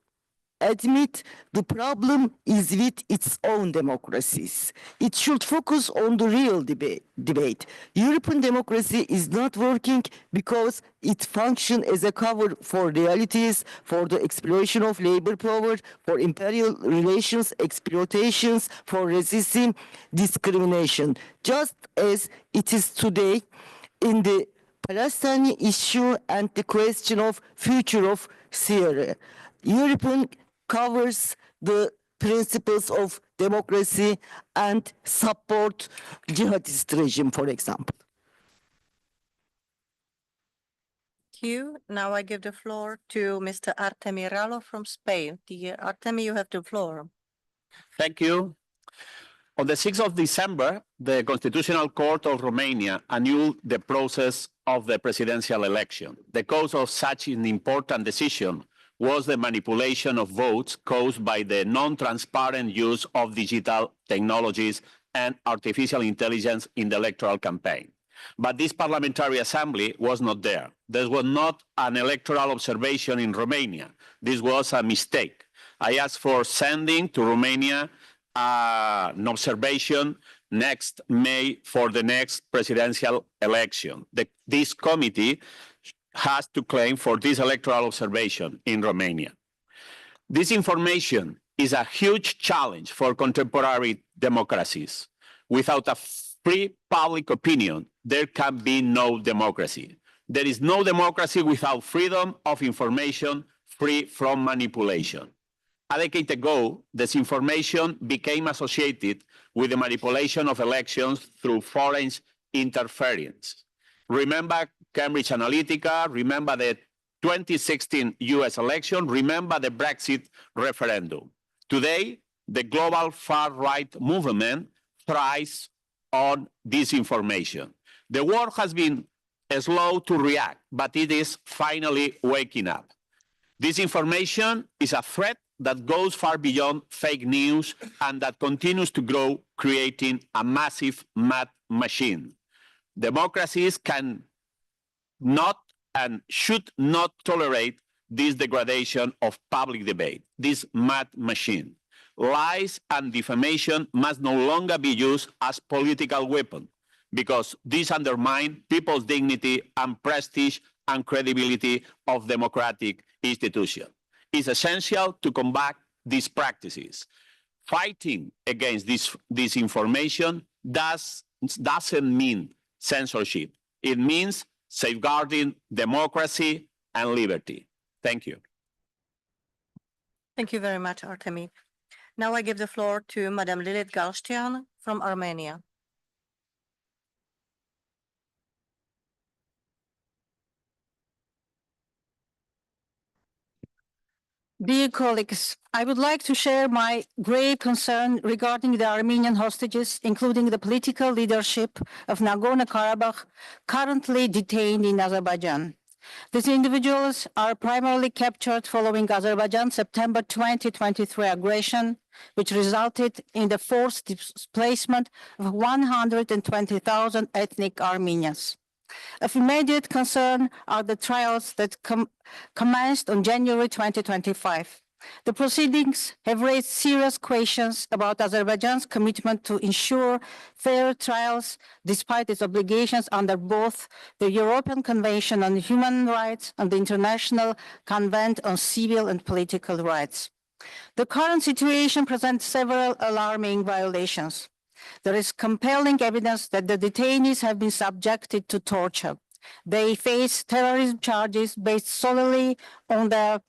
Speaker 16: admit the problem is with its own democracies. It should focus on the real debate. European democracy is not working because it functions as a cover for realities, for the exploitation of labor power, for imperial relations, exploitations, for resisting discrimination, just as it is today in the Palestinian issue and the question of future of Syria. European covers the principles of democracy and support jihadist regime, for example.
Speaker 3: Thank you. Now I give the floor to Mr. Artemi Ralo from Spain. Dear Artemi, you have the floor.
Speaker 19: Thank you. On the 6th of December, the Constitutional Court of Romania annulled the process of the presidential election. The cause of such an important decision was the manipulation of votes caused by the non-transparent use of digital technologies and artificial intelligence in the electoral campaign. But this parliamentary assembly was not there. There was not an electoral observation in Romania. This was a mistake. I asked for sending to Romania an observation next May for the next presidential election. This committee has to claim for this electoral observation in Romania. This information is a huge challenge for contemporary democracies. Without a free public opinion, there can be no democracy. There is no democracy without freedom of information free from manipulation. A decade ago, disinformation became associated with the manipulation of elections through foreign interference. Remember Cambridge Analytica, remember the 2016 US election, remember the Brexit referendum. Today, the global far-right movement thrives on disinformation. The world has been slow to react, but it is finally waking up. Disinformation is a threat that goes far beyond fake news and that continues to grow, creating a massive mad machine. Democracies can not and should not tolerate this degradation of public debate, this mad machine. Lies and defamation must no longer be used as political weapon because this undermines people's dignity and prestige and credibility of democratic institutions. It's essential to combat these practices. Fighting against this disinformation doesn't mean censorship. It means safeguarding democracy and liberty. Thank you.
Speaker 3: Thank you very much, Artemi. Now I give the floor to Madam Lilit Galshtian from Armenia.
Speaker 5: Dear colleagues, I would like to share my grave concern regarding the Armenian hostages, including the political leadership of Nagorno-Karabakh, currently detained in Azerbaijan. These individuals are primarily captured following Azerbaijan's September 2023 aggression, which resulted in the forced displacement of 120,000 ethnic Armenians. Of immediate concern are the trials that commenced on January 2025. The proceedings have raised serious questions about Azerbaijan's commitment to ensure fair trials despite its obligations under both the European Convention on Human Rights and the International Convention on Civil and Political Rights. The current situation presents several alarming violations. There is compelling evidence that the detainees have been subjected to torture. They face terrorism charges based solely on their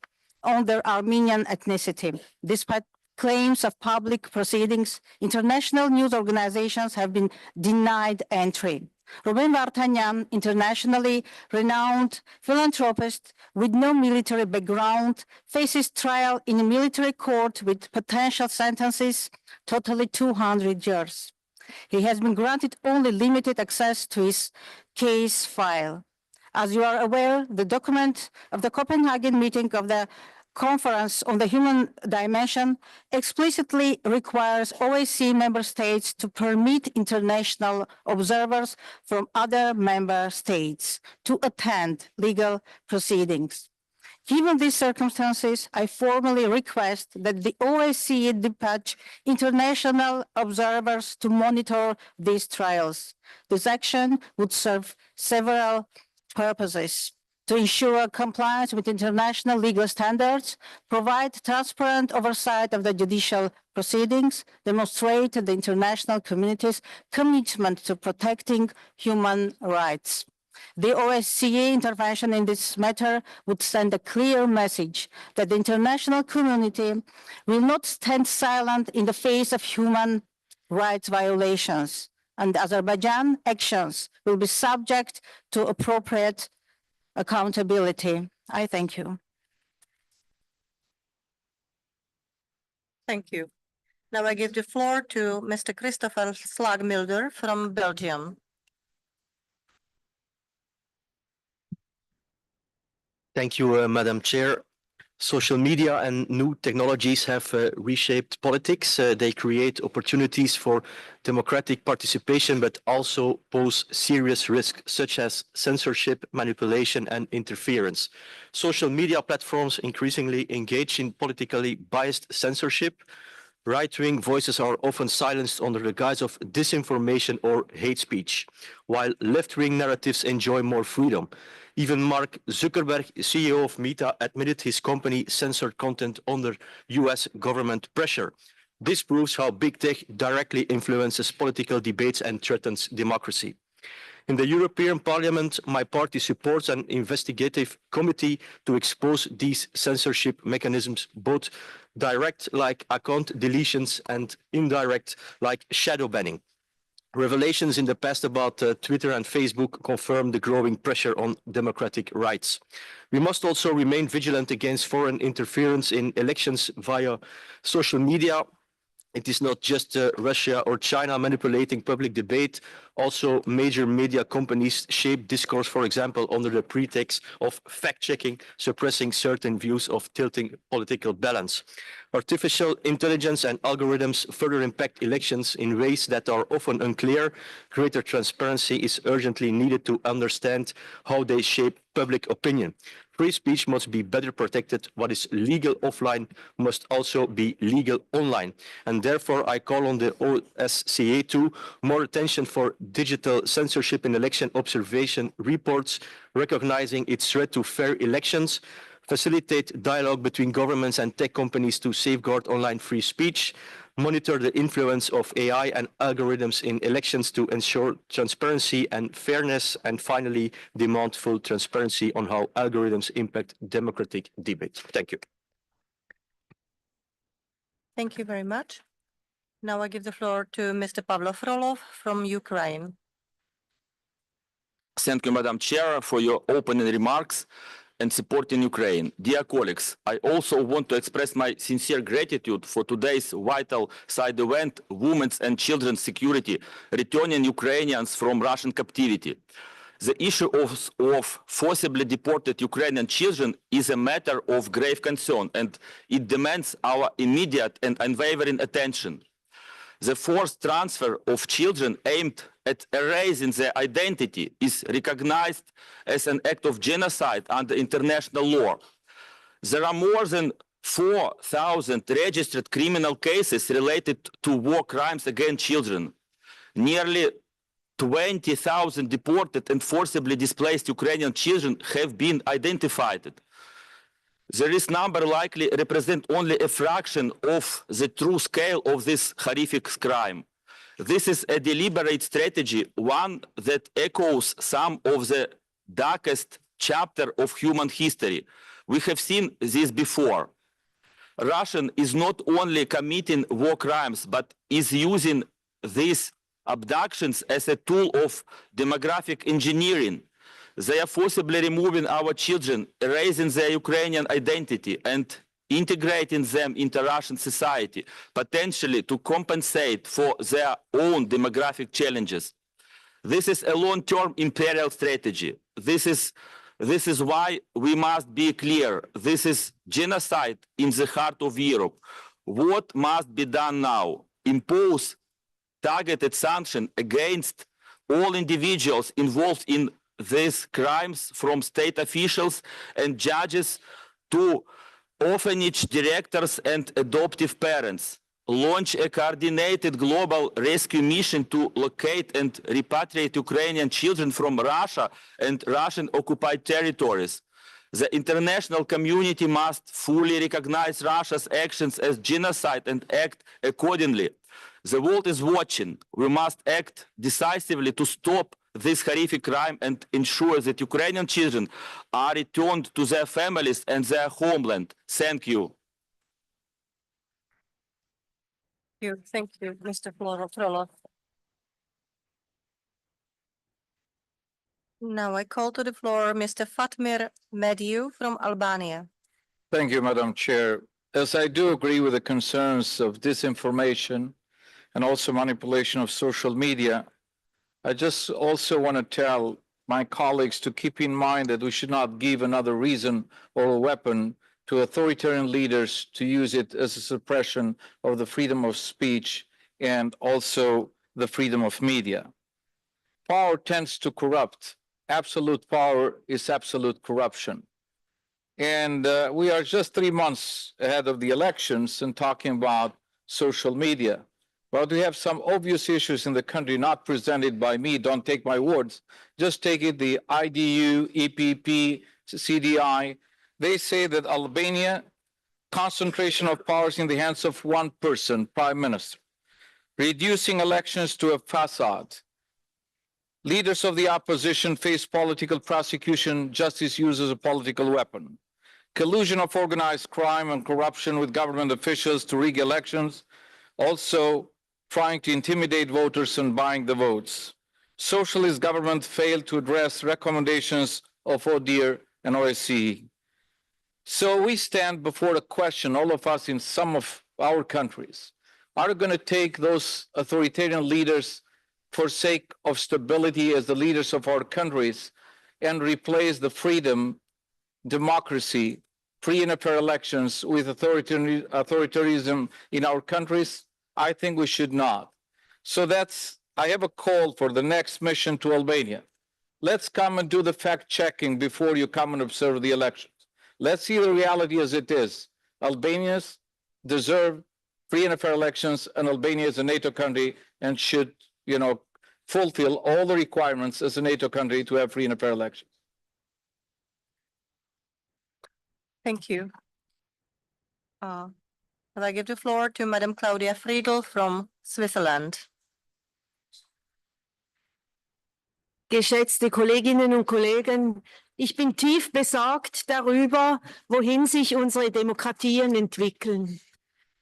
Speaker 5: Armenian ethnicity. Despite claims of public proceedings, international news organizations have been denied entry. Ruben Vartanyan, internationally renowned philanthropist with no military background, faces trial in a military court with potential sentences totaling 200 years. He has been granted only limited access to his case file. As you are aware, the document of the Copenhagen meeting of the Conference on the Human Dimension explicitly requires OSCE member states to permit international observers from other member states to attend legal proceedings. Given these circumstances, I formally request that the OSCE dispatch international observers to monitor these trials. This action would serve several purposes: to ensure compliance with international legal standards, provide transparent oversight of the judicial proceedings, demonstrate the international community's commitment to protecting human rights. The OSCE intervention in this matter would send a clear message that the international community will not stand silent in the face of human rights violations, and Azerbaijan actions will be subject to appropriate accountability. I thank you.
Speaker 3: Thank you. Now I give the floor to Mr. Christopher Slagmilder from Belgium.
Speaker 20: Thank you, Madam Chair. Social media and new technologies have reshaped politics. They create opportunities for democratic participation, but also pose serious risks such as censorship, manipulation, and interference. Social media platforms increasingly engage in politically biased censorship. Right-wing voices are often silenced under the guise of disinformation or hate speech, while left-wing narratives enjoy more freedom. Even Mark Zuckerberg, CEO of Meta, admitted his company censored content under US government pressure. This proves how big tech directly influences political debates and threatens democracy. In the European Parliament, my party supports an investigative committee to expose these censorship mechanisms, both direct like account deletions and indirect like shadow banning. Revelations in the past about Twitter and Facebook confirm the growing pressure on democratic rights. We must also remain vigilant against foreign interference in elections via social media. It is not just Russia or China manipulating public debate. Also, major media companies shape discourse, for example, under the pretext of fact-checking, suppressing certain views of tilting political balance. Artificial intelligence and algorithms further impact elections in ways that are often unclear. Greater transparency is urgently needed to understand how they shape public opinion. Free speech must be better protected. What is legal offline must also be legal online. And therefore, I call on the OSCE to more attention for digital censorship in election observation reports, recognizing its threat to fair elections, facilitate dialogue between governments and tech companies to safeguard online free speech, monitor the influence of AI and algorithms in elections to ensure transparency and fairness, and finally, demand full transparency on how algorithms impact democratic debate. Thank you.
Speaker 3: Thank you very much. Now I give the floor to Mr. Pavlo Frolov from Ukraine.
Speaker 21: Thank you, Madam Chair, for your opening remarks and support in Ukraine. Dear colleagues, I also want to express my sincere gratitude for today's vital side event, Women's and Children's Security, returning Ukrainians from Russian captivity. The issue of forcibly deported Ukrainian children is a matter of grave concern, and it demands our immediate and unwavering attention. The forced transfer of children aimed at erasing their identity is recognized as an act of genocide under international law. There are more than 4,000 registered criminal cases related to war crimes against children. Nearly 20,000 deported and forcibly displaced Ukrainian children have been identified. This number likely represents only a fraction of the true scale of this horrific crime. This is a deliberate strategy, one that echoes some of the darkest chapter of human history. We have seen this before. Russia is not only committing war crimes, but is using these abductions as a tool of demographic engineering. They are forcibly removing our children, erasing their Ukrainian identity, and integrating them into Russian society, potentially to compensate for their own demographic challenges. This is a long-term imperial strategy. This is why we must be clear. This is genocide in the heart of Europe. What must be done now? Impose targeted sanctions against all individuals involved in these crimes, from state officials and judges to orphanage directors and adoptive parents. Launch a coordinated global rescue mission to locate and repatriate Ukrainian children from Russia and Russian-occupied territories. The international community must fully recognize Russia's actions as genocide and act accordingly. The world is watching. We must act decisively to stop this horrific crime and ensure that Ukrainian children are returned to their families and their homeland. Thank you.
Speaker 3: Thank you, Mr. Frolov. Now I call to the floor Mr. Fatmir Mediu from Albania.
Speaker 1: Thank you, Madam Chair. As I do agree with the concerns of disinformation and also manipulation of social media, I just also want to tell my colleagues to keep in mind that we should not give another reason or a weapon to authoritarian leaders to use it as a suppression of the freedom of speech and also the freedom of media. Power tends to corrupt. Absolute power is absolute corruption. And we are just 3 months ahead of the elections and talking about social media. But we have some obvious issues in the country not presented by me. Don't take my words. Just take it, the IDU, EPP, CDI. They say that Albania, concentration of powers in the hands of one person, prime minister, reducing elections to a facade, Leaders of the opposition face political prosecution, justice used as a political weapon. Collusion of organized crime and corruption with government officials to rig elections, also trying to intimidate voters and buying the votes. Socialist government failed to address recommendations of ODIHR and OSCE. So we stand before a question, all of us in some of our countries, are going to take those authoritarian leaders for sake of stability as the leaders of our countries and replace the freedom, democracy, free and fair elections with authoritarianism in our countries? I think we should not. So I have a call for the next mission to Albania. Let's come and do the fact checking before you come and observe the elections. Let's see the reality as it is. Albanians deserve free and fair elections, and Albania is a NATO country and should, fulfill all the requirements as a NATO country to have free and fair elections.
Speaker 3: Thank you. I give the floor to Madam Claudia Friedl from Switzerland.
Speaker 6: Geschätzte Kolleginnen und Kollegen, ich bin tief besorgt darüber, wohin sich unsere Demokratien entwickeln.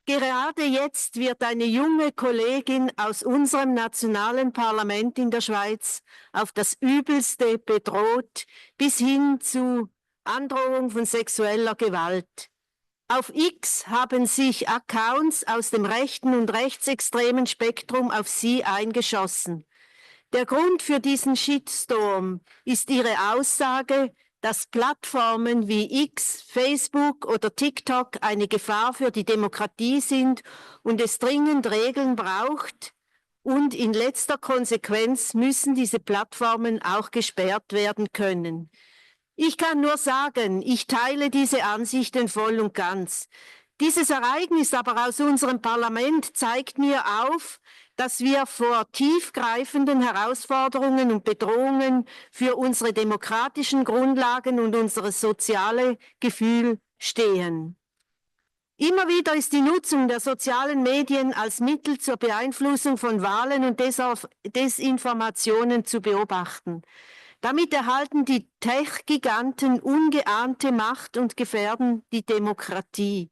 Speaker 6: Gerade jetzt wird eine junge Kollegin aus unserem nationalen Parlament in der Schweiz auf das Übelste bedroht, bis hin zu Androhung von sexueller Gewalt. Auf X haben sich Accounts aus dem rechten und rechtsextremen Spektrum auf sie eingeschossen. Der Grund für diesen Shitstorm ist ihre Aussage, dass Plattformen wie X, Facebook oder TikTok eine Gefahr für die Demokratie sind und es dringend Regeln braucht. Und in letzter Konsequenz müssen diese Plattformen auch gesperrt werden können. Ich kann nur sagen, ich teile diese Ansichten voll und ganz. Dieses Ereignis aber aus unserem Parlament zeigt mir auf, dass wir vor tiefgreifenden Herausforderungen und Bedrohungen für unsere demokratischen Grundlagen und unser soziales Gefühl stehen. Immer wieder ist die Nutzung der sozialen Medien als Mittel zur Beeinflussung von Wahlen und Desinformationen zu beobachten. Damit erhalten die Tech-Giganten ungeahnte Macht und gefährden die Demokratie.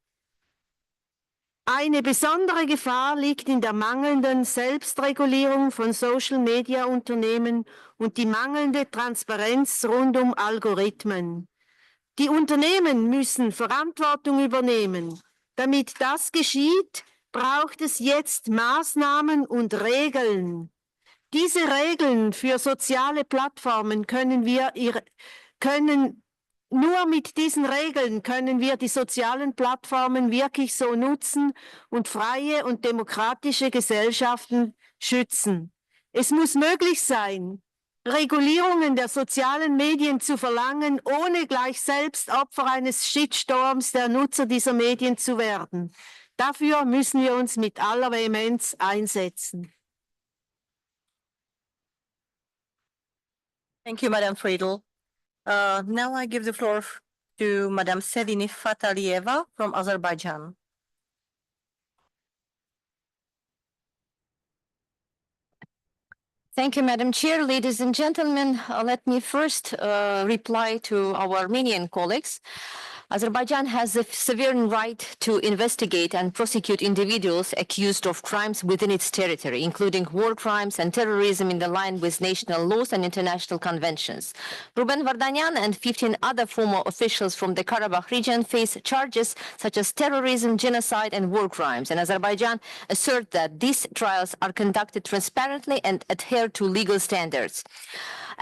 Speaker 6: Eine besondere Gefahr liegt in der mangelnden Selbstregulierung von Social-Media-Unternehmen und die mangelnde Transparenz rund um Algorithmen. Die Unternehmen müssen Verantwortung übernehmen. Damit das geschieht, braucht es jetzt Maßnahmen und Regeln. Diese Regeln für soziale Plattformen nur mit diesen Regeln können wir die sozialen Plattformen wirklich so nutzen und freie und demokratische Gesellschaften schützen. Es muss möglich sein, Regulierungen der sozialen Medien zu verlangen, ohne gleich selbst Opfer eines Shitstorms der Nutzer dieser Medien zu werden. Dafür müssen wir uns mit aller Vehemenz einsetzen.
Speaker 3: Thank you, Madam Friedl. Now I give the floor to Madam Sevini Fatalieva from Azerbaijan.
Speaker 2: Thank you, Madam Chair. Ladies and gentlemen, let me first reply to our Armenian colleagues. Azerbaijan has a sovereign right to investigate and prosecute individuals accused of crimes within its territory, including war crimes and terrorism in line with national laws and international conventions. Ruben Vardanyan and 15 other former officials from the Karabakh region face charges such as terrorism, genocide, and war crimes, and Azerbaijan asserts that these trials are conducted transparently and adhere to legal standards.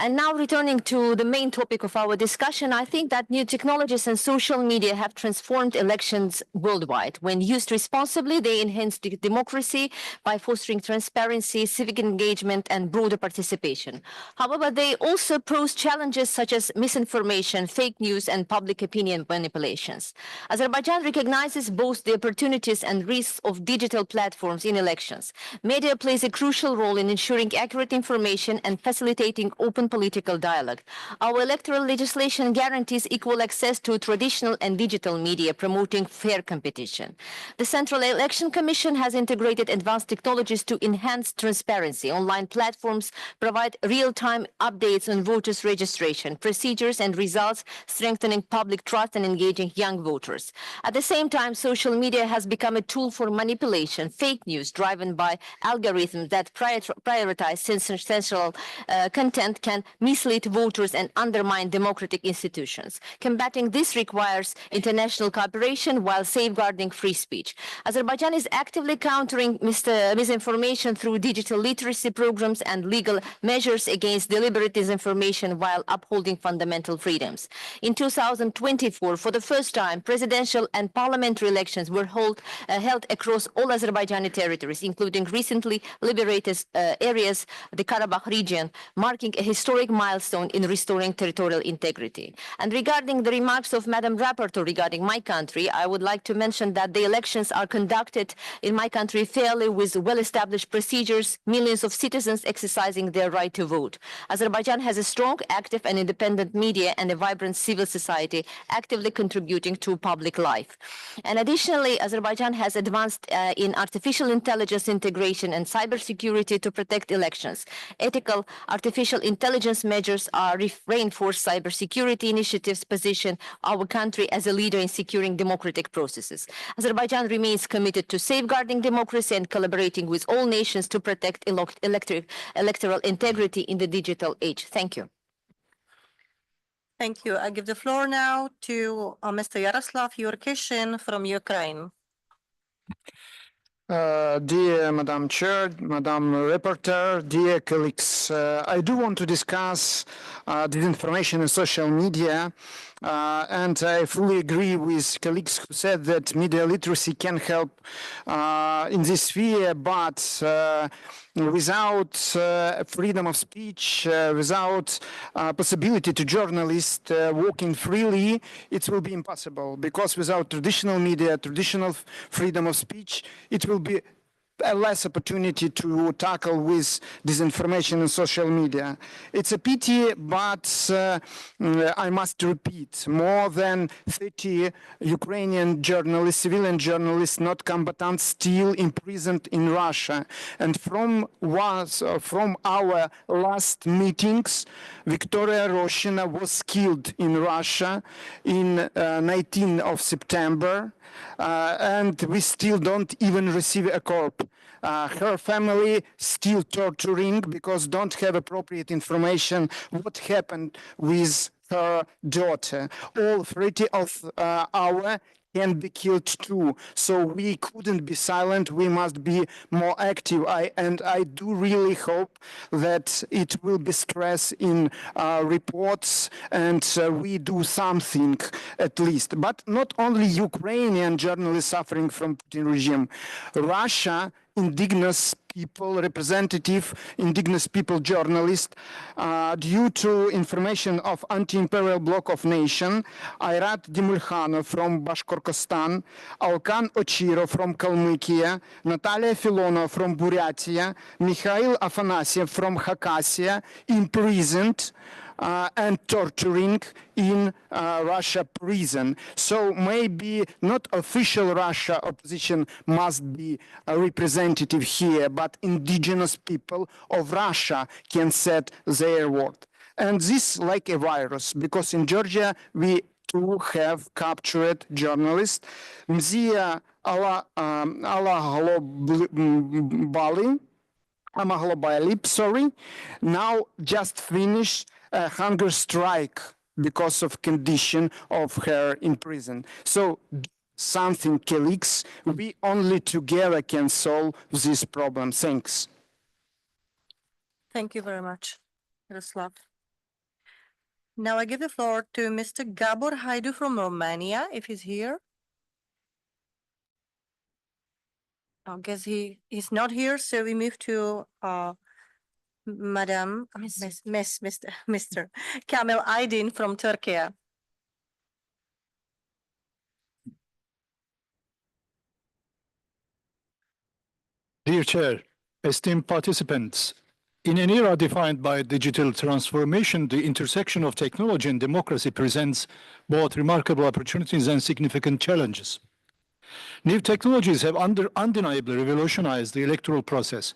Speaker 2: And now returning to the main topic of our discussion, I think that new technologies and social media have transformed elections worldwide. When used responsibly, they enhance democracy by fostering transparency, civic engagement, and broader participation. However, they also pose challenges such as misinformation, fake news, and public opinion manipulations. Azerbaijan recognizes both the opportunities and risks of digital platforms in elections. Media plays a crucial role in ensuring accurate information and facilitating open open political dialogue. Our electoral legislation guarantees equal access to traditional and digital media, promoting fair competition. The Central Election Commission has integrated advanced technologies to enhance transparency. Online platforms provide real-time updates on voters' registration, procedures and results, strengthening public trust and engaging young voters. At the same time, social media has become a tool for manipulation, fake news driven by algorithms that prioritize sensational content can mislead voters and undermine democratic institutions. Combating this requires international cooperation while safeguarding free speech. Azerbaijan is actively countering misinformation through digital literacy programs and legal measures against deliberate disinformation while upholding fundamental freedoms. In 2024, for the first time, presidential and parliamentary elections were held across all Azerbaijani territories, including recently liberated areas, the Karabakh region, marking a historic milestone in restoring territorial integrity. And regarding the remarks of Madam Rapporteur regarding my country, I would like to mention that the elections are conducted in my country fairly with well-established procedures, millions of citizens exercising their right to vote. Azerbaijan has a strong, active and independent media and a vibrant civil society actively contributing to public life. And additionally, Azerbaijan has advanced in artificial intelligence integration and cybersecurity to protect elections. Ethical artificial intelligence measures are reinforced cybersecurity initiatives position our country as a leader in securing democratic processes. Azerbaijan remains committed to safeguarding democracy and collaborating with all nations to protect electoral integrity in the digital age. Thank you.
Speaker 3: Thank you. I give the floor now to Mr. Yaroslav Yurkishin from Ukraine.
Speaker 4: Dear Madam Chair, Madam Reporter, dear colleagues, I do want to discuss disinformation in social media, and I fully agree with colleagues who said that media literacy can help in this sphere, but without freedom of speech, without possibility to journalists working freely, it will be impossible, because without traditional media, traditional freedom of speech, it will be a less opportunity to tackle with disinformation in social media. It's a pity, but I must repeat, more than 30 Ukrainian journalists, civilian journalists, not combatants, still imprisoned in Russia. And from our last meetings, Victoria Roshina was killed in Russia in 19th of September. And we still don't even receive a corpse. Her family still torturing because don't have appropriate information what happened with her daughter. All 30 of our can be killed too. So we couldn't be silent. We must be more active. I do really hope that it will be stressed in reports and we do something at least. But not only Ukrainian journalists suffering from Putin regime. Russia, indigenous people, indigenous people journalists, due to information of anti-imperial bloc of nation, Ayrat Dimulkhanov from Bashkortostan, Alkan Ochiro from Kalmykia, Natalia Filonova from Buryatia, Mikhail Afanasyev from Khakassia, imprisoned and torturing in Russia prison. So maybe not official Russia opposition must be a representative here, but indigenous people of Russia can set their word. And this like a virus, because in Georgia we too have captured journalists. Mzia Amaglobali, now just finished a hunger strike because of condition of her in prison. So something, colleagues, we only together can solve this problem. Thanks.
Speaker 3: Thank you very much, Yaroslav. Now I give the floor to Mr. Gabor Haidu from Romania, if he's here. I guess he's not here, so we move to Mr. Kamil Aydin from Turkey.
Speaker 22: Dear Chair, esteemed participants,
Speaker 7: In an era defined by digital transformation, the intersection of technology and democracy presents both remarkable opportunities and significant challenges. New technologies have undeniably revolutionized the electoral process.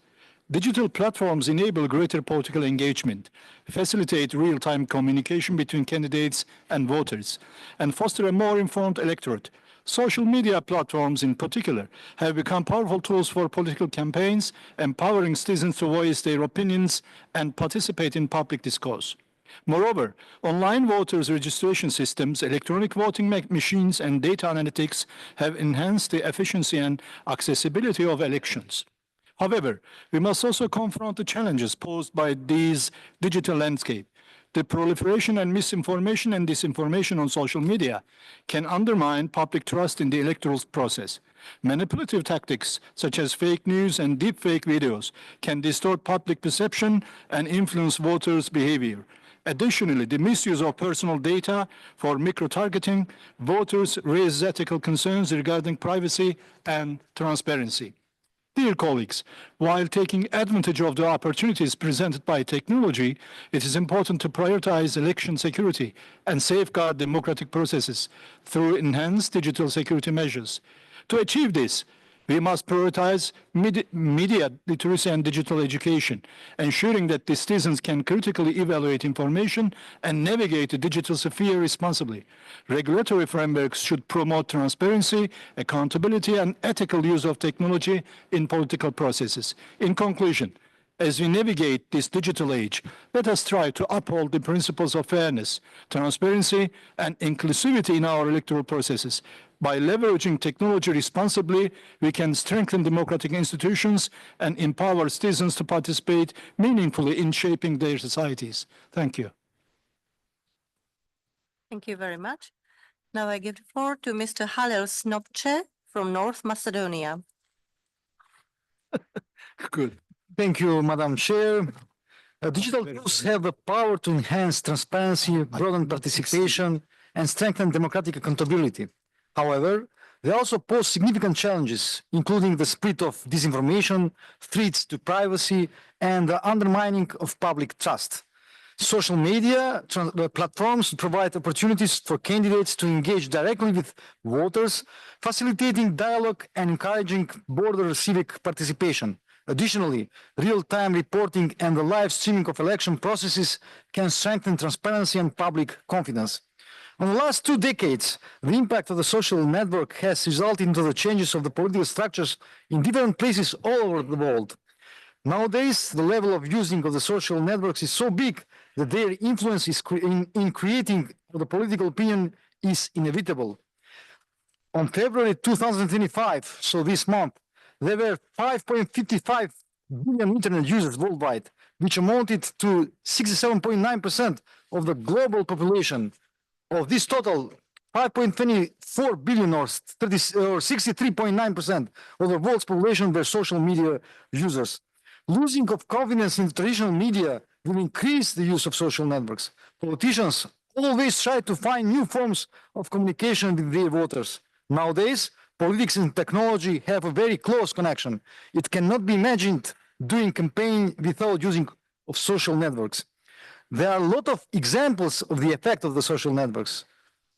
Speaker 7: Digital platforms enable greater political engagement, facilitate real-time communication between candidates and voters, and foster a more informed electorate. Social media platforms in particular have become powerful tools for political campaigns, empowering citizens to voice their opinions and participate in public discourse. Moreover, online voters' registration systems, electronic voting machines, and data analytics have enhanced the efficiency and accessibility of elections. However, we must also confront the challenges posed by these digital landscape. The proliferation and misinformation and disinformation on social media can undermine public trust in the electoral process. Manipulative tactics such as fake news and deepfake videos can distort public perception and influence voters' behavior. Additionally, the misuse of personal data for micro-targeting voters raises ethical concerns regarding privacy and transparency. Dear colleagues, while taking advantage of the opportunities presented by technology, it is important to prioritize election security and safeguard democratic processes through enhanced digital security measures. To achieve this, we must prioritize media literacy and digital education, ensuring that the citizens can critically evaluate information and navigate the digital sphere responsibly. Regulatory frameworks should promote transparency, accountability, and ethical use of technology in political processes. In conclusion, as we navigate this digital age, let us try to uphold the principles of fairness, transparency, and inclusivity in our electoral processes. By leveraging technology responsibly, we can strengthen democratic institutions and empower citizens to participate meaningfully in shaping their societies. Thank you.
Speaker 3: Thank you very much. Now I give the floor to Mr. Halil Snopce from North Macedonia.
Speaker 22: Good. Thank you, Madam Chair. Digital tools have the power to enhance transparency, broaden participation, and strengthen democratic accountability. However, they also pose significant challenges, including the spread of disinformation, threats to privacy, and the undermining of public trust. Social media platforms provide opportunities for candidates to engage directly with voters, facilitating dialogue and encouraging broader civic participation. Additionally, real-time reporting and the live streaming of election processes can strengthen transparency and public confidence. In the last 2 decades, the impact of the social network has resulted in the changes of the political structures in different places all over the world. Nowadays, the level of using of the social networks is so big that their influence in creating the political opinion is inevitable. On February 2025, so this month, there were 5.55 billion internet users worldwide, which amounted to 67.9% of the global population. Of this total, 5.24 billion or 63.9% of the world's population were social media users. Losing of confidence in traditional media will increase the use of social networks. Politicians always try to find new forms of communication with their voters. Nowadays, politics and technology have a very close connection. It cannot be imagined doing campaign without using of social networks. There are a lot of examples of the effect of the social networks.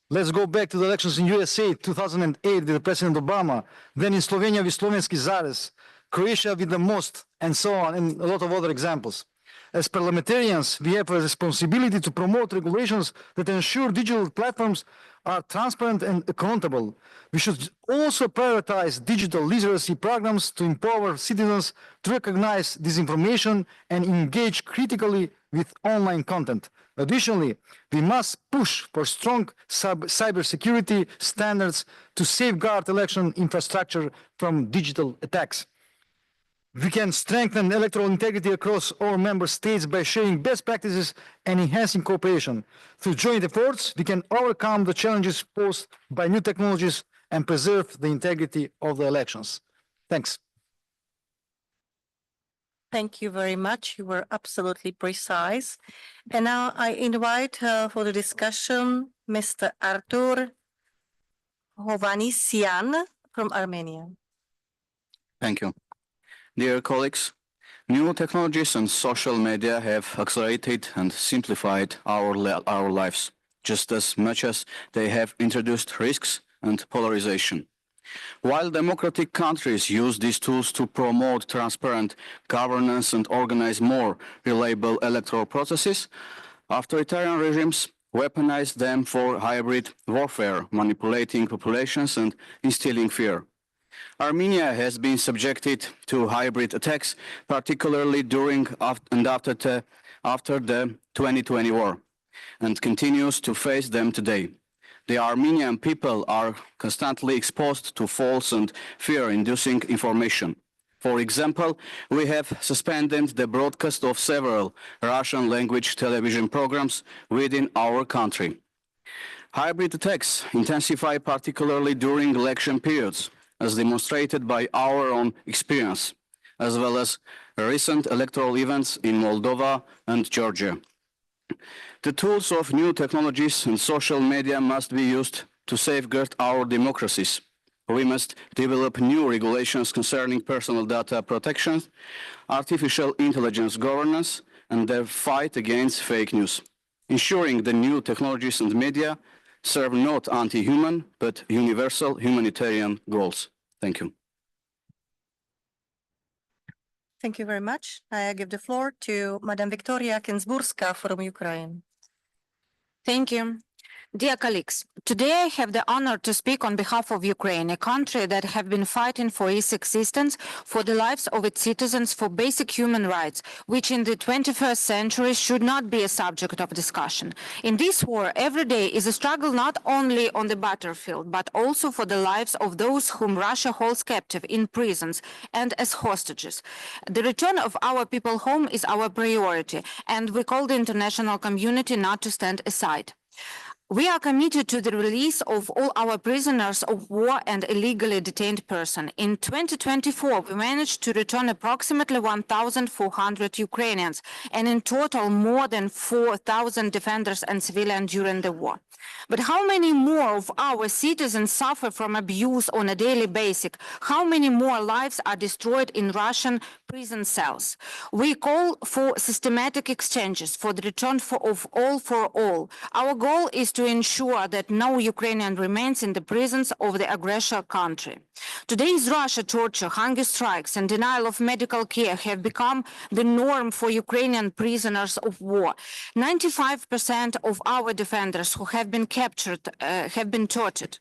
Speaker 22: Let's go back to the elections in USA 2008 with President Obama, then in Slovenia with Slovenski Zarez, Croatia with the Most, and so on, and a lot of other examples. As parliamentarians, we have a responsibility to promote regulations that ensure digital platforms are transparent and accountable. We should also prioritize digital literacy programs to empower citizens to recognize disinformation and engage critically with online content. Additionally, we must push for strong cybersecurity standards to safeguard election infrastructure from digital attacks. We can strengthen electoral integrity across all member states by sharing best practices and enhancing cooperation. Through joint efforts, we can overcome the challenges posed by new technologies and preserve the integrity of the elections. Thanks.
Speaker 3: Thank you very much. You were absolutely precise. And now I invite for the discussion Mr. Artur Hovhannisyan from Armenia.
Speaker 23: Thank you. Dear colleagues,
Speaker 8: New technologies and social media have accelerated and simplified our lives, just as much as they have introduced risks and polarization. While democratic countries use these tools to promote transparent governance and organize more reliable electoral processes, authoritarian regimes weaponize them for hybrid warfare, manipulating populations and instilling fear. Armenia has been subjected to hybrid attacks, particularly during and after the 2020 war, and continues to face them today. The Armenian people are constantly exposed to false and fear-inducing information. For example, we have suspended the broadcast of several Russian-language television programs within our country. Hybrid attacks intensify particularly during election periods, as demonstrated by our own experience, as well as recent electoral events in Moldova and Georgia. The tools of new technologies and social media must be used to safeguard our democracies. We must develop new regulations concerning personal data protection, artificial intelligence governance, and the fight against fake news, ensuring the new technologies and media serve not anti-human, but universal humanitarian goals. Thank you.
Speaker 3: Thank you very much. I give the floor to Madam Victoria Kinsburska from Ukraine.
Speaker 9: Thank you. Dear colleagues, today I have the honor to speak on behalf of Ukraine, a country that has been fighting for its existence, for the lives of its citizens, for basic human rights, which in the 21st century should not be a subject of discussion. In this war, every day is a struggle not only on the battlefield, but also for the lives of those whom Russia holds captive in prisons and as hostages. The return of our people home is our priority, and we call the international community not to stand aside. We are committed to the release of all our prisoners of war and illegally detained persons. In 2024, we managed to return approximately 1,400 Ukrainians, and in total more than 4,000 defenders and civilians during the war. But how many more of our citizens suffer from abuse on a daily basis? How many more lives are destroyed in Russian prison cells? We call for systematic exchanges, for the return of all for all. Our goal is to ensure that no Ukrainian remains in the prisons of the aggressor country. Today's Russia torture, hunger strikes, and denial of medical care have become the norm for Ukrainian prisoners of war. 95% of our defenders who have been captured have been tortured.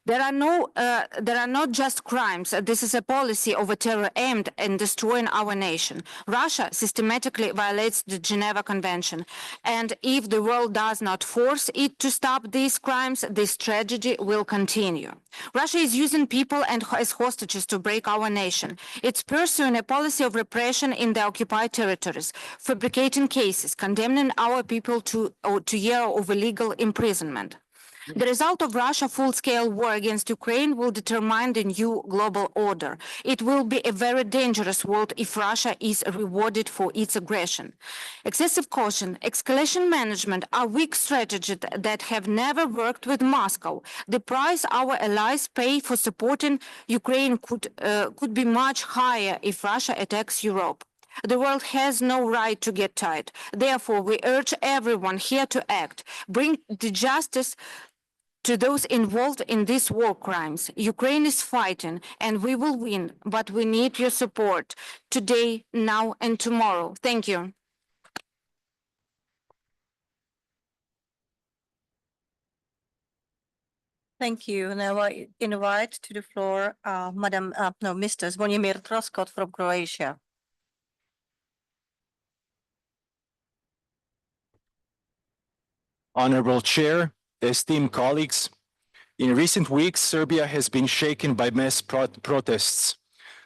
Speaker 9: There are not just crimes. This is a policy of a terror aimed at destroying our nation. Russia systematically violates the Geneva Convention. And if the world does not force it to stop these crimes, this tragedy will continue. Russia is using people and as hostages to break our nation. It's pursuing a policy of repression in the occupied territories, fabricating cases, condemning our people to years of illegal imprisonment. The result of Russia's full-scale war against Ukraine will determine the new global order. It will be a very dangerous world if Russia is rewarded for its aggression. Excessive caution, escalation management are weak strategies that have never worked with Moscow. The price our allies pay for supporting Ukraine could be much higher if Russia attacks Europe. The world has no right to get tired. Therefore, we urge everyone here to act, bring the justice to those involved in these war crimes. Ukraine is fighting and we will win, but we need your support today, now and tomorrow. Thank you.
Speaker 3: Thank you. Now I invite to the floor Mr. Zvonimir Troskot from Croatia.
Speaker 23: Honorable Chair, esteemed colleagues, in recent weeks, Serbia has been shaken by mass protests.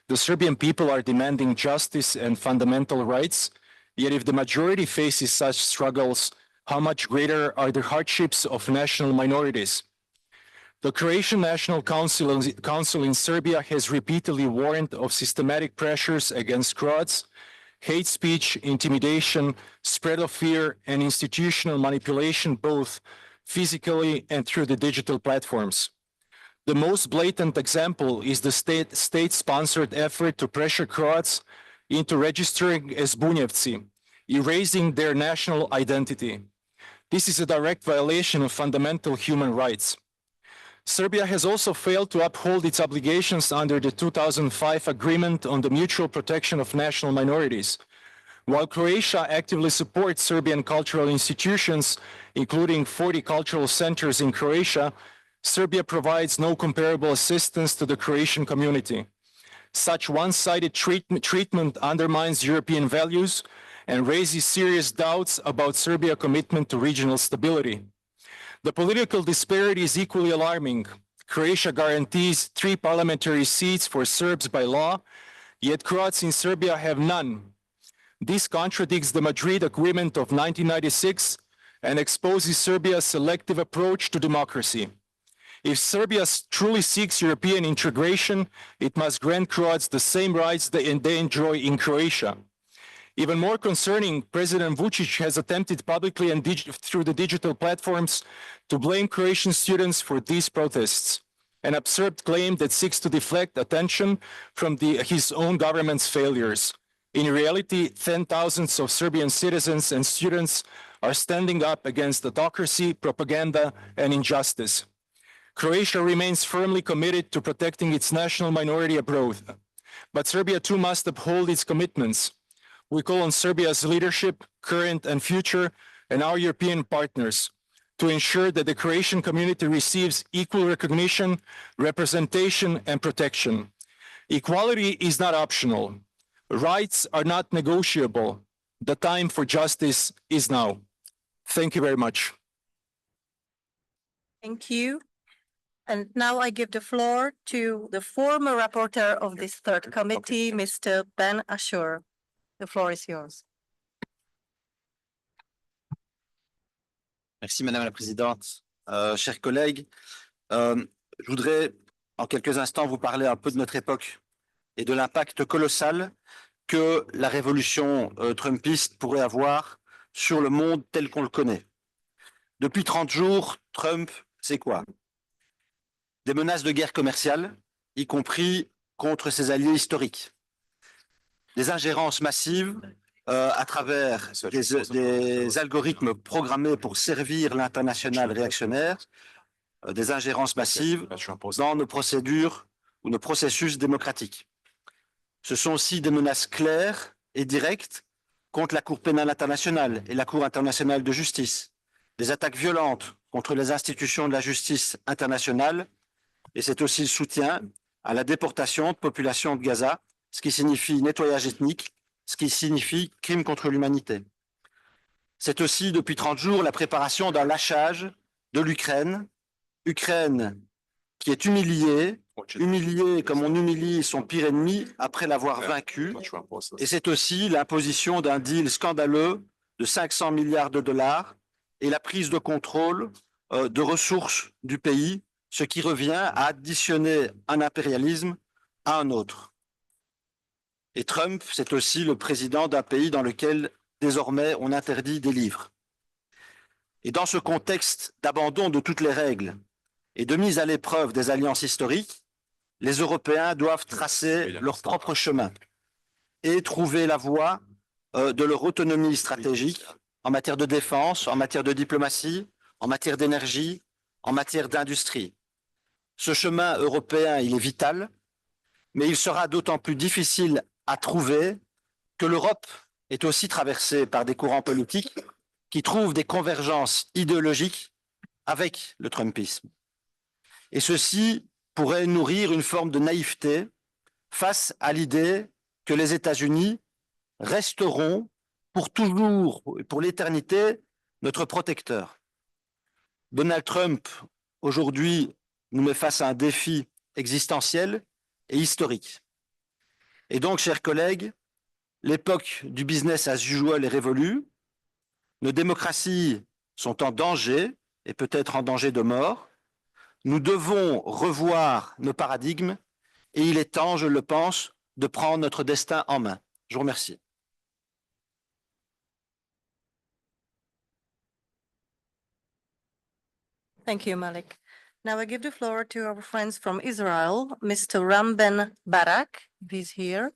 Speaker 23: The Serbian people are demanding justice and fundamental rights, yet if the majority faces such struggles, how much greater are the hardships of national minorities? The Croatian National Council in Serbia has repeatedly warned of systematic pressures against Croats, hate speech, intimidation, spread of fear, and institutional manipulation, both physically and through the digital platforms. The most blatant example is the state-sponsored effort to pressure Croats into registering as Bunyevtsi, erasing their national identity. This is a direct violation of fundamental human rights. Serbia has also failed to uphold its obligations under the 2005 Agreement on the Mutual Protection of National Minorities. While Croatia actively supports Serbian cultural institutions, including 40 cultural centers in Croatia, Serbia provides no comparable assistance to the Croatian community. Such one-sided treatment undermines European values and raises serious doubts about Serbia's commitment to regional stability. The political disparity is equally alarming. Croatia guarantees 3 parliamentary seats for Serbs by law, yet Croats in Serbia have none. This contradicts the Madrid Agreement of 1996 and exposes Serbia's selective approach to democracy. If Serbia truly seeks European integration, it must grant Croats the same rights they enjoy in Croatia. Even more concerning, President Vučić has attempted publicly and through the digital platforms to blame Croatian students for these protests, an absurd claim that seeks to deflect attention from his own government's failures. In reality, thousands of Serbian citizens and students are standing up against autocracy, propaganda, and injustice. Croatia remains firmly committed to protecting its national minority abroad, but Serbia too must uphold its commitments. We call on Serbia's leadership, current and future, and our European partners to ensure that the Croatian community receives equal recognition, representation, and protection. Equality is not optional. Rights are not negotiable. The time for justice is now. Thank you very much.
Speaker 3: Thank you. And now I give the floor to the former rapporteur of this third committee, Mr. Ben Ashur. The floor is yours.
Speaker 10: Merci Madame la Présidente. Chers collègues, je voudrais en quelques instants vous parler un peu de notre époque et de l'impact colossal que la révolution trumpiste pourrait avoir sur le monde tel qu'on le connaît. Depuis 30 jours, Trump, c'est quoi? Des menaces de guerre commerciale, y compris contre ses alliés historiques. Des ingérences massives à travers des algorithmes programmés pour servir l'international réactionnaire, des ingérences massives dans nos procédures ou nos processus démocratiques. Ce sont aussi des menaces claires et directes contre la Cour pénale internationale et la Cour internationale de justice, des attaques violentes contre les institutions de la justice internationale, et c'est aussi le soutien à la déportation de populations de Gaza, ce qui signifie nettoyage ethnique, ce qui signifie crime contre l'humanité. C'est aussi, depuis 30 jours, la préparation d'un lâchage de l'Ukraine, Ukraine qui est humiliée comme on humilie son pire ennemi après l'avoir vaincu. Et c'est aussi l'imposition d'un deal scandaleux de 500 milliards de dollars et la prise de contrôle de ressources du pays, ce qui revient à additionner un impérialisme à un autre. Et Trump, c'est aussi le président d'un pays dans lequel, désormais, on interdit des livres. Et dans ce contexte d'abandon de toutes les règles et de mise à l'épreuve des alliances historiques, les Européens doivent tracer leur propre chemin et trouver la voie de leur autonomie stratégique en matière de défense, en matière de diplomatie, en matière d'énergie, en matière d'industrie. Ce chemin européen, il est vital, mais il sera d'autant plus difficile à trouver que l'Europe est aussi traversée par des courants politiques qui trouvent des convergences idéologiques avec le Trumpisme. Et ceci pourrait nourrir une forme de naïveté face à l'idée que les États-Unis resteront pour toujours, pour l'éternité, notre protecteur. Donald Trump, aujourd'hui, nous met face à un défi existentiel et historique. Et donc, chers collègues, l'époque du business as usual est révolue. Nos démocraties sont en danger, et peut-être en danger de mort. Nous devons revoir nos paradigmes, et il est temps, je le pense, de prendre notre destin en main. Je vous remercie.
Speaker 3: Thank you, Malik. Now I give the floor to our friends from Israel, Mr. Ram Ben Barak, if he's here.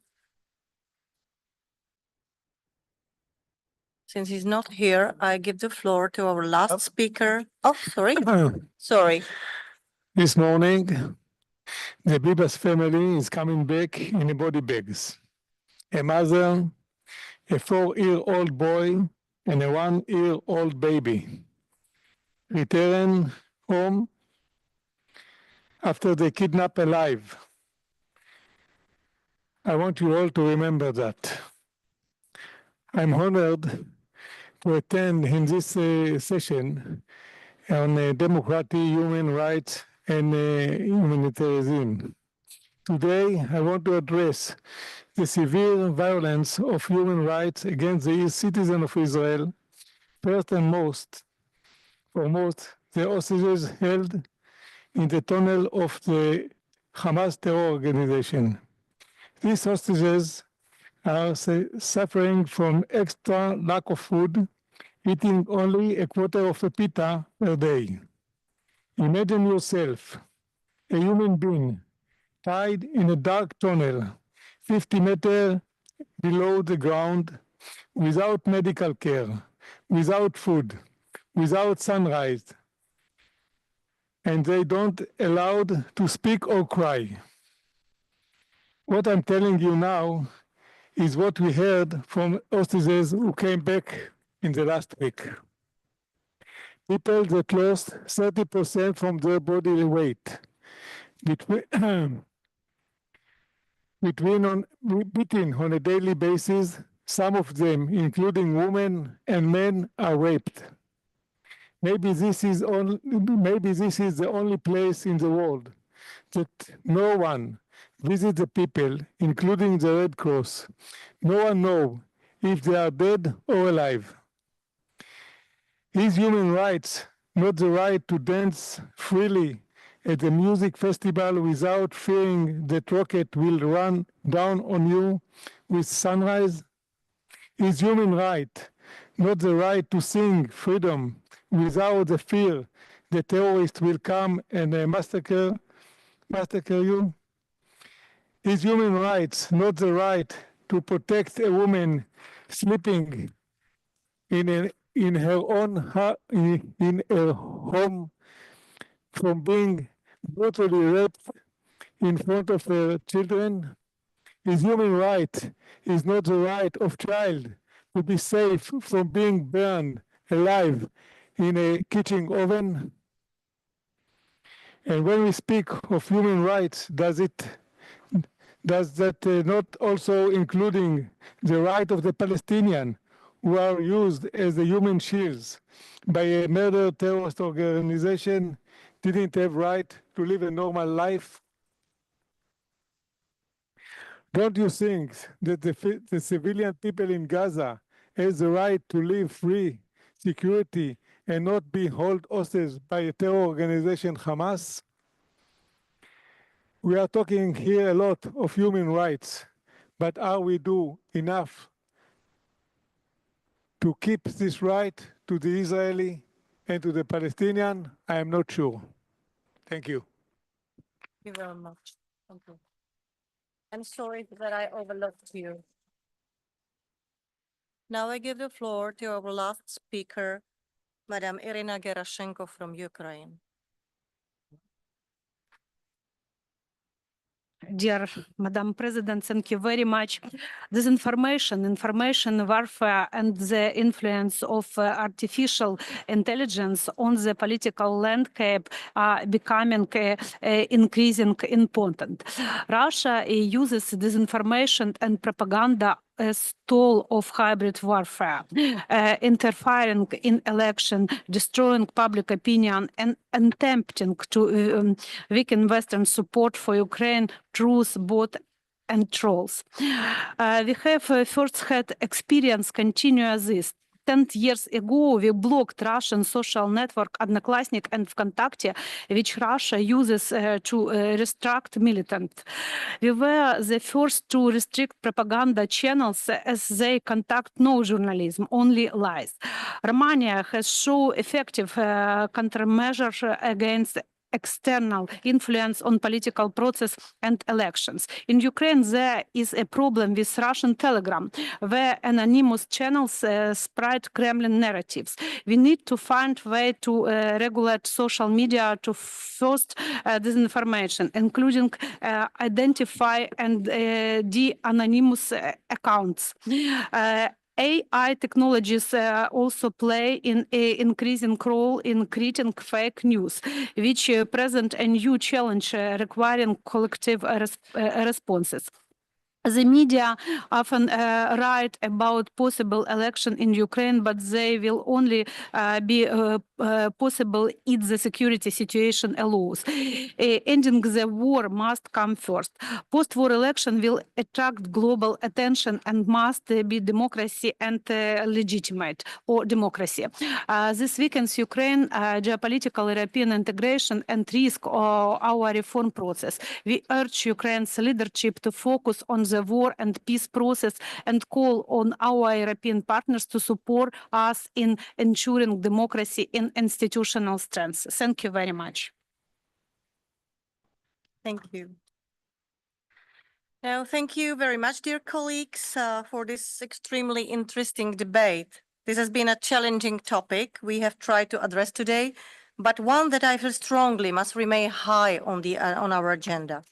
Speaker 3: Since he's not here, I give the floor to our last speaker. Oh, sorry. Sorry.
Speaker 11: This morning, the Bibas family is coming back in a body bags. A mother, a 4-year-old boy, and a 1-year-old baby return home after they kidnap alive. I want you all to remember that. I'm honored to attend in this session on democracy, human rights, and humanitarianism. Today, I want to address the severe violence of human rights against the citizens of Israel. First and foremost, the hostages held in the tunnel of the Hamas terror organization. These hostages are suffering from extra lack of food, eating only a quarter of a pita per day. Imagine yourself, a human being, tied in a dark tunnel, 50 meters below the ground, without medical care, without food, without sunrise, and they don't allowed to speak or cry. What I'm telling you now is what we heard from hostages who came back in the last week. People that lost 30% from their body weight, beaten on a daily basis. Some of them, including women and men, are raped. Maybe this is the only place in the world that no one visits the people, including the Red Cross. No one knows if they are dead or alive. Is human rights not the right to dance freely at a music festival without fearing that rocket will run down on you with sunrise? Is human right not the right to sing freedom without the fear the terrorists will come and massacre you? Is human rights not the right to protect a woman sleeping in her home from being brutally raped in front of her children? His human right is not the right of child to be safe from being burned alive in a kitchen oven. And when we speak of human rights, does that not also including the right of the Palestinian who are used as the human shields by a murder terrorist organization, didn't have right to live a normal life? Don't you think that the civilian people in Gaza has the right to live free, security, and not be held hostage by a terror organization, Hamas? We are talking here a lot of human rights, but are we do enough to keep this right to the Israeli and to the Palestinian? I am not sure. Thank you.
Speaker 3: Thank you very much. Thank you. I'm sorry that I overlooked you. Now I give the floor to our last speaker, Madam Irina Gerashenko from Ukraine.
Speaker 12: Dear Madam President, thank you very much. Information warfare, and the influence of artificial intelligence on the political landscape are becoming increasing important. Russia uses disinformation and propaganda as tool of hybrid warfare, interfering in election, destroying public opinion, and attempting to weaken Western support for Ukraine through bots and trolls. We have first-hand experience continue this. 10 years ago, we blocked Russian social network Odnoklassnik and Vkontakte, which Russia uses to restrict militants. We were the first to restrict propaganda channels as they conduct no journalism, only lies. Romania has shown effective countermeasures against external influence on political process and elections. In Ukraine, there is a problem with Russian Telegram, where anonymous channels spread Kremlin narratives. We need to find a way to regulate social media to first disinformation, including identify and de-anonymous accounts. AI technologies also play an increasing role in creating fake news, which present a new challenge requiring collective responses. The media often write about possible election in Ukraine, but they will only be possible if the security situation allows. Ending the war must come first. Post-war election will attract global attention and must be democracy and legitimate or democracy. This weakens Ukraine geopolitical European integration and risk our reform process. We urge Ukraine's leadership to focus on the war and peace process and call on our European partners to support us in ensuring democracy and institutional strength. Thank you very much.
Speaker 3: Thank you. Now, thank you very much, dear colleagues, for this extremely interesting debate. This has been a challenging topic we have tried to address today, but one that I feel strongly must remain high on our agenda.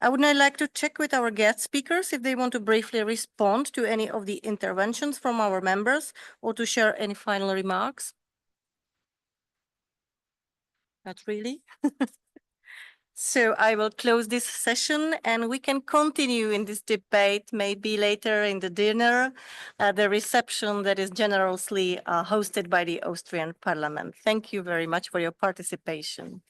Speaker 3: I would now like to check with our guest speakers if they want to briefly respond to any of the interventions from our members or to share any final remarks. Not really. So I will close this session and we can continue in this debate maybe later in the dinner, the reception that is generously hosted by the Austrian Parliament. Thank you very much for your participation.